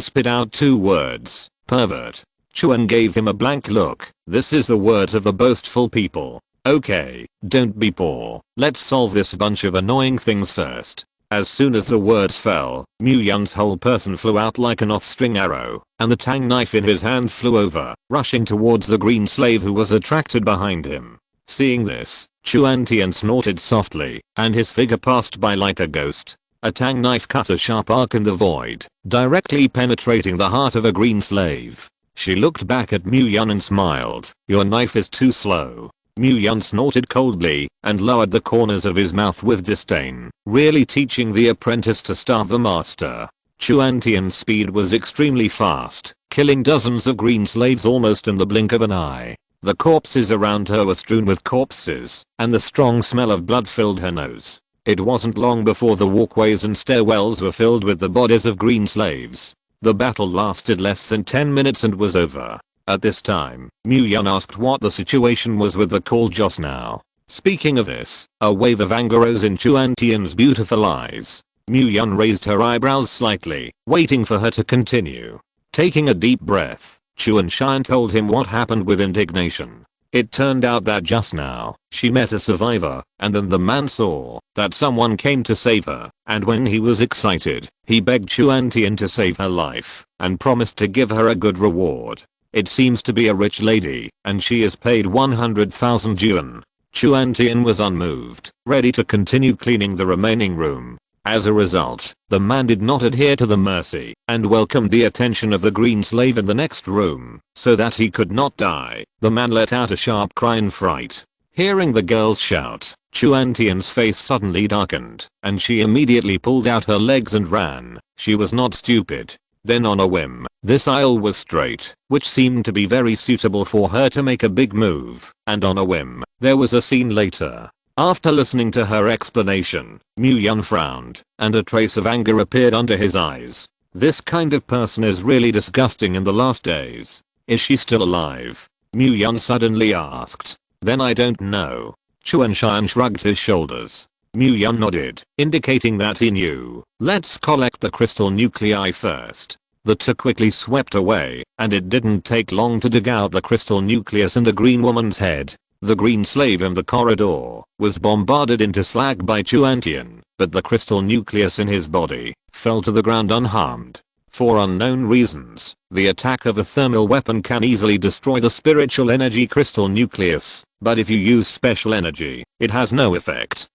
spit out 2 words. Pervert. Chuan gave him a blank look. This is the words of the boastful people. Okay, don't be poor. Let's solve this bunch of annoying things first. As soon as the words fell, Mu-yeon's whole person flew out like an off-string arrow, and the tang knife in his hand flew over, rushing towards the green slave who was attracted behind him. Seeing this, Chuan-tian snorted softly, and his figure passed by like a ghost. A tang knife cut a sharp arc in the void, directly penetrating the heart of a green slave. She looked back at Mu-yeon and smiled. Your knife is too slow. Mu-yeon snorted coldly and lowered the corners of his mouth with disdain, really teaching the apprentice to starve the master. Chuan-tian's speed was extremely fast, killing dozens of green slaves almost in the blink of an eye. The corpses around her were strewn with corpses, and the strong smell of blood filled her nose. It wasn't long before the walkways and stairwells were filled with the bodies of green slaves. The battle lasted less than 10 minutes and was over. At this time, Mu-yeon asked what the situation was with the call just now. Speaking of this, a wave of anger rose in Chuan-tian's beautiful eyes. Mu-yeon raised her eyebrows slightly, waiting for her to continue. Taking a deep breath, Chuan-tian told him what happened with indignation. It turned out that just now, she met a survivor, and then the man saw that someone came to save her, and when he was excited, he begged Chuan-tian to save her life, and promised to give her a good reward. It seems to be a rich lady, and she is paid 100,000 yuan. Chuan-tian was unmoved, ready to continue cleaning the remaining room. As a result, the man did not adhere to the mercy, and welcomed the attention of the green slave in the next room, so that he could not die. The man let out a sharp cry in fright. Hearing the girl's shout, Chuan-tian's face suddenly darkened, and she immediately pulled out her legs and ran. She was not stupid. Then on a whim, this aisle was straight, which seemed to be very suitable for her to make a big move, and on a whim, there was a scene later. After listening to her explanation, Mu-yeon frowned, and a trace of anger appeared under his eyes. This kind of person is really disgusting in the last days. Is she still alive? Mu-yeon suddenly asked. Then I don't know. Chuan-tian shrugged his shoulders. Mu-yeon nodded, indicating that he knew. Let's collect the crystal nuclei first. The two quickly swept away, and it didn't take long to dig out the crystal nucleus in the green woman's head. The green slave in the corridor was bombarded into slag by Chuantian, but the crystal nucleus in his body fell to the ground unharmed. For unknown reasons, the attack of a thermal weapon can easily destroy the spiritual energy crystal nucleus, but if you use special energy, it has no effect.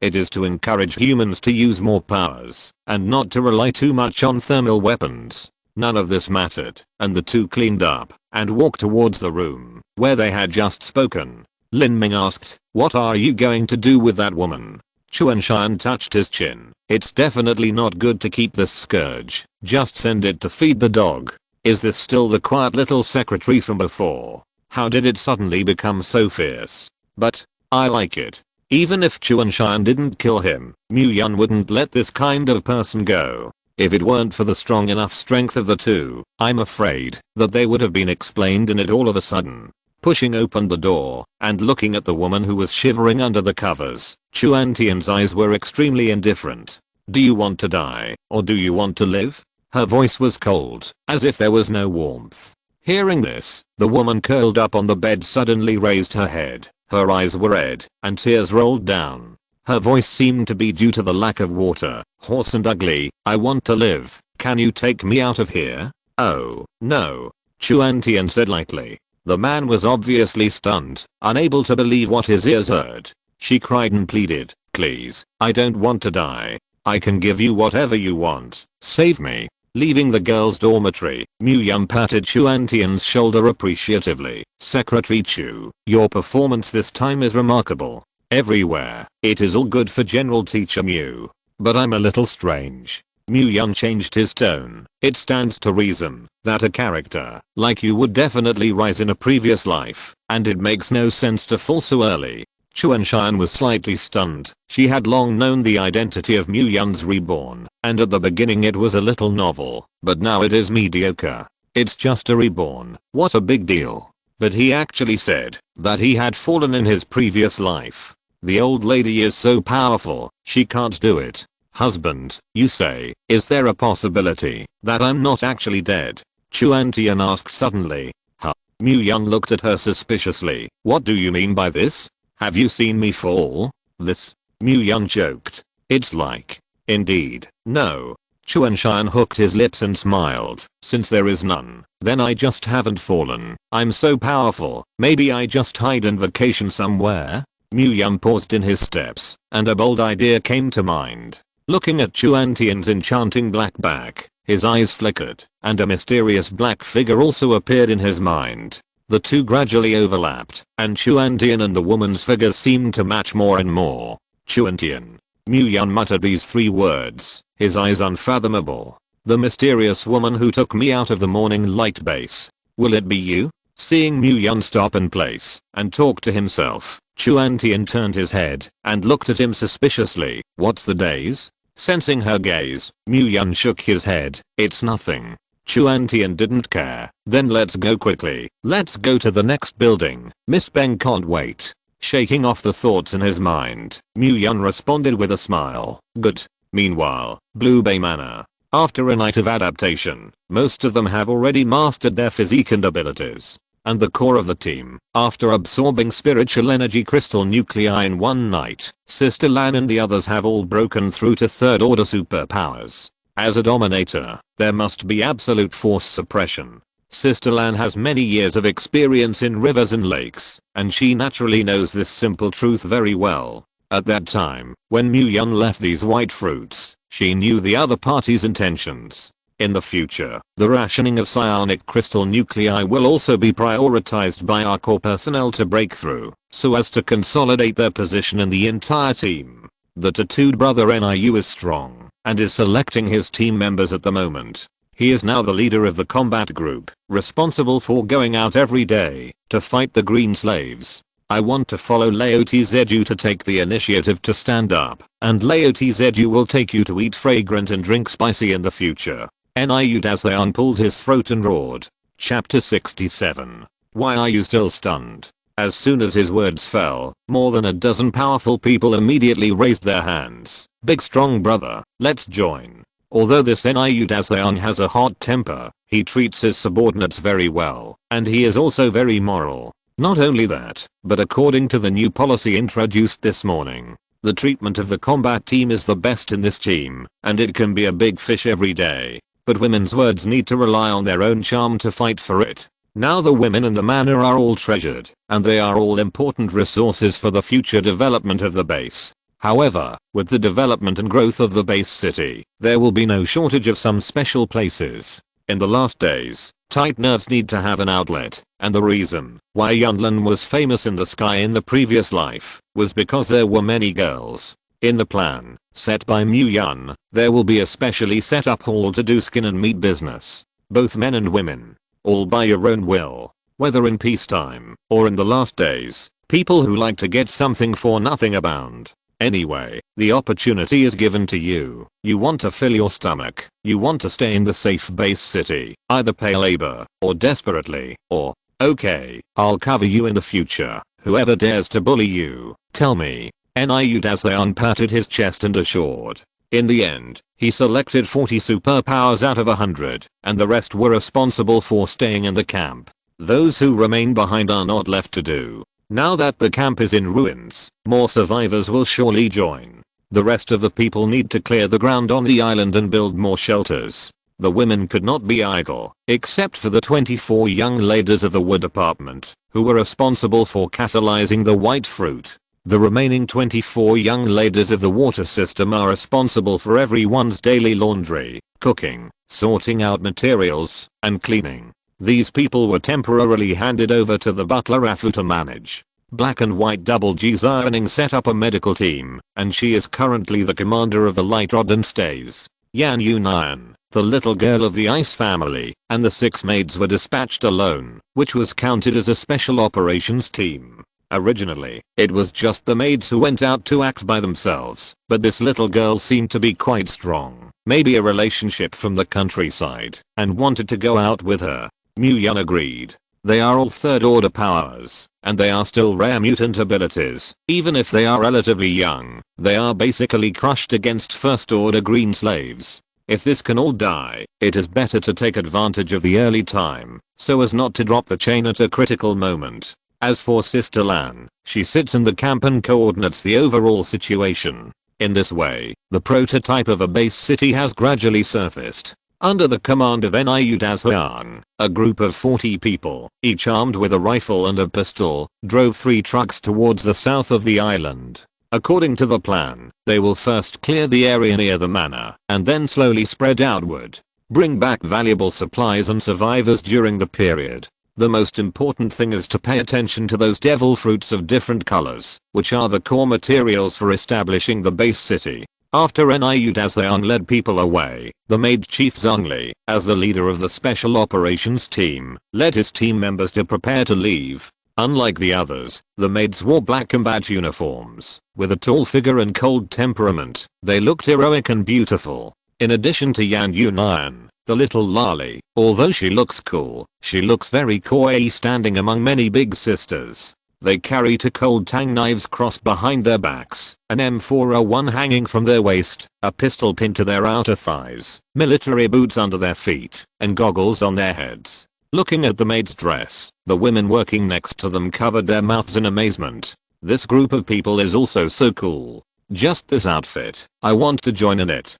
It is to encourage humans to use more powers, and not to rely too much on thermal weapons. None of this mattered, and the two cleaned up, and walked towards the room, where they had just spoken. Lin Ming asked, "What are you going to do with that woman?" Chuanshan touched his chin. "It's definitely not good to keep this scourge, just send it to feed the dog." "Is this still the quiet little secretary from before? How did it suddenly become so fierce?" "But I like it." Even if Chuanshan didn't kill him, Mu Yun wouldn't let this kind of person go. If it weren't for the strong enough strength of the two, I'm afraid that they would have been explained in it all of a sudden. Pushing open the door and looking at the woman who was shivering under the covers, Chuantian's eyes were extremely indifferent. "Do you want to die, or do you want to live?" Her voice was cold, as if there was no warmth. Hearing this, the woman curled up on the bed suddenly raised her head. Her eyes were red, and tears rolled down. Her voice seemed to be due to the lack of water. "Hoarse and ugly, I want to live. Can you take me out of here?" "Oh, no," Chuantian said lightly. The man was obviously stunned, unable to believe what his ears heard. She cried and pleaded, "Please, I don't want to die. I can give you whatever you want. Save me." Leaving the girls' dormitory, Mu Yun patted Chuantian's shoulder appreciatively. "Secretary Chu, your performance this time is remarkable. Everywhere, it is all good for General Teacher Mu. But I'm a little strange." Mu Yun changed his tone. "It stands to reason that a character like you would definitely rise in a previous life, and it makes no sense to fall so early." Chuanshan was slightly stunned. She had long known the identity of Mu Yun's reborn, and at the beginning it was a little novel, but now it is mediocre. It's just a reborn, what a big deal. But he actually said that he had fallen in his previous life. The old lady is so powerful, she can't do it. "Husband, you say, is there a possibility that I'm not actually dead?" Chuantian asked suddenly. "Huh?" Mu Yun looked at her suspiciously. "What do you mean by this? Have you seen me fall?" "This?" Mu Yun joked. "It's like." "Indeed, no." Chuanshan hooked his lips and smiled. "Since there is none, then I just haven't fallen. I'm so powerful, maybe I just hide and vacation somewhere?" Mu Yun paused in his steps, and a bold idea came to mind. Looking at Chuantian's enchanting black back, his eyes flickered, and a mysterious black figure also appeared in his mind. The two gradually overlapped, and Chuantian and the woman's figures seemed to match more and more. "Chuantian." Mu Yun muttered these three words, his eyes unfathomable. "The mysterious woman who took me out of the morning light base. Will it be you?" Seeing Mu Yun stop in place and talk to himself, Chuantian turned his head and looked at him suspiciously. "What's the days?" Sensing her gaze, Mu Yun shook his head. "It's nothing." Chuantian didn't care. "Then let's go quickly. Let's go to the next building. Miss Beng can't wait." Shaking off the thoughts in his mind, Mu Yun responded with a smile. "Good." Meanwhile, Blue Bay Manor. After a night of adaptation, most of them have already mastered their physique and abilities. And the core of the team, after absorbing spiritual energy crystal nuclei in one night, Sister Lan and the others have all broken through to third order superpowers. As a dominator, there must be absolute force suppression. Sister Lan has many years of experience in rivers and lakes, and she naturally knows this simple truth very well. At that time, when Mu Yun left these white fruits, she knew the other party's intentions. In the future, the rationing of psionic crystal nuclei will also be prioritized by our core personnel to break through, so as to consolidate their position in the entire team. The tattooed brother NIU is strong, and is selecting his team members at the moment. He is now the leader of the combat group, responsible for going out every day to fight the green slaves. I want to follow Laotizedu to take the initiative to stand up, and Laotizedu will take you to eat fragrant and drink spicy in the future. NIU Dazayan pulled his throat and roared. Chapter 67. Why are you still stunned? As soon as his words fell, more than a dozen powerful people immediately raised their hands. Big strong brother, let's join. Although this NIU Dazayan has a hot temper, he treats his subordinates very well, and he is also very moral. Not only that, but according to the new policy introduced this morning, the treatment of the combat team is the best in this team, and it can be a big fish every day. But women's words need to rely on their own charm to fight for it. Now the women in the manor are all treasured, and they are all important resources for the future development of the base. However, with the development and growth of the base city, there will be no shortage of some special places. In the last days, tight nerves need to have an outlet, and the reason why Yunlin was famous in the sky in the previous life was because there were many girls. In the plan set by Mu Yun, there will be a specially set up hall to do skin and meat business. Both men and women. All by your own will. Whether in peacetime or in the last days, people who like to get something for nothing abound. Anyway, the opportunity is given to you. You want to fill your stomach. You want to stay in the safe base city. Either pay labor, or desperately, or, okay, I'll cover you in the future. Whoever dares to bully you, tell me. Niud as they unpatted his chest and assured. In the end, he selected 40 superpowers out of 100, and the rest were responsible for staying in the camp. Those who remain behind are not left to do. Now that the camp is in ruins, more survivors will surely join. The rest of the people need to clear the ground on the island and build more shelters. The women could not be idle, except for the 24 young ladies of the wood department, who were responsible for catalyzing the white fruit. The remaining 24 young ladies of the water system are responsible for everyone's daily laundry, cooking, sorting out materials, and cleaning. These people were temporarily handed over to the butler Afu to manage. Black and White Double G's earning set up a medical team, and she is currently the commander of the Light Rod and Stays. Yan Yunan, the little girl of the Ice family, and the 6 maids were dispatched alone, which was counted as a special operations team. Originally, it was just the maids who went out to act by themselves, but this little girl seemed to be quite strong, maybe a relationship from the countryside, and wanted to go out with her. Mu Yun agreed. They are all third order powers, and they are still rare mutant abilities. Even if they are relatively young, they are basically crushed against first order green slaves. If this can all die, it is better to take advantage of the early time, so as not to drop the chain at a critical moment. As for Sister Lan, she sits in the camp and coordinates the overall situation. In this way, the prototype of a base city has gradually surfaced. Under the command of Niud Azhyang, a group of 40 people, each armed with a rifle and a pistol, drove 3 trucks towards the south of the island. According to the plan, they will first clear the area near the manor, and then slowly spread outward. Bring back valuable supplies and survivors during the period. The most important thing is to pay attention to those devil fruits of different colors, which are the core materials for establishing the base city. After Niud Azhyang led people away, the maid chief Zhongli, as the leader of the special operations team, led his team members to prepare to leave. Unlike the others, the maids wore black combat uniforms. With a tall figure and cold temperament, they looked heroic and beautiful. In addition to Yan Yunan, the little Lali, although she looks cool, she looks very coy standing among many big sisters. They carry 2 cold tang knives crossed behind their backs, an M401 hanging from their waist, a pistol pinned to their outer thighs, military boots under their feet, and goggles on their heads. Looking at the maid's dress, the women working next to them covered their mouths in amazement. This group of people is also so cool. Just this outfit, I want to join in it.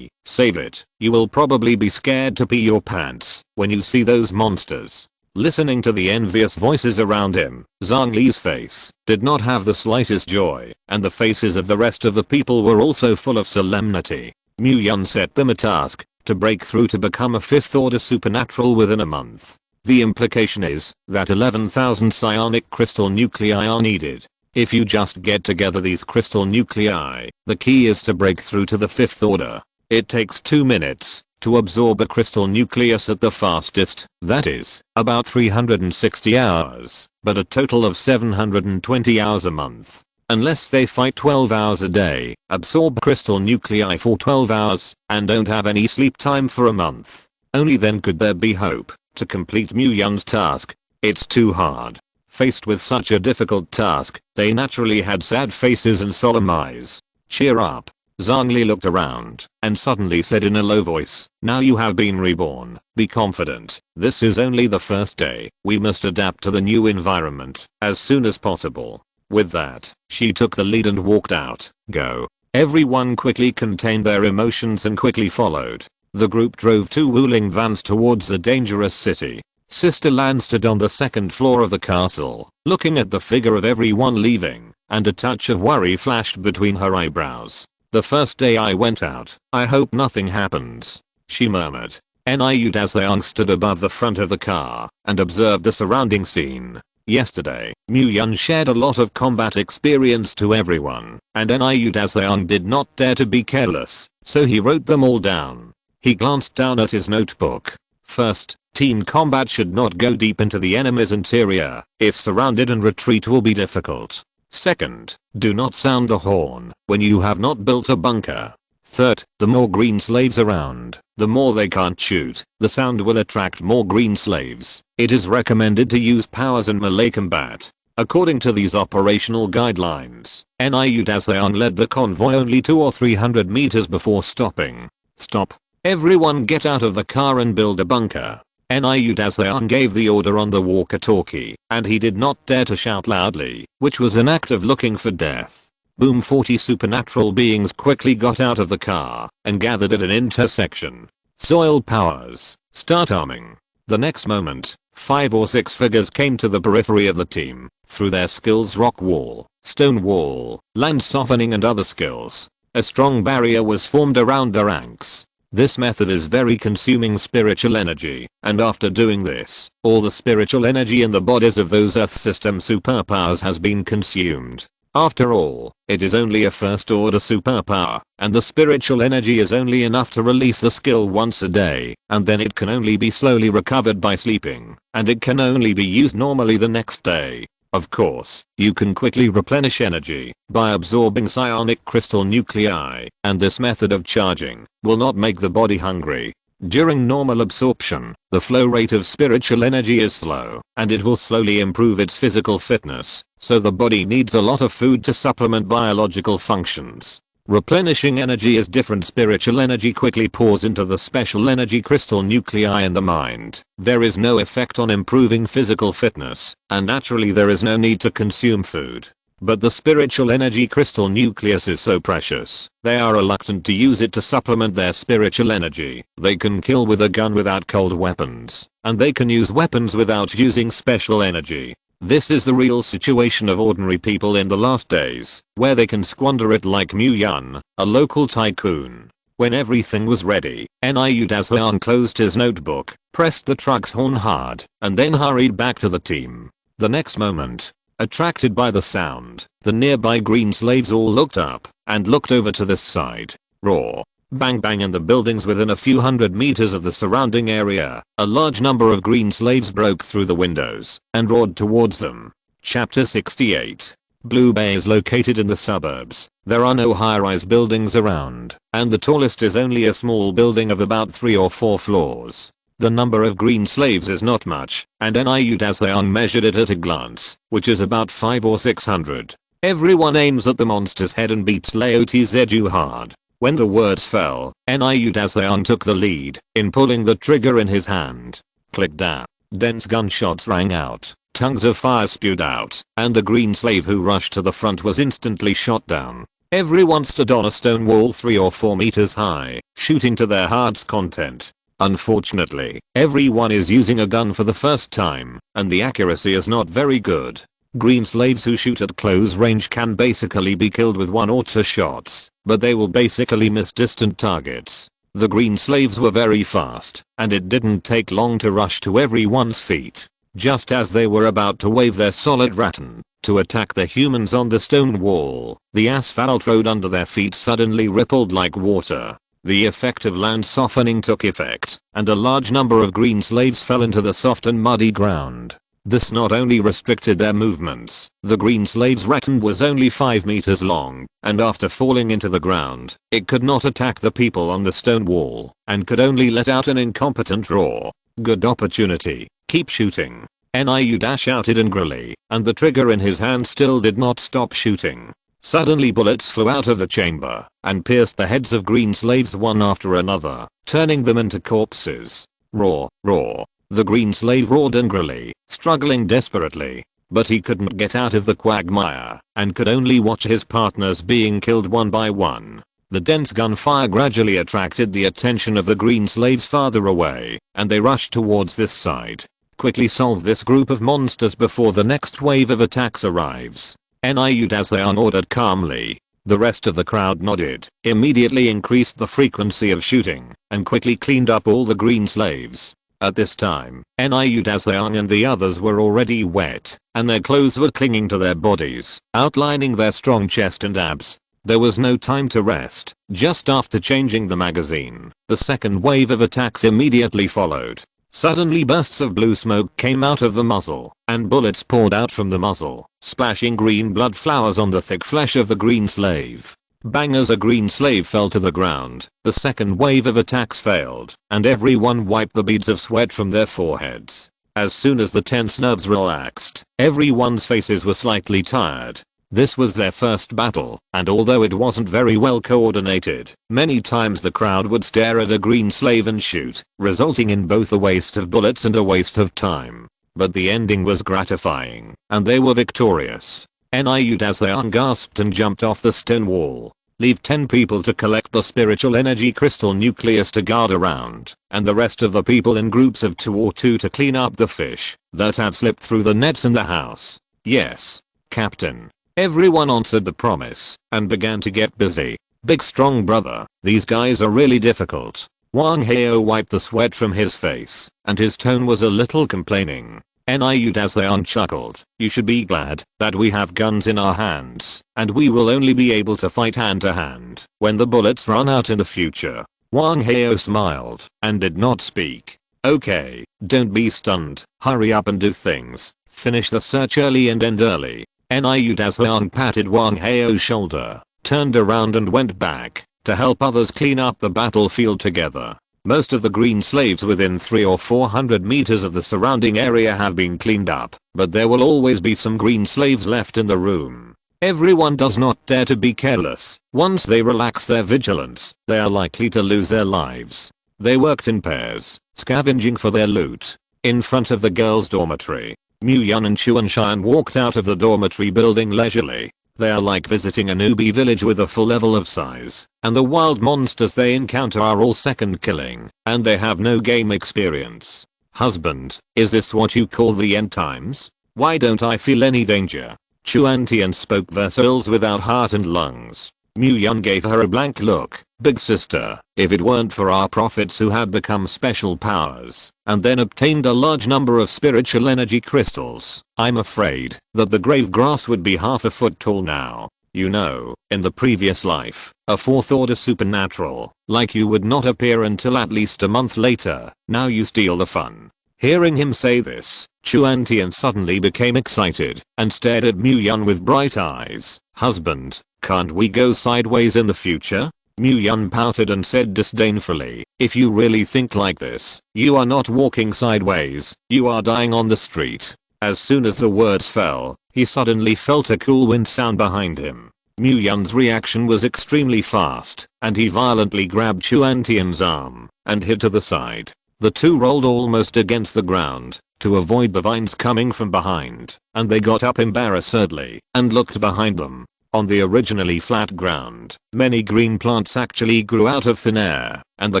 Save it, you will probably be scared to pee your pants when you see those monsters. Listening to the envious voices around him, Zhongli's face did not have the slightest joy, and the faces of the rest of the people were also full of solemnity. Mu Yun set them a task, to break through to become a 5th order supernatural within a month. The implication is that 11,000 psionic crystal nuclei are needed. If you just get together these crystal nuclei, the key is to break through to the 5th order. It takes 2 minutes to absorb a crystal nucleus at the fastest, that is, about 360 hours, but a total of 720 hours a month. Unless they fight 12 hours a day, absorb crystal nuclei for 12 hours, and don't have any sleep time for a month. Only then could there be hope to complete Mu Yun's task. It's too hard. Faced with such a difficult task, they naturally had sad faces and solemn eyes. Cheer up. Zhongli looked around and suddenly said in a low voice, "Now you have been reborn. Be confident. This is only the first day. We must adapt to the new environment as soon as possible." With that, she took the lead and walked out. Go. Everyone quickly contained their emotions and quickly followed. The group drove two Wuling vans towards the dangerous city. Sister Lan stood on the second floor of the castle, looking at the figure of everyone leaving, and a touch of worry flashed between her eyebrows. "The first day I went out, I hope nothing happens," she murmured. Niu Daseong stood above the front of the car and observed the surrounding scene. Yesterday, Mu Yun shared a lot of combat experience to everyone, and Niu Daseong did not dare to be careless, so he wrote them all down. He glanced down at his notebook. First, team combat should not go deep into the enemy's interior. If surrounded, and retreat will be difficult. Second, do not sound the horn when you have not built a bunker. Third, the more green slaves around, the more they can't shoot. The sound will attract more green slaves. It is recommended to use powers in melee combat. According to these operational guidelines, Niu Daseong led the convoy only 200 or 300 meters before stopping. "Stop. Everyone get out of the car and build a bunker." Niu Daseong gave the order on the walkie-talkie, and he did not dare to shout loudly, which was an act of looking for death. Boom. 40 supernatural beings quickly got out of the car and gathered at an intersection. Soil powers, start arming. The next moment, 5 or 6 figures came to the periphery of the team, through their skills rock wall, stone wall, land softening and other skills. A strong barrier was formed around the ranks. This method is very consuming spiritual energy, and after doing this, all the spiritual energy in the bodies of those Earth system superpowers has been consumed. After all, it is only a first order superpower, and the spiritual energy is only enough to release the skill once a day, and then it can only be slowly recovered by sleeping, and it can only be used normally the next day. Of course, you can quickly replenish energy by absorbing psionic crystal nuclei, and this method of charging will not make the body hungry. During normal absorption, the flow rate of spiritual energy is slow, and it will slowly improve its physical fitness, so the body needs a lot of food to supplement biological functions. Replenishing energy as different spiritual energy quickly pours into the special energy crystal nuclei in the mind. There is no effect on improving physical fitness, and naturally there is no need to consume food. But the spiritual energy crystal nucleus is so precious, they are reluctant to use it to supplement their spiritual energy. They can kill with a gun without cold weapons, and they can use weapons without using special energy. This is the real situation of ordinary people in the last days, where they can squander it like Mu Yun, a local tycoon. When everything was ready, Niu Daseong closed his notebook, pressed the truck's horn hard, and then hurried back to the team. The next moment, attracted by the sound, the nearby green slaves all looked up and looked over to this side. Roar. Bang bang in the buildings within a few hundred meters of the surrounding area. A large number of green slaves broke through the windows and roared towards them. Chapter 68. Blue Bay is located in the suburbs. There are no high-rise buildings around, and the tallest is only a small building of about 3 or 4 floors. The number of green slaves is not much, and Niu Daseong measured it at a glance, which is about 500 or 600. Everyone aims at the monster's head and beats Laotzu hard. When the words fell, Niu Daseong took the lead in pulling the trigger in his hand. Click down. Dense gunshots rang out, tongues of fire spewed out, and the green slave who rushed to the front was instantly shot down. Everyone stood on a stone wall 3 or 4 meters high, shooting to their heart's content. Unfortunately, everyone is using a gun for the first time, and the accuracy is not very good. Green slaves who shoot at close range can basically be killed with 1 or 2 shots, but they will basically miss distant targets. The green slaves were very fast, and it didn't take long to rush to everyone's feet. Just as they were about to wave their solid rattan to attack the humans on the stone wall, the asphalt road under their feet suddenly rippled like water. The effect of land softening took effect, and a large number of green slaves fell into the soft and muddy ground. This not only restricted their movements, the green slave's rattan was only 5 meters long, and after falling into the ground, it could not attack the people on the stone wall, and could only let out an incompetent roar. Good opportunity, keep shooting. Niu shouted angrily, and the trigger in his hand still did not stop shooting. Suddenly bullets flew out of the chamber and pierced the heads of green slaves one after another, turning them into corpses. Roar, roar. The green slave roared angrily, struggling desperately. But he couldn't get out of the quagmire and could only watch his partners being killed one by one. The dense gunfire gradually attracted the attention of the green slaves farther away, and they rushed towards this side. Quickly solve this group of monsters before the next wave of attacks arrives. NIU'd as they ordered calmly. The rest of the crowd nodded, immediately increased the frequency of shooting, and quickly cleaned up all the green slaves. At this time, NIU'd as and the others were already wet, and their clothes were clinging to their bodies, outlining their strong chest and abs. There was no time to rest. Just after changing the magazine, the second wave of attacks immediately followed. Suddenly bursts of blue smoke came out of the muzzle, and bullets poured out from the muzzle, splashing green blood flowers on the thick flesh of the green slave. Bang, as a green slave fell to the ground, the second wave of attacks failed, and everyone wiped the beads of sweat from their foreheads. As soon as the tense nerves relaxed, everyone's faces were slightly tired. This was their first battle, and although it wasn't very well coordinated, many times the crowd would stare at a green slave and shoot, resulting in both a waste of bullets and a waste of time. But the ending was gratifying, and they were victorious. NIU'd as they gasped and jumped off the stone wall. Leave 10 people to collect the spiritual energy crystal nucleus to guard around, and the rest of the people in groups of 2 or 2 to clean up the fish that had slipped through the nets in the house. Yes, Captain. Everyone answered the promise and began to get busy. Big strong brother, these guys are really difficult. Wang Heo wiped the sweat from his face, and his tone was a little complaining. NIU'd as they chuckled. You should be glad that we have guns in our hands, and we will only be able to fight hand to hand when the bullets run out in the future. Wang Heo smiled and did not speak. Okay, don't be stunned. Hurry up and do things. Finish the search early and end early. NIU'd as they patted Wang Heo's shoulder, turned around and went back to help others clean up the battlefield together. Most of the green slaves within 300 or 400 meters of the surrounding area have been cleaned up, but there will always be some green slaves left in the room. Everyone does not dare to be careless. Once they relax their vigilance, they are likely to lose their lives. They worked in pairs, scavenging for their loot. In front of the girls' dormitory, Muyun and Chuanshan walked out of the dormitory building leisurely. They are like visiting a newbie village with a full level of size, and the wild monsters they encounter are all second killing, and they have no game experience. Husband, is this what you call the end times? Why don't I feel any danger? Chuantian spoke Versailles without heart and lungs. Muyun gave her a blank look. Big sister, if it weren't for our prophets who had become special powers, and then obtained a large number of spiritual energy crystals, I'm afraid that the grave grass would be half a foot tall now. You know, in the previous life, a 4th order supernatural, like you, would not appear until at least a month later. Now you steal the fun. Hearing him say this, Chuantian suddenly became excited and stared at Muyun with bright eyes. Husband, can't we go sideways in the future? Muyun pouted and said disdainfully, if you really think like this, you are not walking sideways, you are dying on the street. As soon as the words fell, he suddenly felt a cool wind sound behind him. Muyun's reaction was extremely fast, and he violently grabbed Chuantian's arm and hid to the side. The two rolled almost against the ground to avoid the vines coming from behind, and they got up embarrassedly and looked behind them. On the originally flat ground, many green plants actually grew out of thin air, and the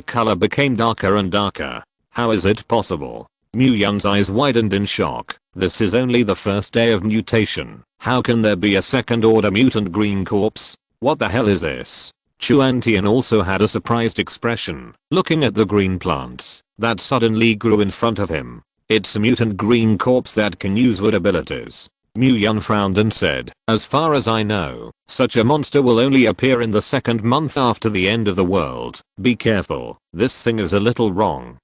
color became darker and darker. How is it possible? Muyun's eyes widened in shock. This is only the first day of mutation. How can there be a second order mutant green corpse? What the hell is this? Chuantian also had a surprised expression, looking at the green plants that suddenly grew in front of him. It's a mutant green corpse that can use wood abilities. Muyun frowned and said, as far as I know, such a monster will only appear in the second month after the end of the world. Be careful, this thing is a little wrong.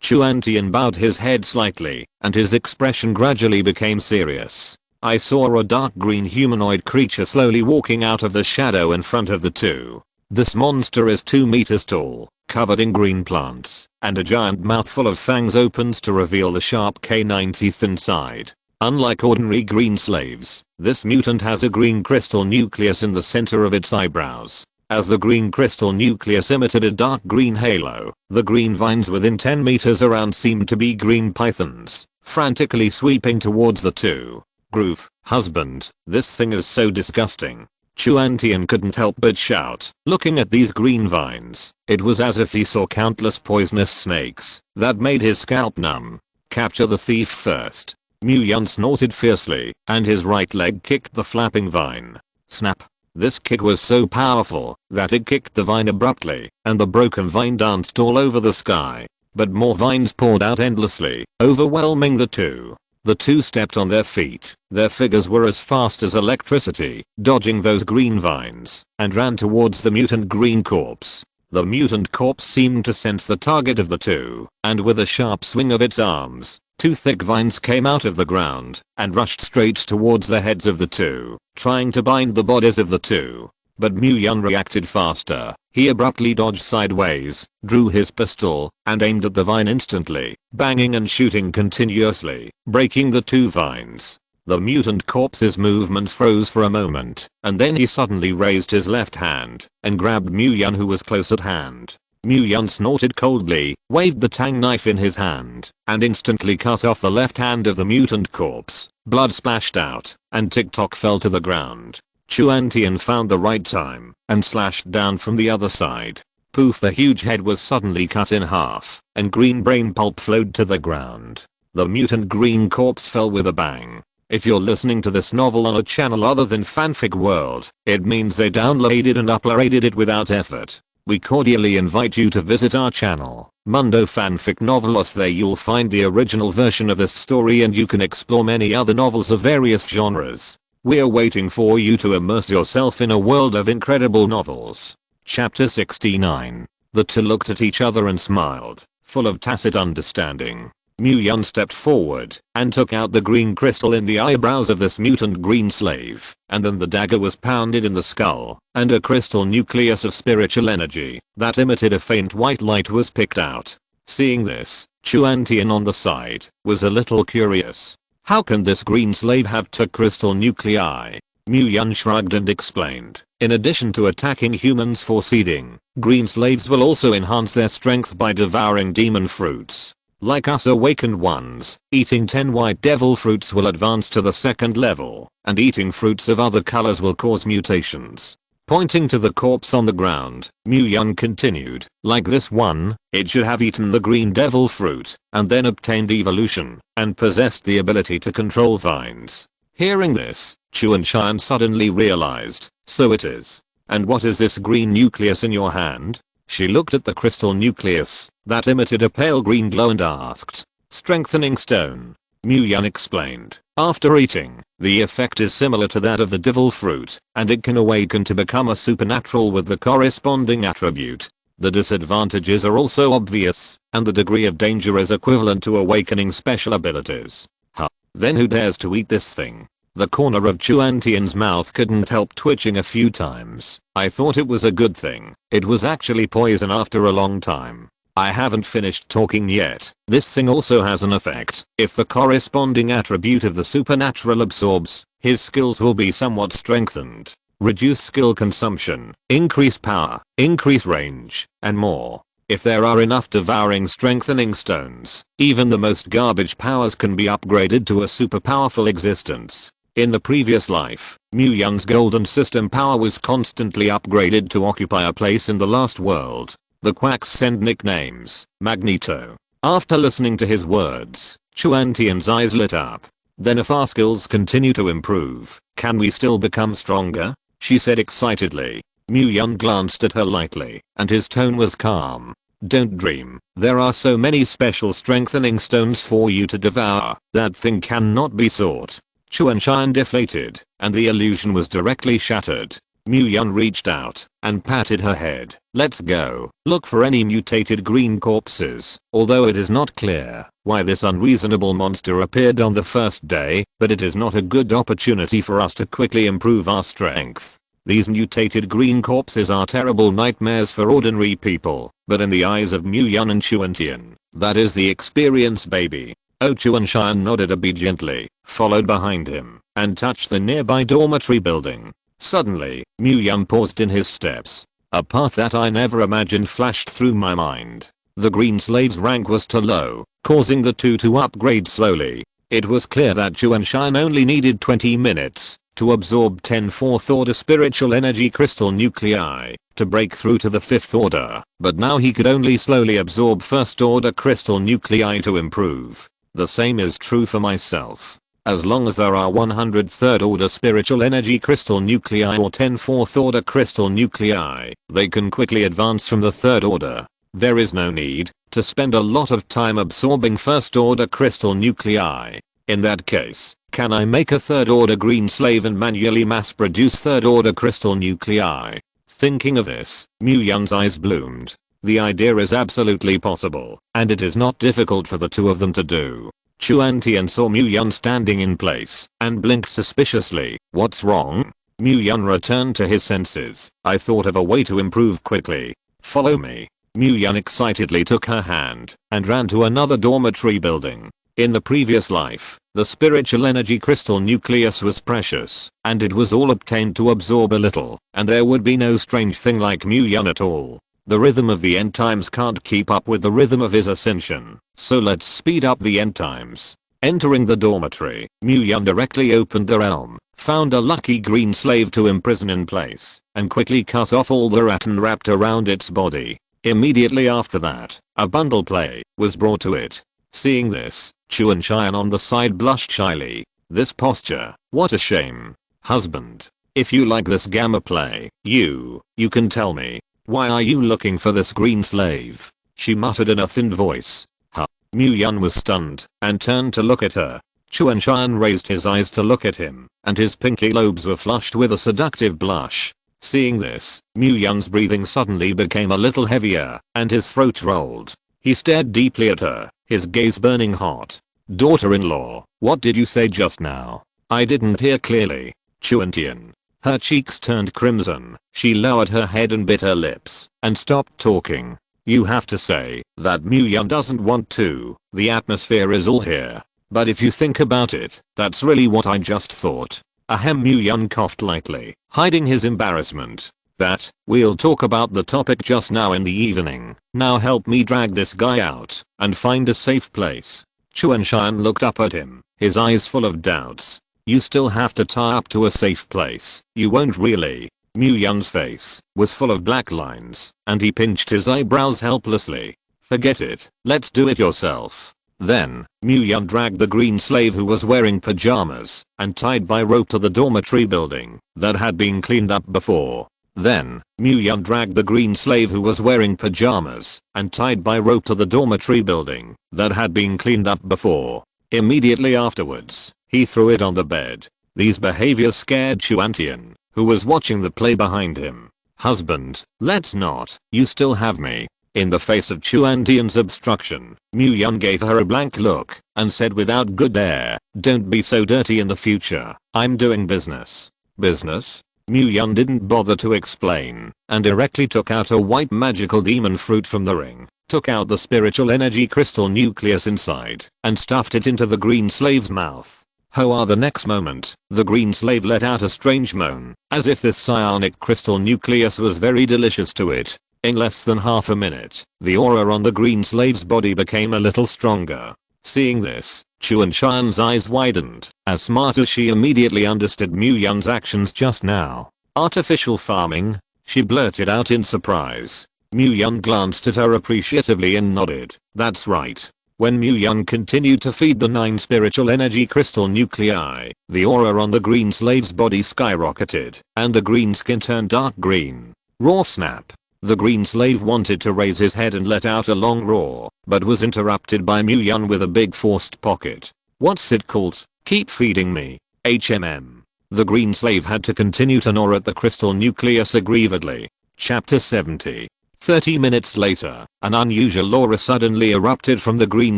Chuantian bowed his head slightly, and his expression gradually became serious. I saw a dark green humanoid creature slowly walking out of the shadow in front of the two. This monster is 2 meters tall, covered in green plants, and a giant mouthful of fangs opens to reveal the sharp canine teeth inside. Unlike ordinary green slaves, this mutant has a green crystal nucleus in the center of its eyebrows. As the green crystal nucleus emitted a dark green halo, the green vines within 10 meters around seemed to be green pythons, frantically sweeping towards the two. Groove, husband, this thing is so disgusting. Chuan-Tian couldn't help but shout, looking at these green vines. It was as if he saw countless poisonous snakes that made his scalp numb. Capture the thief first. Mu Yun snorted fiercely, and his right leg kicked the flapping vine. Snap. This kick was so powerful that it kicked the vine abruptly, and the broken vine danced all over the sky. But more vines poured out endlessly, overwhelming the two. The two stepped on their feet. Their figures were as fast as electricity, dodging those green vines, and ran towards the mutant green corpse. The mutant corpse seemed to sense the target of the two, and with a sharp swing of its arms, two thick vines came out of the ground and rushed straight towards the heads of the two, trying to bind the bodies of the two. But Mu Yun reacted faster. He abruptly dodged sideways, drew his pistol, and aimed at the vine instantly, banging and shooting continuously, breaking the two vines. The mutant corpse's movements froze for a moment, and then he suddenly raised his left hand and grabbed Mu Yun, who was close at hand. Mu Yun snorted coldly, waved the tang knife in his hand, and instantly cut off the left hand of the mutant corpse. Blood splashed out, and Tik-Tok fell to the ground. Chuan-Tian found the right time and slashed down from the other side. Poof, the huge head was suddenly cut in half, and green brain pulp flowed to the ground. The mutant green corpse fell with a bang. If you're listening to this novel on a channel other than Fanfic World, it means they downloaded and uploaded it without effort. We cordially invite you to visit our channel, Mundo Fanfic Novelos. There you'll find the original version of this story, and you can explore many other novels of various genres. We're waiting for you to immerse yourself in a world of incredible novels. Chapter 69. The two looked at each other and smiled, full of tacit understanding. Mu Yun stepped forward and took out the green crystal in the eyebrows of this mutant green slave, and then the dagger was pounded in the skull, and a crystal nucleus of spiritual energy that emitted a faint white light was picked out. Seeing this, Chuan-Tian on the side was a little curious. How can this green slave have two crystal nuclei? Mu Yun shrugged and explained, in addition to attacking humans for seeding, green slaves will also enhance their strength by devouring demon fruits. Like us awakened ones, eating 10 white devil fruits will advance to the second level, and eating fruits of other colors will cause mutations. Pointing to the corpse on the ground, Mu Yun continued, like this one, it should have eaten the green devil fruit, and then obtained evolution, and possessed the ability to control vines. Hearing this, Chuan-Tian suddenly realized, so it is. And what is this green nucleus in your hand? She looked at the crystal nucleus that emitted a pale green glow and asked. Strengthening stone. Mu Yun explained. After eating, the effect is similar to that of the devil fruit, and it can awaken to become a supernatural with the corresponding attribute. The disadvantages are also obvious, and the degree of danger is equivalent to awakening special abilities. Huh. Then who dares to eat this thing? The corner of Chuan-Tian's mouth couldn't help twitching a few times. I thought it was a good thing. It was actually poison after a long time. I haven't finished talking yet. This thing also has an effect. If the corresponding attribute of the supernatural absorbs, his skills will be somewhat strengthened. Reduce skill consumption, increase power, increase range, and more. If there are enough devouring strengthening stones, even the most garbage powers can be upgraded to a super powerful existence. In the previous life, Mu Yun's golden system power was constantly upgraded to occupy a place in the last world. The quacks send nicknames, Magneto. After listening to his words, Chuan-Tian's eyes lit up. Then if our skills continue to improve, can we still become stronger? She said excitedly. Mu Yun glanced at her lightly, and his tone was calm. Don't dream. There are so many special strengthening stones for you to devour. That thing cannot be sought. Chuan-Tian deflated, and the illusion was directly shattered. Mu Yun reached out and patted her head. Let's go. Look for any mutated green corpses. Although it is not clear why this unreasonable monster appeared on the first day, but it is not a good opportunity for us to quickly improve our strength. These mutated green corpses are terrible nightmares for ordinary people, but in the eyes of Mu Yun and Chuan-Tian, that is the experience, baby. Chuanshan nodded obediently, followed behind him, and touched the nearby dormitory building. Suddenly, Muyun paused in his steps. A path that I never imagined flashed through my mind. The green slave's rank was too low, causing the two to upgrade slowly. It was clear that Chuanshan only needed 20 minutes to absorb 10 4th order spiritual energy crystal nuclei to break through to the 5th order, but now he could only slowly absorb 1st order crystal nuclei to improve. The same is true for myself. As long as there are 100 3rd order spiritual energy crystal nuclei or 10 4th order crystal nuclei, they can quickly advance from the 3rd order. There is no need to spend a lot of time absorbing 1st order crystal nuclei. In that case, can I make a 3rd order green slave and manually mass produce 3rd order crystal nuclei? Thinking of this, Muyun's eyes bloomed. The idea is absolutely possible, and it is not difficult for the two of them to do. Chuantian saw Muyun standing in place and blinked suspiciously. What's wrong? Muyun returned to his senses. I thought of a way to improve quickly. Follow me. Muyun excitedly took her hand and ran to another dormitory building. In the previous life, the spiritual energy crystal nucleus was precious, and it was all obtained to absorb a little, and there would be no strange thing like Muyun at all. The rhythm of the end times can't keep up with the rhythm of his ascension, so let's speed up the end times. Entering the dormitory, Muyun directly opened the realm, found a lucky green slave to imprison in place, and quickly cut off all the rattan wrapped around its body. Immediately after that, a bundle play was brought to it. Seeing this, Chuanshan on the side blushed shyly. This posture, what a shame. Husband, if you like this gamma play, you can tell me. Why are you looking for this green slave? She muttered in a thin voice. Huh. Muyun was stunned and turned to look at her. Chuanshan raised his eyes to look at him, and his pinky lobes were flushed with a seductive blush. Seeing this, Muyun's breathing suddenly became a little heavier, and his throat rolled. He stared deeply at her, his gaze burning hot. Daughter-in-law, what did you say just now? I didn't hear clearly. Chuantian. Her cheeks turned crimson, she lowered her head and bit her lips, and stopped talking. You have to say that Muyun doesn't want to, the atmosphere is all here. But if you think about it, that's really what I just thought. Ahem. Muyun coughed lightly, hiding his embarrassment. That, we'll talk about the topic just now in the evening. Now help me drag this guy out, and find a safe place. Chuanshan looked up at him, his eyes full of doubts. You still have to tie up to a safe place. You won't really. Muyun's face was full of black lines, and he pinched his eyebrows helplessly. Forget it, let's do it yourself. Then, Muyun dragged the green slave who was wearing pajamas, and tied by rope to the dormitory building that had been cleaned up before. Then, Muyun dragged the green slave who was wearing pajamas, and tied by rope to the dormitory building that had been cleaned up before. Immediately afterwards, he threw it on the bed. These behaviors scared Chuantian, who was watching the play behind him. Husband, let's not, you still have me. In the face of Chuantian's obstruction, Muyun gave her a blank look, and said without good air, don't be so dirty in the future, I'm doing business. Business? Muyun didn't bother to explain, and directly took out a white magical demon fruit from the ring, took out the spiritual energy crystal nucleus inside, and stuffed it into the green slave's mouth. However, the next moment, the green slave let out a strange moan, as if this psionic crystal nucleus was very delicious to it. In less than half a minute, the aura on the green slave's body became a little stronger. Seeing this, Chuanshan's eyes widened. As smart as she immediately understood Muyun's actions just now. Artificial farming? She blurted out in surprise. Muyun glanced at her appreciatively and nodded. That's right. When Muyun continued to feed the 9 spiritual energy crystal nuclei, the aura on the green slave's body skyrocketed, and the green skin turned dark green. Raw snap. The green slave wanted to raise his head and let out a long roar, but was interrupted by Muyun with a big forced pocket. What's it called? Keep feeding me. HMM. The green slave had to continue to gnaw at the crystal nucleus aggrievedly. Chapter 70. 30 minutes later, an unusual aura suddenly erupted from the green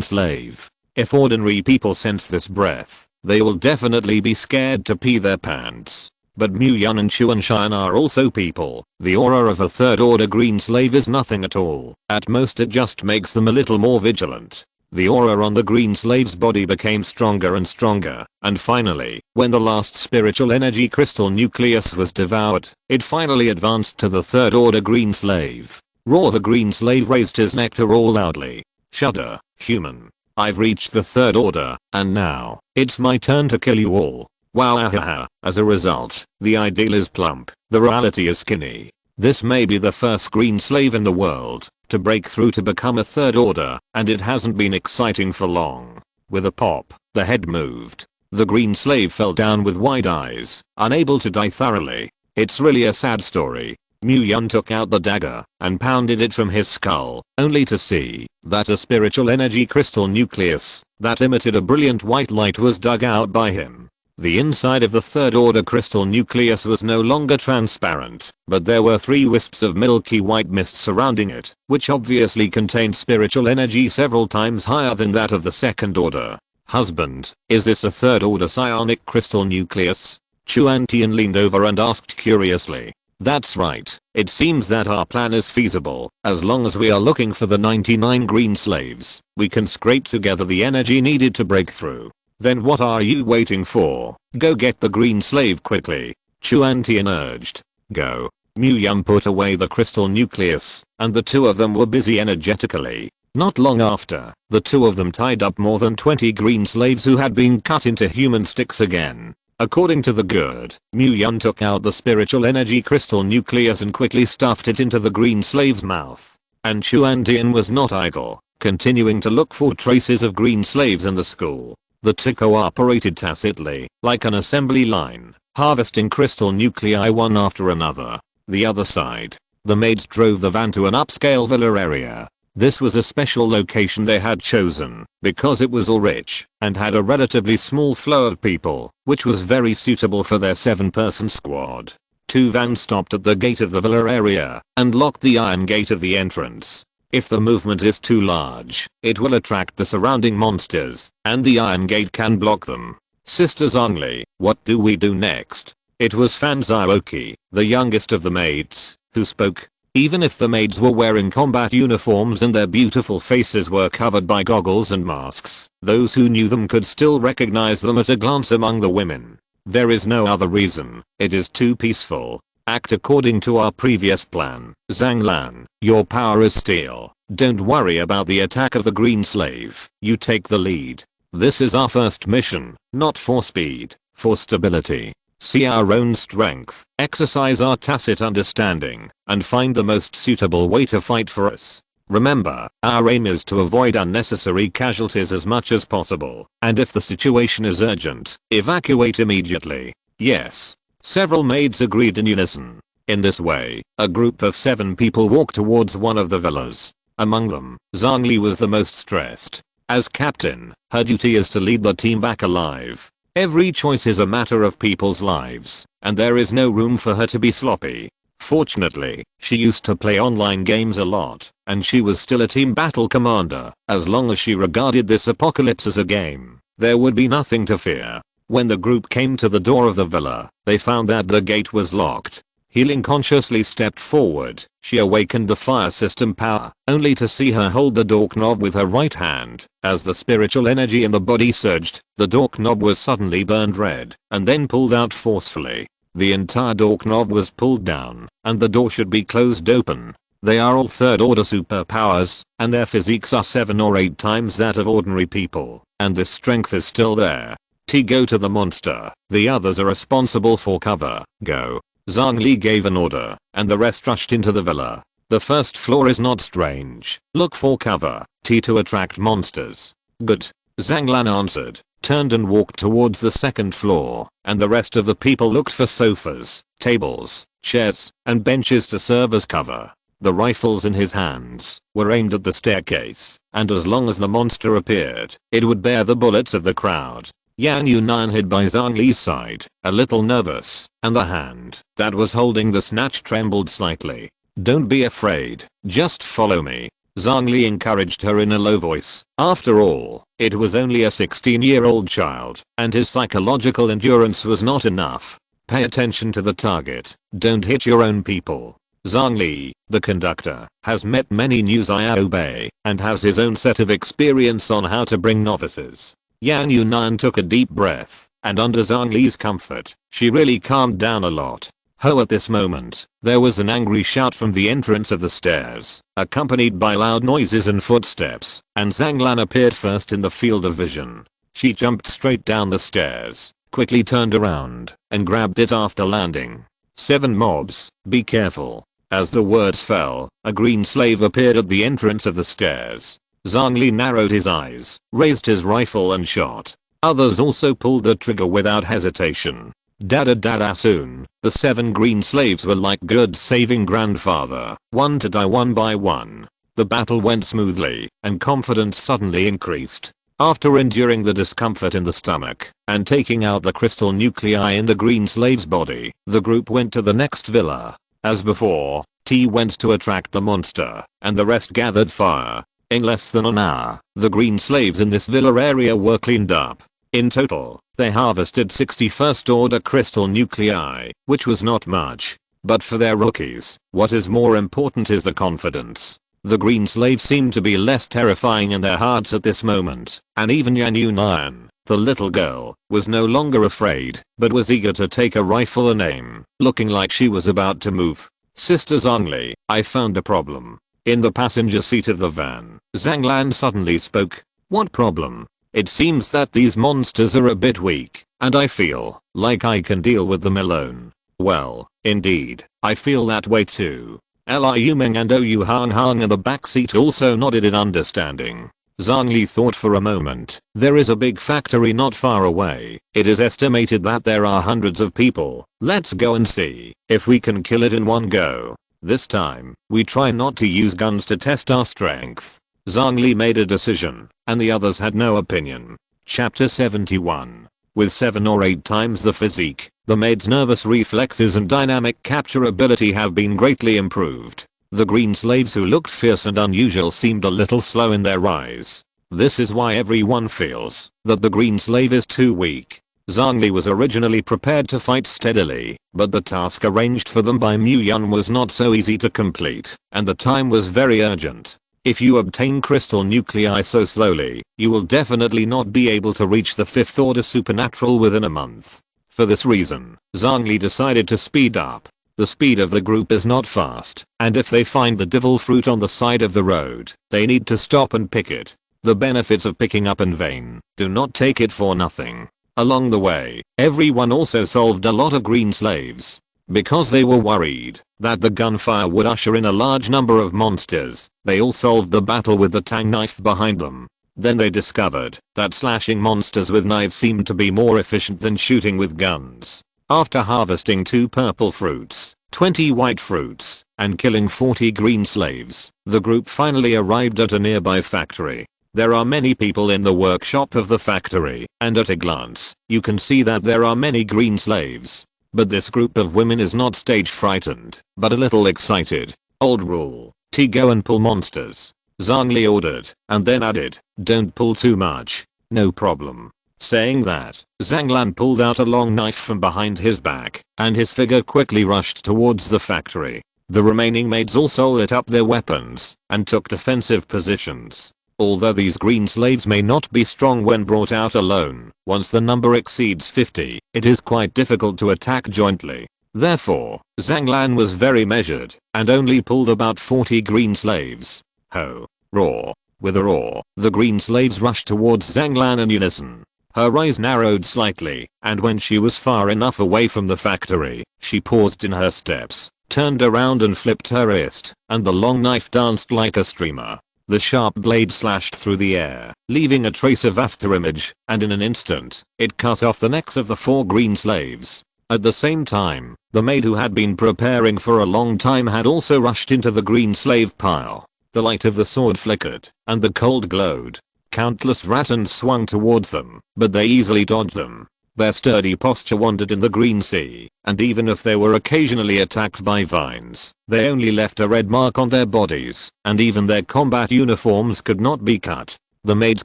slave. If ordinary people sense this breath, they will definitely be scared to pee their pants. But Muyun and Chuanshan are also people. The aura of a 3rd order green slave is nothing at all. At most it just makes them a little more vigilant. The aura on the green slave's body became stronger and stronger, and finally, when the last spiritual energy crystal nucleus was devoured, it finally advanced to the third order green slave. Roar! The green slave raised his neck to roar loudly. Shudder, human. I've reached the third order, and now, it's my turn to kill you all. Wow. As a result, the ideal is plump, the reality is skinny. This may be the first green slave in the world to break through to become a third order, and it hasn't been exciting for long. With a pop, the head moved. The green slave fell down with wide eyes, unable to die thoroughly. It's really a sad story. Mu-Yun took out the dagger and pounded it from his skull, only to see that a spiritual energy crystal nucleus that emitted a brilliant white light was dug out by him. The inside of the third order crystal nucleus was no longer transparent, but there were 3 wisps of milky white mist surrounding it, which obviously contained spiritual energy several times higher than that of the second order. Husband, is this a third order psionic crystal nucleus? Chuan Tian leaned over and asked curiously. That's right, it seems that our plan is feasible. As long as we are looking for the 99 green slaves, we can scrape together the energy needed to break through. Then what are you waiting for? Go get the green slave quickly. Chuan Tian urged. Go. Mu-Yun put away the crystal nucleus, and the two of them were busy energetically. Not long after, the two of them tied up more than 20 green slaves who had been cut into human sticks again. According to the good, Mu-Yun took out the spiritual energy crystal nucleus and quickly stuffed it into the green slave's mouth. And Chuan Tian was not idle, continuing to look for traces of green slaves in the school. The two cooperated tacitly, like an assembly line, harvesting crystal nuclei one after another. The other side, the maids drove the van to an upscale villa area. This was a special location they had chosen because it was all rich and had a relatively small flow of people, which was very suitable for their 7-person squad. 2 vans stopped at the gate of the villa area and locked the iron gate of the entrance. If the movement is too large, it will attract the surrounding monsters, and the iron gate can block them. Sister Zhongli, what do we do next? It was Fan Zhaoqi, the youngest of the maids, who spoke. Even if the maids were wearing combat uniforms and their beautiful faces were covered by goggles and masks, those who knew them could still recognize them at a glance among the women. There is no other reason, it is too peaceful. Act according to our previous plan. Zhang Lan, your power is steel. Don't worry about the attack of the green slave. You take the lead. This is our first mission, not for speed, for stability. See our own strength, exercise our tacit understanding, and find the most suitable way to fight for us. Remember, our aim is to avoid unnecessary casualties as much as possible, and if the situation is urgent, evacuate immediately. Yes. Several maids agreed in unison. In this way, a group of 7 people walked towards one of the villas. Among them, Zhongli was the most stressed. As captain, her duty is to lead the team back alive. Every choice is a matter of people's lives, and there is no room for her to be sloppy. Fortunately, she used to play online games a lot, and she was still a team battle commander. As long as she regarded this apocalypse as a game, there would be nothing to fear. When the group came to the door of the villa, they found that the gate was locked. Healing cautiously stepped forward. She awakened the fire system power, only to see her hold the door knob with her right hand. As the spiritual energy in the body surged, the door knob was suddenly burned red, and then pulled out forcefully. The entire door knob was pulled down, and the door should be closed open. They are all third order superpowers, and their physiques are 7 or 8 times that of ordinary people, and this strength is still there. Go to the monster. The others are responsible for cover. Go. Zhongli gave an order, and the rest rushed into the villa. The first floor is not strange. Look for cover. To attract monsters. Good. Zhang Lan answered, turned and walked towards the second floor, and the rest of the people looked for sofas, tables, chairs, and benches to serve as cover. The rifles in his hands were aimed at the staircase, and as long as the monster appeared, it would bear the bullets of the crowd. Yan Yunan hid by Zhongli's side, a little nervous, and the hand that was holding the snatch trembled slightly. Don't be afraid, just follow me. Zhongli encouraged her in a low voice. After all, it was only a 16-year-old child, and his psychological endurance was not enough. Pay attention to the target, don't hit your own people. Zhang Li, the conductor, has met many new Xiaobei and has his own set of experience on how to bring novices. Yan Yunan took a deep breath, and under Zhang Li's comfort, she really calmed down a lot. Ho, at this moment, there was an angry shout from the entrance of the stairs, accompanied by loud noises and footsteps, and Zhang Lan appeared first in the field of vision. She jumped straight down the stairs, quickly turned around, and grabbed it after landing. 7 mobs, be careful. As the words fell, a green slave appeared at the entrance of the stairs. Zhang Li narrowed his eyes, raised his rifle and shot. Others also pulled the trigger without hesitation. Dada soon, the 7 green slaves were like God's saving grandfather, one to die one by one. The battle went smoothly, and confidence suddenly increased. After enduring the discomfort in the stomach, and taking out the crystal nuclei in the green slave's body, the group went to the next villa. As before, T went to attract the monster, and the rest gathered fire. In less than an hour, the green slaves in this villa area were cleaned up. In total, they harvested 61st order crystal nuclei, which was not much. But for their rookies, what is more important is the confidence. The green slaves seemed to be less terrifying in their hearts at this moment, and even Yan Yunan, the little girl, was no longer afraid, but was eager to take a rifle and aim, looking like she was about to move. Sister Zhang Li, I found a problem. In the passenger seat of the van, Zhang Lan suddenly spoke. What problem? It seems that these monsters are a bit weak, and I feel like I can deal with them alone. Well, indeed, I feel that way too. Liu Meng and Ou Hang in the backseat also nodded in understanding. Zhang Li thought for a moment. There is a big factory not far away. It is estimated that there are hundreds of people. Let's go and see if we can kill it in one go. This time, we try not to use guns to test our strength. Zhang Li made a decision, and the others had no opinion. Chapter 71. With 7 or 8 times the physique, the maid's nervous reflexes and dynamic capture ability have been greatly improved. The green slaves who looked fierce and unusual seemed a little slow in their rise. This is why everyone feels that the green slave is too weak. Zhang Li was originally prepared to fight steadily, but the task arranged for them by Mu Yun was not so easy to complete, and the time was very urgent. If you obtain crystal nuclei so slowly, you will definitely not be able to reach the 5th order supernatural within a month. For this reason, Zhang Li decided to speed up. The speed of the group is not fast, and if they find the devil fruit on the side of the road, they need to stop and pick it. The benefits of picking up in vain, do not take it for nothing. Along the way, everyone also solved a lot of green slaves. Because they were worried that the gunfire would usher in a large number of monsters, they all solved the battle with the tang knife behind them. Then they discovered that slashing monsters with knives seemed to be more efficient than shooting with guns. After harvesting 2 purple fruits, 20 white fruits, and killing 40 green slaves, the group finally arrived at a nearby factory. There are many people in the workshop of the factory, and at a glance, you can see that there are many green slaves. But this group of women is not stage frightened, but a little excited. Old rule, go and pull monsters. Zhang Li ordered, and then added, don't pull too much. No problem. Saying that, Zhang Lan pulled out a long knife from behind his back, and his figure quickly rushed towards the factory. The remaining maids also lit up their weapons, and took defensive positions. Although these green slaves may not be strong when brought out alone, once the number exceeds 50, it is quite difficult to attack jointly. Therefore, Zhang Lan was very measured, and only pulled about 40 green slaves. Ho! Roar! With a roar, the green slaves rushed towards Zhang Lan in unison. Her eyes narrowed slightly, and when she was far enough away from the factory, she paused in her steps, turned around and flipped her wrist, and the long knife danced like a streamer. The sharp blade slashed through the air, leaving a trace of afterimage, and in an instant, it cut off the necks of the 4 green slaves. At the same time, the maid who had been preparing for a long time had also rushed into the green slave pile. The light of the sword flickered, and the cold glowed. Countless rattans swung towards them, but they easily dodged them. Their sturdy posture wandered in the green sea, and even if they were occasionally attacked by vines, they only left a red mark on their bodies, and even their combat uniforms could not be cut. The maid's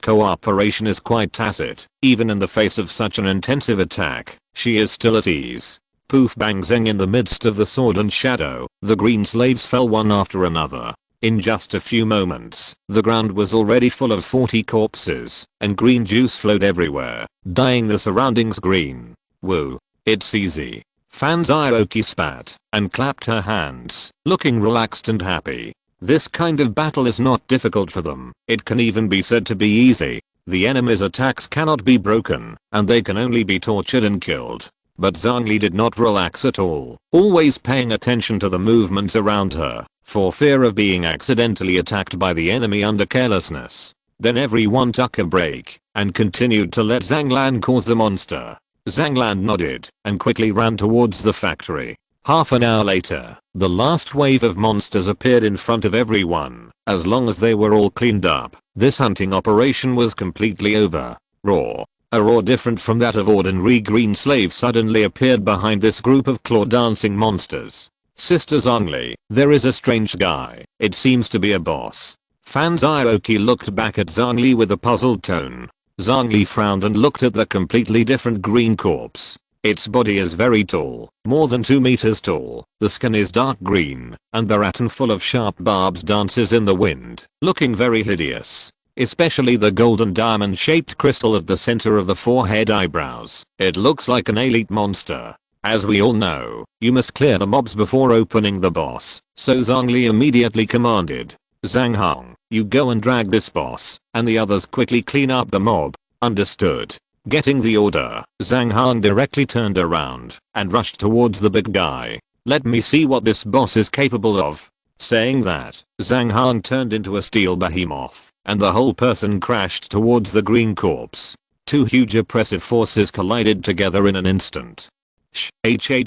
cooperation is quite tacit, even in the face of such an intensive attack, she is still at ease. poof bang zing in the midst of the sword and shadow, the green slaves fell one after another. In just a few moments, the ground was already full of 40 corpses, and green juice flowed everywhere, dyeing the surroundings green. Woo. It's easy. Fans Aoki spat and clapped her hands, looking relaxed and happy. This kind of battle is not difficult for them. It can even be said to be easy. The enemy's attacks cannot be broken, and they can only be tortured and killed. But Zhongli did not relax at all, always paying attention to the movements around her, for fear of being accidentally attacked by the enemy under carelessness. Then everyone took a break, and continued to let Zhang Lan cause the monster. Zhang Lan nodded, and quickly ran towards the factory. Half an hour later, the last wave of monsters appeared in front of everyone. As long as they were all cleaned up, this hunting operation was completely over. Roar. A roar different from that of ordinary green slaves suddenly appeared behind this group of claw-dancing monsters. Sister Zhongli, there is a strange guy. It seems to be a boss. Fan Aoki looked back at Zhongli with a puzzled tone. Zhongli frowned and looked at the completely different green corpse. Its body is very tall, more than 2 meters tall, the skin is dark green, and the rattan full of sharp barbs dances in the wind, looking very hideous. Especially the golden diamond-shaped crystal at the center of the forehead eyebrows. It looks like an elite monster. As we all know, you must clear the mobs before opening the boss, so Zhongli immediately commanded. Zhang Hong, you go and drag this boss, and the others quickly clean up the mob. Understood. Getting the order, Zhang Hong directly turned around and rushed towards the big guy. Let me see what this boss is capable of. Saying that, Zhang Hong turned into a steel behemoth, and the whole person crashed towards the green corpse. Two huge oppressive forces collided together in an instant. Shh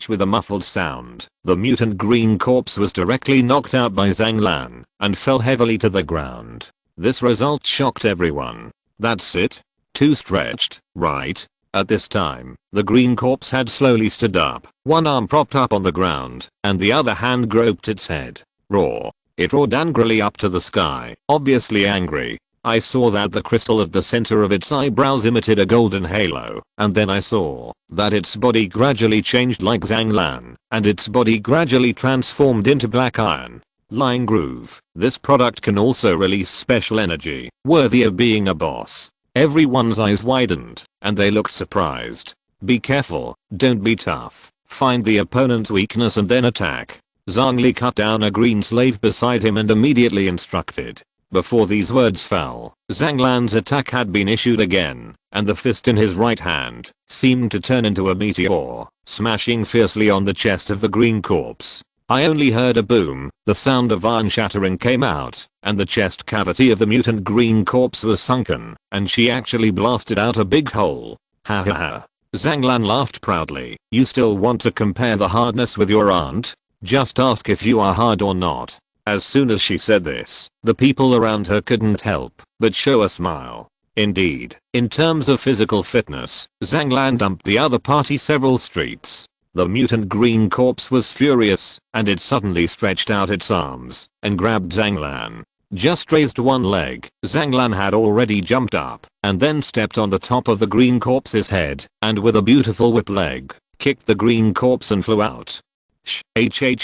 with a muffled sound, the mutant green corpse was directly knocked out by Zhang Lan and fell heavily to the ground. This result shocked everyone. That's it? Too stretched, right? At this time, the green corpse had slowly stood up, one arm propped up on the ground, and the other hand groped its head. Roar. It roared angrily up to the sky, obviously angry. I saw that the crystal at the center of its eyebrows emitted a golden halo, and then I saw that its body gradually changed like Zhang Lan, and its body gradually transformed into black iron. Line groove. This product can also release special energy, worthy of being a boss. Everyone's eyes widened, and they looked surprised. Be careful, don't be tough. Find the opponent's weakness and then attack. Zhongli cut down a green slave beside him and immediately instructed. Before these words fell, Zhang Lan's attack had been issued again, and the fist in his right hand seemed to turn into a meteor, smashing fiercely on the chest of the green corpse. I only heard a boom, the sound of iron shattering came out, and the chest cavity of the mutant green corpse was sunken, and she actually blasted out a big hole. Ha ha ha. Zhang Lan laughed proudly. You still want to compare the hardness with your aunt? Just ask if you are hard or not. As soon as she said this, the people around her couldn't help but show a smile. Indeed, in terms of physical fitness, Zhang Lan dumped the other party several streets. The mutant green corpse was furious, and it suddenly stretched out its arms and grabbed Zhang Lan. Just raised one leg, Zhang Lan had already jumped up and then stepped on the top of the green corpse's head and with a beautiful whip leg, kicked the green corpse and flew out.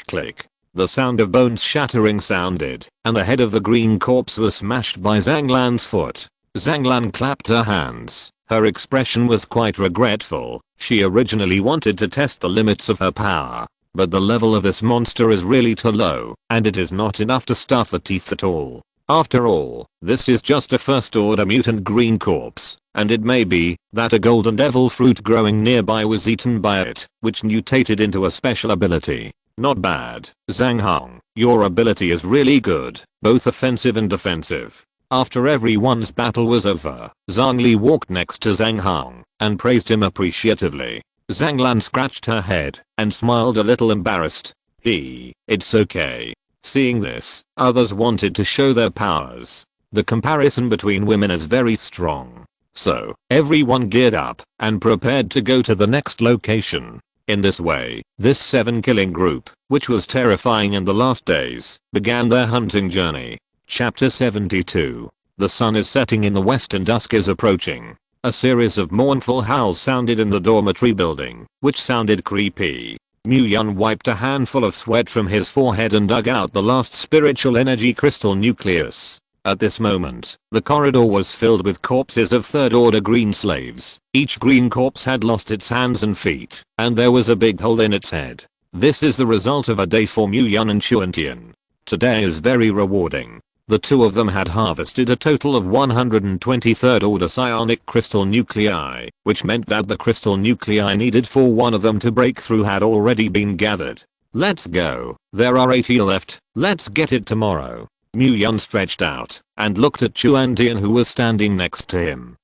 Click. The sound of bones shattering sounded, and the head of the green corpse was smashed by Zhang Lan's foot. Zhang Lan clapped her hands. Her expression was quite regretful. She originally wanted to test the limits of her power, but the level of this monster is really too low, and it is not enough to stuff the teeth at all. After all, this is just a first order mutant green corpse, and it may be that a golden devil fruit growing nearby was eaten by it, which mutated into a special ability. Not bad, Zhang Hong, your ability is really good, both offensive and defensive. After everyone's battle was over, Zhongli walked next to Zhang Hong and praised him appreciatively. Zhang Lan scratched her head and smiled a little embarrassed. It's okay. Seeing this, others wanted to show their powers. The comparison between women is very strong. So, everyone geared up and prepared to go to the next location. In this way, this 7-killing group, which was terrifying in the last days, began their hunting journey. Chapter 72. The sun is setting in the west and dusk is approaching. A series of mournful howls sounded in the dormitory building, which sounded creepy. Mu-Yun wiped a handful of sweat from his forehead and dug out the last spiritual energy crystal nucleus. At this moment, the corridor was filled with corpses of third-order green slaves. Each green corpse had lost its hands and feet, and there was a big hole in its head. This is the result of a day for Mu-Yun and Chuan-Tian. Today is very rewarding. The two of them had harvested a total of 120 third-order psionic crystal nuclei, which meant that the crystal nuclei needed for one of them to break through had already been gathered. Let's go. There are 80 left. Let's get it tomorrow. Mu-Yun stretched out and looked at Chuan-Tian, who was standing next to him.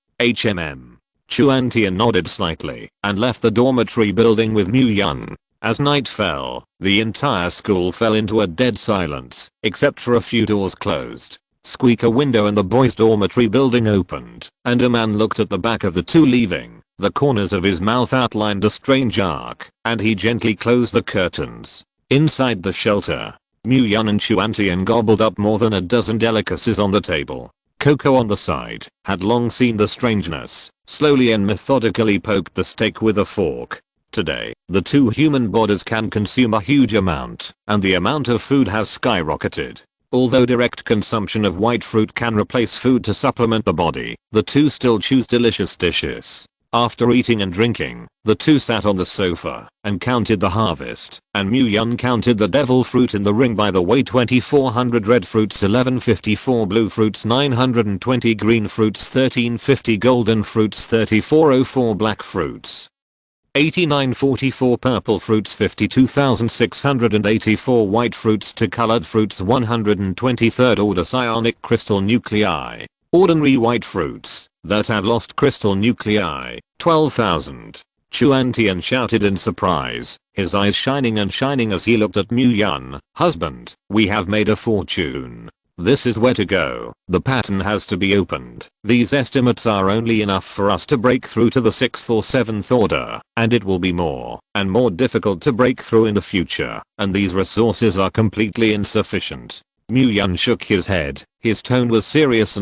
Chuan-Tian nodded slightly and left the dormitory building with Mu-Yun. As night fell, the entire school fell into a dead silence, except for a few doors closed. Squeak, a window in the boys' dormitory building opened, and a man looked at the back of the two leaving. The corners of his mouth outlined a strange arc, and he gently closed the curtains. Inside the shelter, Mu-Yun and Chuan-Tian gobbled up more than a dozen delicacies on the table. Coco on the side had long seen the strangeness, slowly and methodically poked the steak with a fork. Today, the two human bodies can consume a huge amount, and the amount of food has skyrocketed. Although direct consumption of white fruit can replace food to supplement the body, the two still choose delicious dishes. After eating and drinking, the two sat on the sofa and counted the harvest, and Mu-Yun counted the devil fruit in the ring by the way: 2400 red fruits, 1154 blue fruits, 920 green fruits, 1350 golden fruits, 3404 black fruits, 8944 purple fruits, 52,684 white fruits to colored fruits, 120 third order psionic crystal nuclei. Ordinary white fruits that had lost crystal nuclei, 12,000. Chuan-Tian shouted in surprise, his eyes shining and shining as he looked at Mu-Yun. Husband, we have made a fortune. This is where to go. The pattern has to be opened. These estimates are only enough for us to break through to the 6th or 7th order, and it will be more and more difficult to break through in the future, and these resources are completely insufficient. Mu-Yun shook his head. His tone was serious,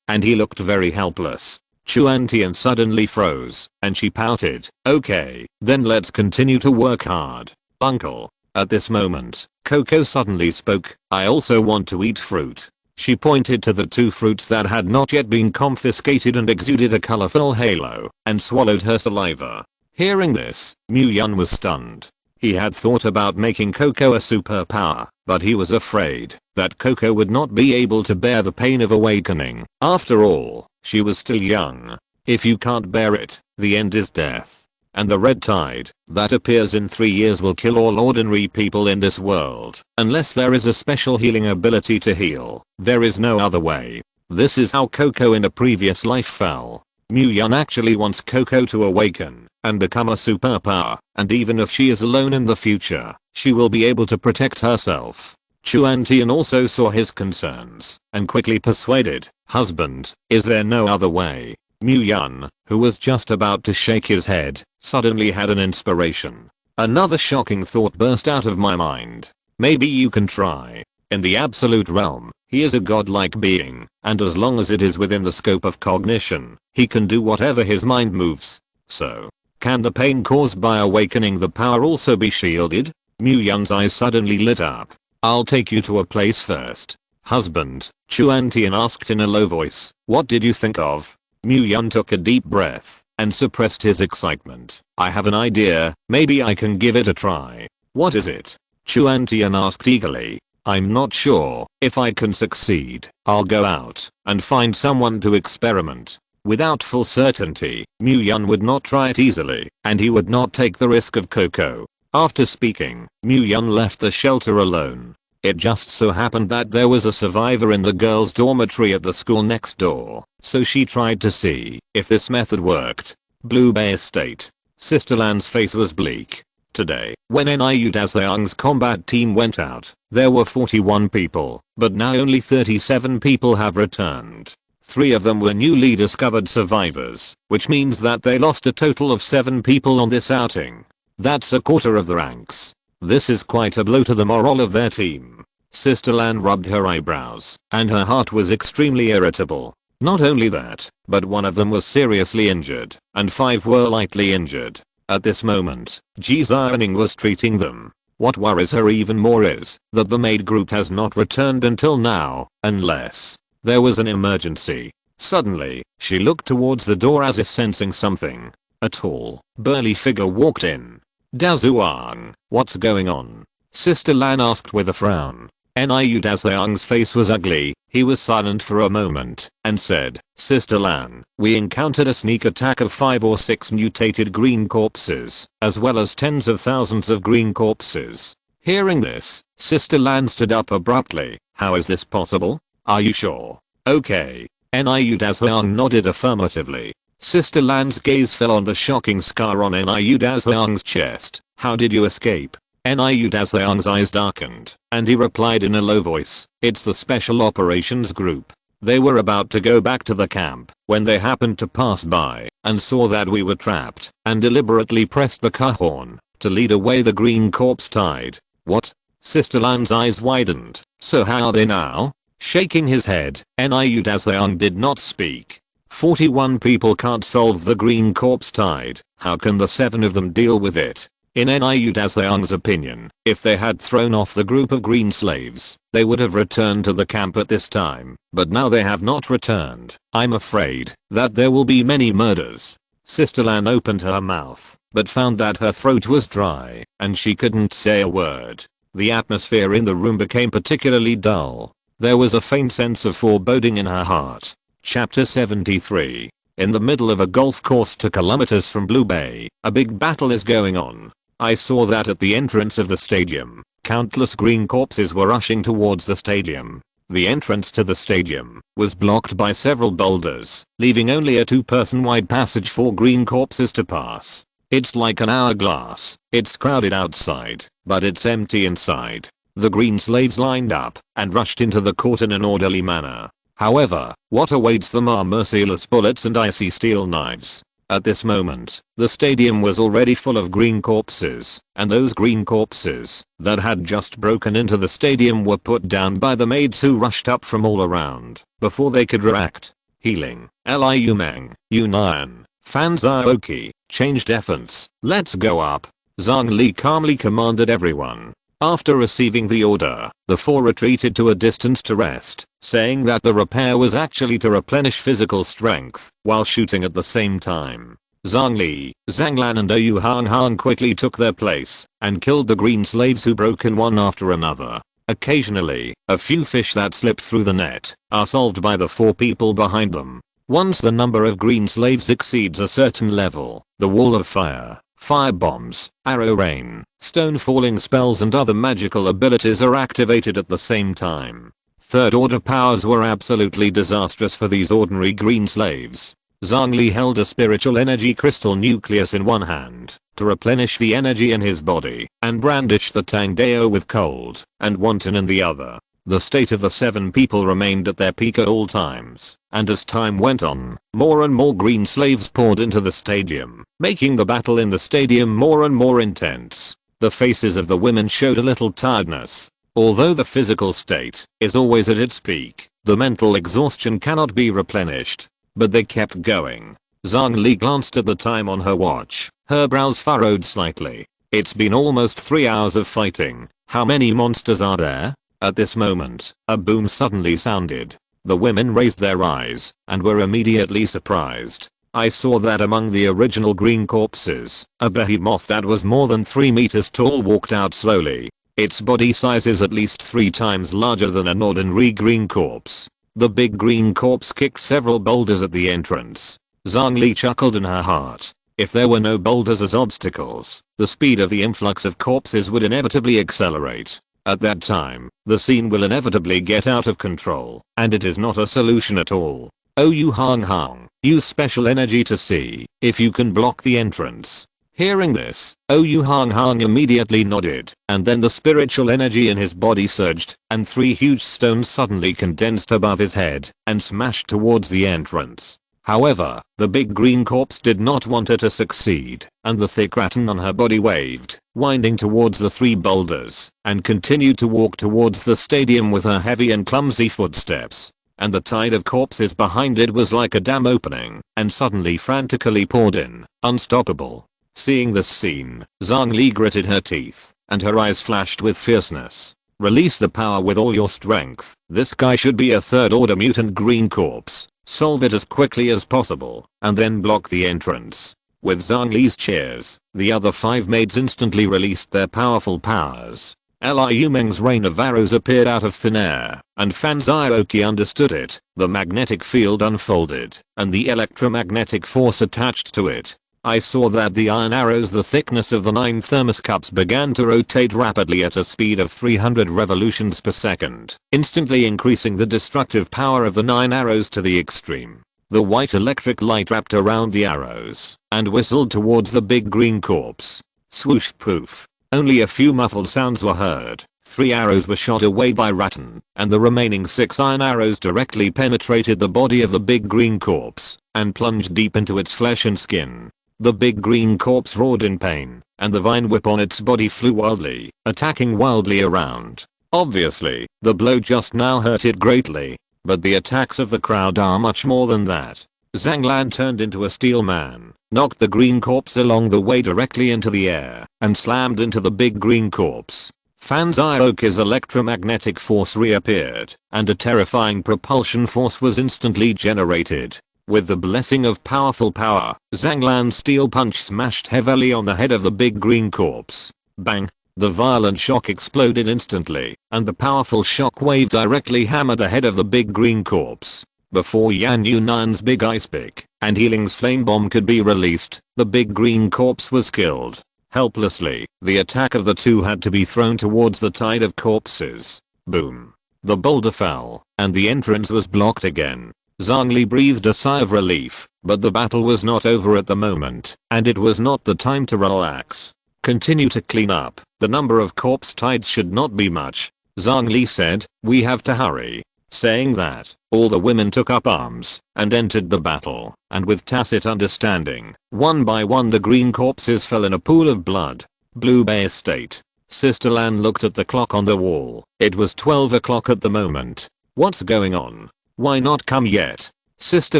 and he looked very helpless. Chuan-Tian suddenly froze, and she pouted. Okay, then let's continue to work hard. Uncle. At this moment, Coco suddenly spoke. I also want to eat fruit. She pointed to the two fruits that had not yet been confiscated and exuded a colorful halo, and swallowed her saliva. Hearing this, Mu-Yun was stunned. He had thought about making Coco a superpower, but he was afraid that Coco would not be able to bear the pain of awakening. After all, she was still young. If you can't bear it, the end is death. And the red tide that appears in 3 years will kill all ordinary people in this world. Unless there is a special healing ability to heal, there is no other way. This is how Coco in a previous life fell. Mu-Yun actually wants Coco to awaken and become a superpower, and even if she is alone in the future, she will be able to protect herself. Chuan-Tian also saw his concerns and quickly persuaded, husband, is there no other way? Mu-Yun, who was just about to shake his head, suddenly had an inspiration. Another shocking thought burst out of my mind. Maybe you can try. In the absolute realm, he is a godlike being, and as long as it is within the scope of cognition, he can do whatever his mind moves. So, can the pain caused by awakening the power also be shielded? Mu-Yun's eyes suddenly lit up. I'll take you to a place first. Husband, Chuan-Tian asked in a low voice. What did you think of? Mu-Yun took a deep breath and suppressed his excitement. I have an idea, maybe I can give it a try. What is it? Chuan-Tian asked eagerly. I'm not sure if I can succeed. I'll go out and find someone to experiment. Without full certainty, Mu-Yun would not try it easily, and he would not take the risk of Coco. After speaking, Mu-Yun left the shelter alone. It just so happened that there was a survivor in the girls' dormitory at the school next door, so she tried to see if this method worked. Blue Bay Estate. Sister Lan's face was bleak. Today, when NIU Daseong's combat team went out, there were 41 people, but now only 37 people have returned. 3 of them were newly discovered survivors, which means that they lost a total of 7 people on this outing. That's a quarter of the ranks. This is quite a blow to the morale of their team. Sister Lan rubbed her eyebrows, and her heart was extremely irritable. Not only that, but one of them was seriously injured, and 5 were lightly injured. At this moment, Ji's ironing was treating them. What worries her even more is that the maid group has not returned until now, unless there was an emergency. Suddenly, she looked towards the door as if sensing something. A tall, burly figure walked in. Dazuang, what's going on? Sister Lan asked with a frown. Niu Dazuang's face was ugly. He was silent for a moment and said, Sister Lan, we encountered a sneak attack of 5 or 6 mutated green corpses, as well as tens of thousands of green corpses. Hearing this, Sister Lan stood up abruptly. How is this possible? Are you sure? Okay. Niu Dazuang nodded affirmatively. Sister Lan's gaze fell on the shocking scar on Niu Dazuang's chest. How did you escape? Niu Dazuang's eyes darkened, and he replied in a low voice, it's the Special Operations Group. They were about to go back to the camp when they happened to pass by and saw that we were trapped and deliberately pressed the car horn to lead away the green corpse tide. What? Sister Lan's eyes widened. So how are they now? Shaking his head, Niu Dazuang did not speak. 41 people can't solve the green corpse tide. How can the 7 of them deal with it? In Niu Dazuang's opinion, if they had thrown off the group of green slaves, they would have returned to the camp at this time, but now they have not returned. I'm afraid that there will be many murders. Sister Lan opened her mouth, but found that her throat was dry, and she couldn't say a word. The atmosphere in the room became particularly dull. There was a faint sense of foreboding in her heart. Chapter 73. In the middle of a golf course 2 kilometers from Blue Bay, a big battle is going on. I saw that at the entrance of the stadium, countless green corpses were rushing towards the stadium. The entrance to the stadium was blocked by several boulders, leaving only a 2-person wide passage for green corpses to pass. It's like an hourglass. It's crowded outside, but it's empty inside. The green slaves lined up and rushed into the court in an orderly manner. However, what awaits them are merciless bullets and icy steel knives. At this moment, the stadium was already full of green corpses, and those green corpses that had just broken into the stadium were put down by the maids who rushed up from all around before they could react. Healing, Liu Meng, Yunnan, Fan Zhaoqi, change defense, let's go up. Zhang Li calmly commanded everyone. After receiving the order, the 4 retreated to a distance to rest, saying that the repair was actually to replenish physical strength while shooting at the same time. Zhang Li, Zhang Lan and Oyu Hang quickly took their place and killed the green slaves who broke in one after another. Occasionally, a few fish that slip through the net are solved by the 4 people behind them. Once the number of green slaves exceeds a certain level, the wall of fire, fire bombs, arrow rain, stone falling spells and other magical abilities are activated at the same time. Third order powers were absolutely disastrous for these ordinary green slaves. Zhang Li held a spiritual energy crystal nucleus in one hand to replenish the energy in his body and brandish the Tangdao with cold and wanton in the other. The state of the 7 people remained at their peak at all times, and as time went on, more and more green slaves poured into the stadium, making the battle in the stadium more and more intense. The faces of the women showed a little tiredness. Although the physical state is always at its peak, the mental exhaustion cannot be replenished. But they kept going. Zhang Li glanced at the time on her watch. Her brows furrowed slightly. It's been almost 3 hours of fighting. How many monsters are there? At this moment, a boom suddenly sounded. The women raised their eyes and were immediately surprised. I saw that among the original green corpses, a behemoth that was more than 3 meters tall walked out slowly. Its body size is at least 3 times larger than an ordinary green corpse. The big green corpse kicked several boulders at the entrance. Zhang Li chuckled in her heart. If there were no boulders as obstacles, the speed of the influx of corpses would inevitably accelerate. At that time, the scene will inevitably get out of control, and it is not a solution at all. Oyu Hang, use special energy to see if you can block the entrance. Hearing this, Oyu Hang immediately nodded, and then the spiritual energy in his body surged, and 3 huge stones suddenly condensed above his head and smashed towards the entrance. However, the big green corpse did not want her to succeed, and the thick rattan on her body waved, winding towards the 3 boulders, and continued to walk towards the stadium with her heavy and clumsy footsteps. And the tide of corpses behind it was like a dam opening, and suddenly frantically poured in, unstoppable. Seeing this scene, Zhongli gritted her teeth, and her eyes flashed with fierceness. Release the power with all your strength. This guy should be a third order mutant green corpse. Solve it as quickly as possible, and then block the entrance. With Zhongli's cheers, the other 5 maids instantly released their powerful powers. Liu Meng's rain of arrows appeared out of thin air, and Fan Zioki understood it. The magnetic field unfolded, and the electromagnetic force attached to it. I saw that the iron arrows the thickness of the 9 thermos cups began to rotate rapidly at a speed of 300 revolutions per second, instantly increasing the destructive power of the 9 arrows to the extreme. The white electric light wrapped around the arrows, and whistled towards the big green corpse. Swoosh poof. Only a few muffled sounds were heard. 3 arrows were shot away by Rattan, and the remaining 6 iron arrows directly penetrated the body of the big green corpse, and plunged deep into its flesh and skin. The big green corpse roared in pain, and the vine whip on its body flew wildly, attacking wildly around. Obviously, the blow just now hurt it greatly, but the attacks of the crowd are much more than that. Zhang Lan turned into a steel man, knocked the green corpse along the way directly into the air, and slammed into the big green corpse. Fan Zioki's electromagnetic force reappeared, and a terrifying propulsion force was instantly generated. With the blessing of powerful power, Zhang Lan's steel punch smashed heavily on the head of the big green corpse. Bang! The violent shock exploded instantly, and the powerful shock wave directly hammered the head of the big green corpse. Before Yan Yunan's big ice pick and Healing's flame bomb could be released, the big green corpse was killed. Helplessly, the attack of the two had to be thrown towards the tide of corpses. Boom! The boulder fell, and the entrance was blocked again. Zhongli breathed a sigh of relief, but the battle was not over at the moment, and it was not the time to relax. Continue to clean up. The number of corpse tides should not be much. Zhongli said, we have to hurry. Saying that, all the women took up arms and entered the battle, and with tacit understanding, one by one the green corpses fell in a pool of blood. Blue Bay Estate. Sister Lan looked at the clock on the wall. It was 12 o'clock at the moment. What's going on? Why not come yet? Sister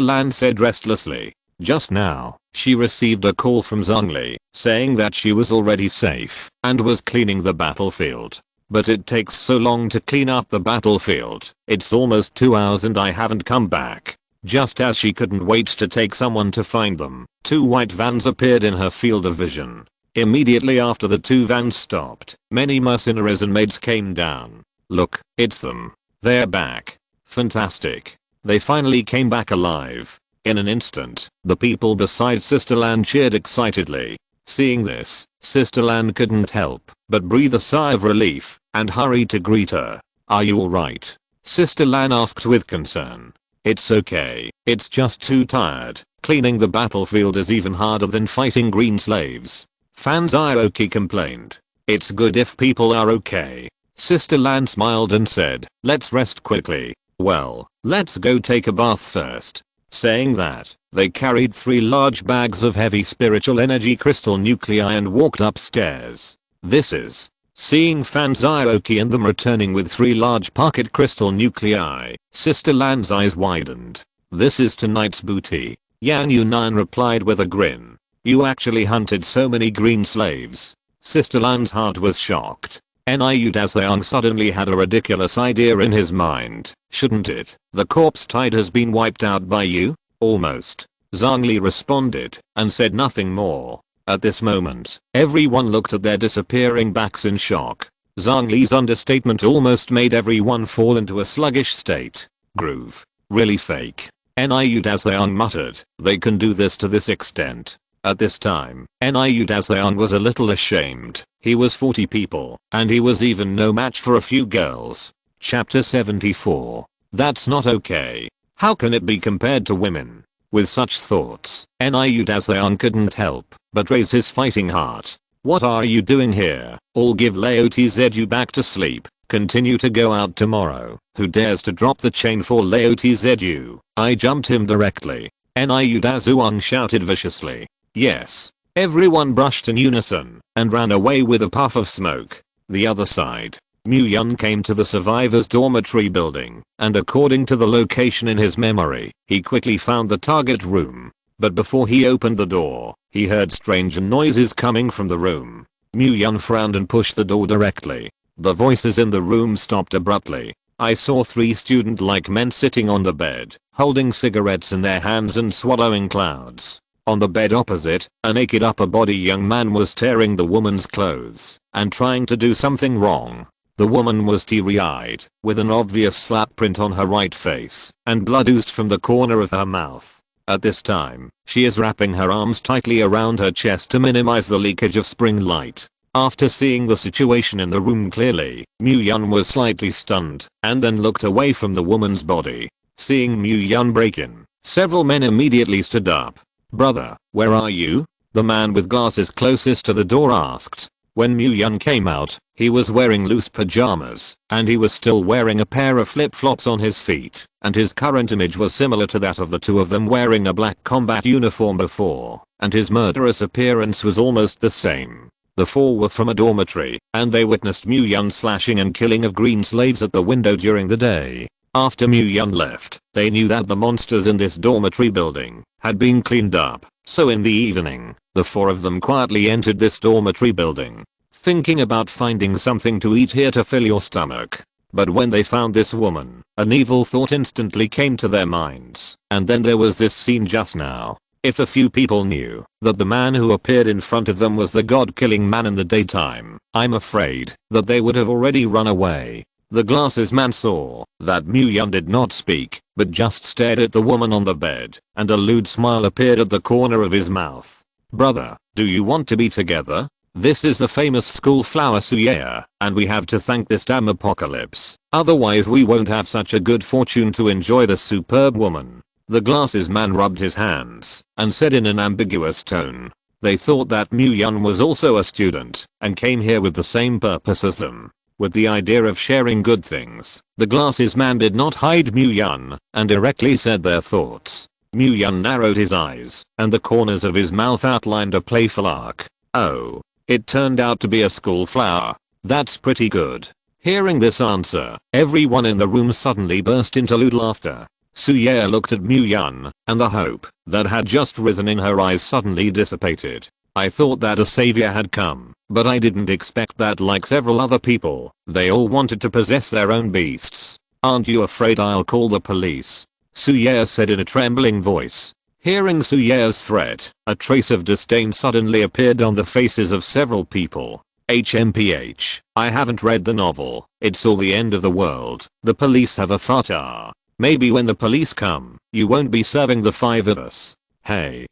Lan said restlessly. Just now, she received a call from Zhongli, saying that she was already safe and was cleaning the battlefield. But it takes so long to clean up the battlefield. It's almost 2 hours and I haven't come back. Just as she couldn't wait to take someone to find them, 2 white vans appeared in her field of vision. Immediately after the 2 vans stopped, many mercenaries and maids came down. Look, it's them. They're back. Fantastic. They finally came back alive. In an instant, the people beside Sister Lan cheered excitedly. Seeing this, Sister Lan couldn't help but breathe a sigh of relief and hurried to greet her. Are you alright? Sister Lan asked with concern. It's okay, it's just too tired. Cleaning the battlefield is even harder than fighting green slaves. Fan Zioki complained. It's good if people are okay. Sister Lan smiled and said, let's rest quickly. Well, let's go take a bath first. Saying that, they carried 3 large bags of heavy spiritual energy crystal nuclei and walked upstairs. This is. Seeing Fan Zioki and them returning with 3 large pocket crystal nuclei, Sister Lan's eyes widened. This is tonight's booty. Yan Yunan replied with a grin. You actually hunted so many green slaves. Sister Lan's heart was shocked. Niu Daseong suddenly had a ridiculous idea in his mind. Shouldn't it? The corpse tide has been wiped out by you? Almost. Zhongli responded and said nothing more. At this moment, everyone looked at their disappearing backs in shock. Zhongli's understatement almost made everyone fall into a sluggish state. Groove. Really fake. Niu Daseong muttered. They can do this to this extent. At this time, Niu Daseong was a little ashamed. He was 40 people, and he was even no match for a few girls. Chapter 74. That's not okay. How can it be compared to women? With such thoughts, Niu Daseong couldn't help but raise his fighting heart. What are you doing here? I'll give Lao Tzu back to sleep. Continue to go out tomorrow. Who dares to drop the chain for Lao Tzu? I jumped him directly. Niu Daseong shouted viciously. Yes. Everyone brushed in unison and ran away with a puff of smoke. The other side. Mu Yun came to the survivors' dormitory building, and according to the location in his memory, he quickly found the target room. but before he opened the door, he heard strange noises coming from the room. Myung frowned and pushed the door directly. The voices in the room stopped abruptly. I saw 3 student-like men sitting on the bed, holding cigarettes in their hands and swallowing clouds. On the bed opposite, a naked upper body young man was tearing the woman's clothes and trying to do something wrong. The woman was teary-eyed, with an obvious slap print on her right face, and blood oozed from the corner of her mouth. At this time, she is wrapping her arms tightly around her chest to minimize the leakage of spring light. After seeing the situation in the room clearly, Myung was slightly stunned, and then looked away from the woman's body. Seeing Myung break in, several men immediately stood up. "Brother, where are you?" the man with glasses closest to the door asked. When Myung came out, he was wearing loose pajamas, and he was still wearing a pair of flip-flops on his feet, and his current image was similar to that of the two of them wearing a black combat uniform before, and his murderous appearance was almost the same. The 4 were from a dormitory, and they witnessed Myung slashing and killing of green slaves at the window during the day. After Myung left, they knew that the monsters in this dormitory building had been cleaned up, so in the evening, the 4 of them quietly entered this dormitory building, thinking about finding something to eat here to fill your stomach. But when they found this woman, an evil thought instantly came to their minds, and then there was this scene just now. If a few people knew that the man who appeared in front of them was the god-killing man in the daytime, I'm afraid that they would have already run away. The glasses man saw that Myung did not speak, but just stared at the woman on the bed, and a lewd smile appeared at the corner of his mouth. "Brother, do you want to be together? This is the famous school flower Suya, and we have to thank this damn apocalypse. Otherwise we won't have such a good fortune to enjoy this superb woman." The glasses man rubbed his hands and said in an ambiguous tone. They thought that Myung was also a student and came here with the same purpose as them, with the idea of sharing good things. The glasses man did not hide Myung and directly said their thoughts. Myung narrowed his eyes and the corners of his mouth outlined a playful arc. "Oh, it turned out to be a school flower. That's pretty good." Hearing this answer, everyone in the room suddenly burst into lewd laughter. Suya looked at Myung, and the hope that had just risen in her eyes suddenly dissipated. "I thought that a savior had come, but I didn't expect that like several other people, they all wanted to possess their own beasts. Aren't you afraid I'll call the police?" Suya said in a trembling voice. Hearing Suya's threat, a trace of disdain suddenly appeared on the faces of several people. "HMPH, I haven't read the novel. It's all the end of the world. The police have a fatah. Maybe when the police come, you won't be serving the 5 of us." Hey.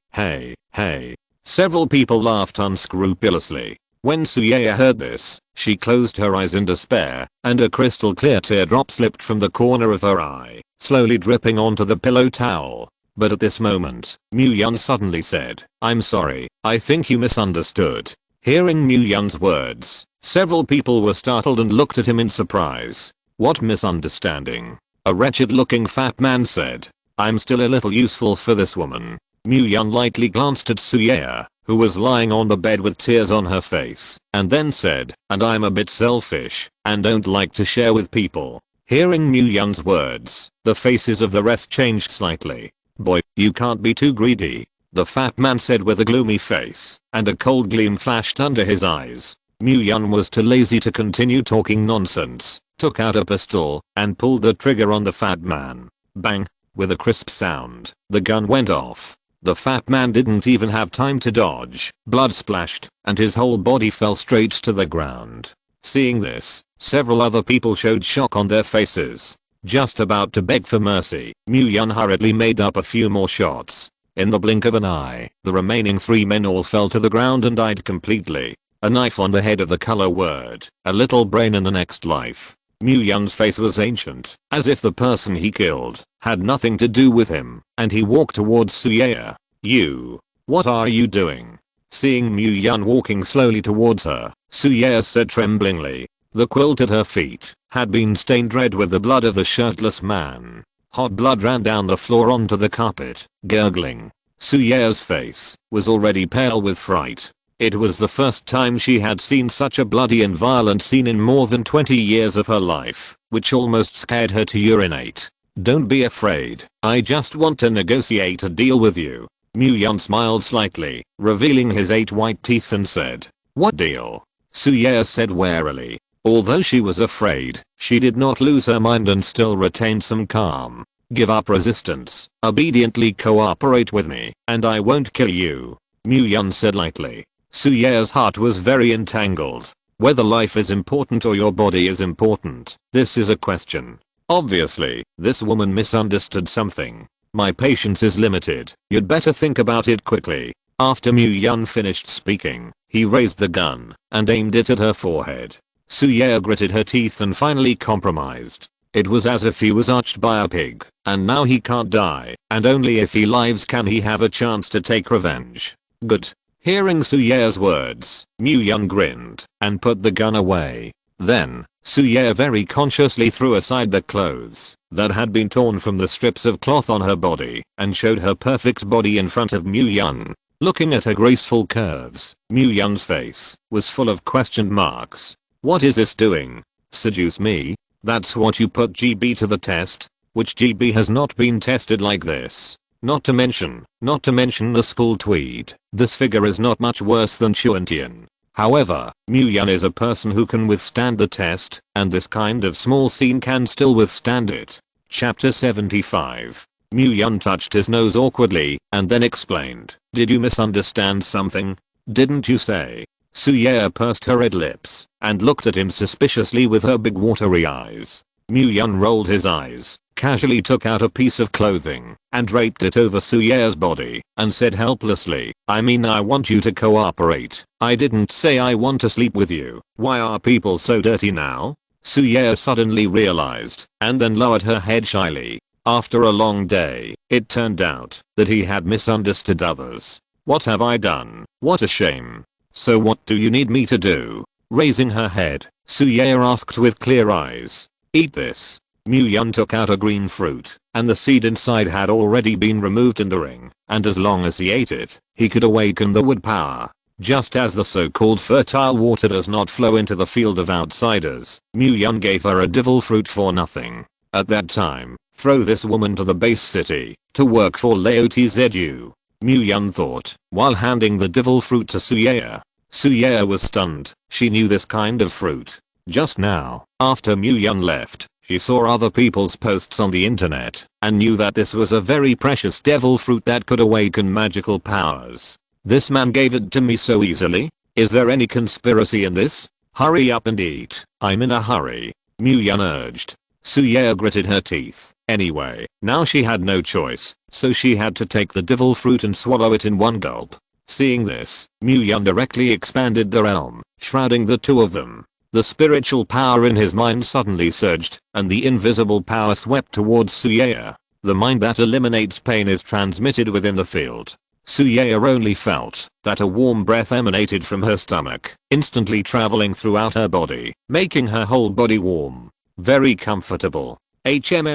Several people laughed unscrupulously. When Suya heard this, she closed her eyes in despair, and a crystal clear teardrop slipped from the corner of her eye, slowly dripping onto the pillow towel. But at this moment, Myung suddenly said, "I'm sorry, I think you misunderstood." Hearing Myung's words, several people were startled and looked at him in surprise. "What misunderstanding?" A wretched-looking fat man said. "I'm still a little useful for this woman." Myung lightly glanced at Suya, who was lying on the bed with tears on her face, and then said, "And I'm a bit selfish, and don't like to share with people." Hearing Myung's words, the faces of the rest changed slightly. "Boy, you can't be too greedy," the fat man said with a gloomy face, and a cold gleam flashed under his eyes. Myung was too lazy to continue talking nonsense, took out a pistol, and pulled the trigger on the fat man. Bang! With a crisp sound, the gun went off. The fat man didn't even have time to dodge. Blood splashed, and his whole body fell straight to the ground. Seeing this, several other people showed shock on their faces. Just about to beg for mercy, Myung hurriedly made up a few more shots. In the blink of an eye, the remaining 3 men all fell to the ground and died completely. A knife on the head of the color word, a little brain in the next life. Myung's face was ancient, as if the person he killed had nothing to do with him, and he walked towards Suya. "You, what are you doing?" Seeing Myung walking slowly towards her, Suya said tremblingly. The quilt at her feet had been stained red with the blood of the shirtless man. Hot blood ran down the floor onto the carpet, gurgling. Suya's face was already pale with fright. It was the first time she had seen such a bloody and violent scene in more than 20 years of her life, which almost scared her to urinate. "Don't be afraid, I just want to negotiate a deal with you." Mu-yeon smiled slightly, revealing his 8 white teeth and said, "What deal?" Suye said warily. Although she was afraid, she did not lose her mind and still retained some calm. "Give up resistance, obediently cooperate with me, and I won't kill you," Mu-yeon said lightly. Suye's heart was very entangled. Whether life is important or your body is important, this is a question. Obviously, this woman misunderstood something. "My patience is limited, you'd better think about it quickly." After Mu-yeon finished speaking, he raised the gun and aimed it at her forehead. Suye gritted her teeth and finally compromised. It was as if he was arched by a pig, and now he can't die, and only if he lives can he have a chance to take revenge. Good. Hearing Suye's words, Mu-yeon grinned and put the gun away. Then, Suye very consciously threw aside the clothes that had been torn from the strips of cloth on her body and showed her perfect body in front of Mu-yeon. Looking at her graceful curves, Mu-yeon's face was full of question marks. "What is this doing? Seduce me? That's what you put GB to the test? Which GB has not been tested like this? Not to mention the school tweed. This figure is not much worse than Chuantian." However, Mu-yeon is a person who can withstand the test, and this kind of small scene can still withstand it. Chapter 75. Mu-yeon touched his nose awkwardly and then explained, "Did you misunderstand something? Didn't you say?" Suye pursed her red lips and looked at him suspiciously with her big watery eyes. Mu-yeon rolled his eyes, casually took out a piece of clothing and draped it over Suye's body and said helplessly, "I mean I want you to cooperate. I didn't say I want to sleep with you. Why are people so dirty now?" Suye suddenly realized and then lowered her head shyly. After a long day, it turned out that he had misunderstood others. "What have I done? What a shame. So what do you need me to do?" Raising her head, Suye asked with clear eyes. "Eat this." Mu-yeon took out a green fruit, and the seed inside had already been removed in the ring, and as long as he ate it, he could awaken the wood power. Just as the so-called fertile water does not flow into the field of outsiders, Mu-yeon gave her a devil fruit for nothing. At that time, throw this woman to the base city, to work for Laotzu, Mu-yeon thought, while handing the devil fruit to Suye. Suye was stunned. She knew this kind of fruit. Just now, after Mu-yeon left, she saw other people's posts on the internet and knew that this was a very precious devil fruit that could awaken magical powers. This man gave it to me so easily? Is there any conspiracy in this? Hurry up and eat, I'm in a hurry, Mu-yeon urged. Suye gritted her teeth. Anyway, now she had no choice, so she had to take the devil fruit and swallow it in one gulp. Seeing this, Mu-yeon directly expanded the realm, shrouding the two of them. The spiritual power in his mind suddenly surged, and the invisible power swept towards Suye. The mind that eliminates pain is transmitted within the field. Suye only felt that a warm breath emanated from her stomach, instantly traveling throughout her body, making her whole body warm. Very comfortable.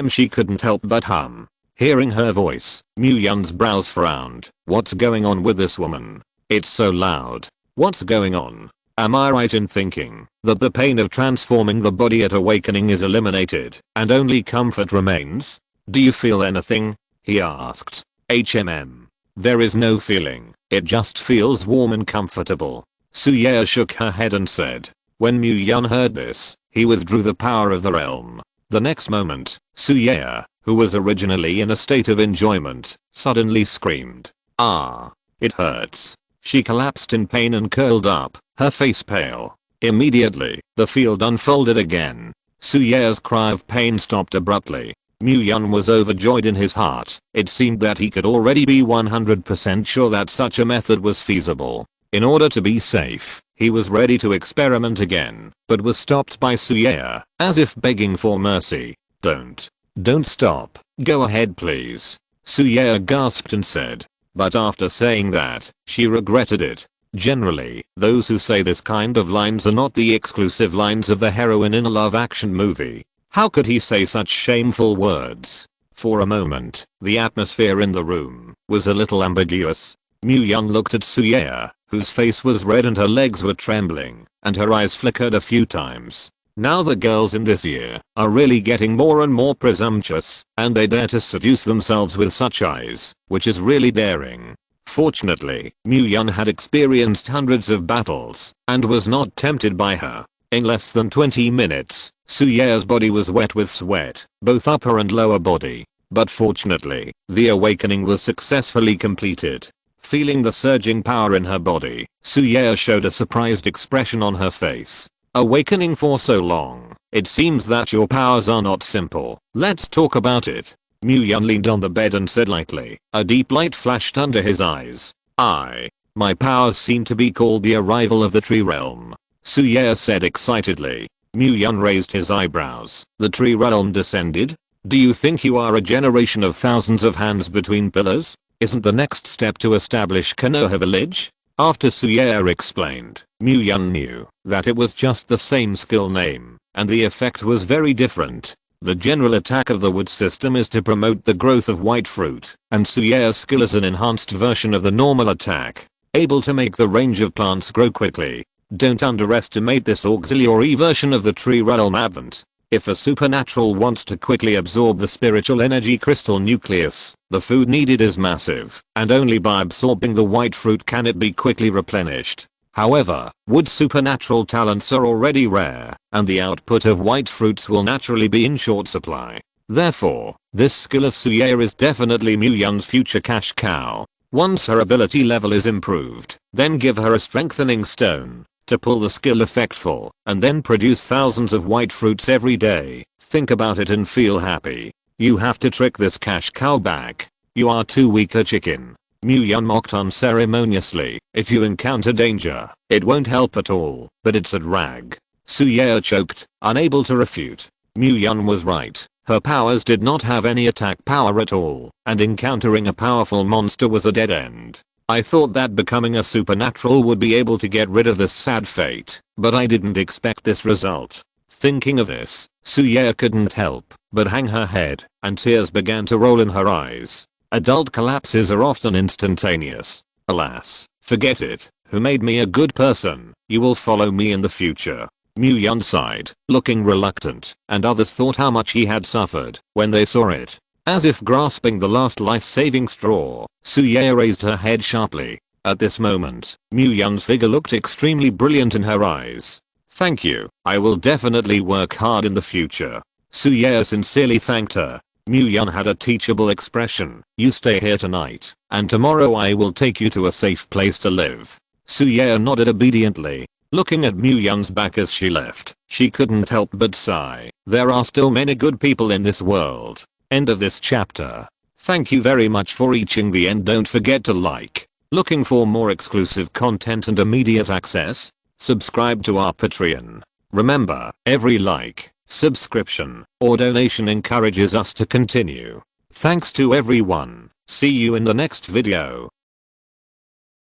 She couldn't help but hum. Hearing her voice, Mu-yeon's brows frowned. What's going on with this woman? It's so loud. What's going on? Am I right in thinking that the pain of transforming the body at awakening is eliminated and only comfort remains? Do you feel anything? He asked. There is no feeling, it just feels warm and comfortable. Suye shook her head and said. When Mu-yeon heard this, he withdrew the power of the realm. The next moment, Suye, who was originally in a state of enjoyment, suddenly screamed. Ah! It hurts. She collapsed in pain and curled up, her face pale. Immediately, the field unfolded again. Suye's cry of pain stopped abruptly. Mu-yeon was overjoyed in his heart. It seemed that he could already be 100% sure that such a method was feasible. In order to be safe, he was ready to experiment again, but was stopped by Suye, as if begging for mercy. Don't stop. Go ahead please. Suye gasped and said. But after saying that, she regretted it. Generally, those who say this kind of lines are not the exclusive lines of the heroine in a love action movie. How could he say such shameful words? For a moment, the atmosphere in the room was a little ambiguous. Mu-yeon looked at Suye, whose face was red and her legs were trembling, and her eyes flickered a few times. Now the girls in this year are really getting more and more presumptuous, and they dare to seduce themselves with such eyes, which is really daring. Fortunately, Mu-yeon had experienced hundreds of battles and was not tempted by her. In less than 20 minutes, Suye's body was wet with sweat, both upper and lower body. But fortunately, the awakening was successfully completed. Feeling the surging power in her body, Suye showed a surprised expression on her face. Awakening for so long, it seems that your powers are not simple. Let's talk about it. Mu-yeon leaned on the bed and said lightly. A deep light flashed under his eyes. My powers seem to be called the arrival of the tree realm. Suye said excitedly. Mu-yeon raised his eyebrows. The tree realm descended? Do you think you are a generation of thousands of hands between pillars? Isn't the next step to establish Konoha village? After Suye explained, Mu-yeon knew that it was just the same skill name, and the effect was very different. The general attack of the wood system is to promote the growth of white fruit, and Suye's skill is an enhanced version of the normal attack, able to make the range of plants grow quickly. Don't underestimate this auxiliary version of the tree realm advent. If a supernatural wants to quickly absorb the spiritual energy crystal nucleus, the food needed is massive, and only by absorbing the white fruit can it be quickly replenished. However, wood supernatural talents are already rare, and the output of white fruits will naturally be in short supply. Therefore, this skill of Suye is definitely Mu-yeon's future cash cow. Once her ability level is improved, then give her a strengthening stone to pull the skill effect full, and then produce thousands of white fruits every day. Think about it and feel happy. You have to trick this cash cow back. You are too weak a chicken. Mu-yeon mocked unceremoniously. If you encounter danger, it won't help at all, but it's a drag. Suye choked, unable to refute. Mu-yeon was right. Her powers did not have any attack power at all, and encountering a powerful monster was a dead end. I thought that becoming a supernatural would be able to get rid of this sad fate, but I didn't expect this result. Thinking of this, Suye couldn't help but hang her head, and tears began to roll in her eyes. Adult collapses are often instantaneous. Alas, forget it. Who made me a good person? You will follow me in the future. Mu-yeon sighed, looking reluctant, and others thought how much he had suffered when they saw it. As if grasping the last life-saving straw, Suye raised her head sharply. At this moment, Mu-yeon's figure looked extremely brilliant in her eyes. Thank you, I will definitely work hard in the future. Suye sincerely thanked her. Mu-yeon had a teachable expression. You stay here tonight, and tomorrow I will take you to a safe place to live. Suye nodded obediently. Looking at Mu-yeon's back as she left, she couldn't help but sigh. There are still many good people in this world. End of this chapter. Thank you very much for reaching the end. Don't forget to like. Looking for more exclusive content and immediate access? Subscribe to our Patreon. Remember, every like, subscription, or donation encourages us to continue. Thanks to everyone. See you in the next video.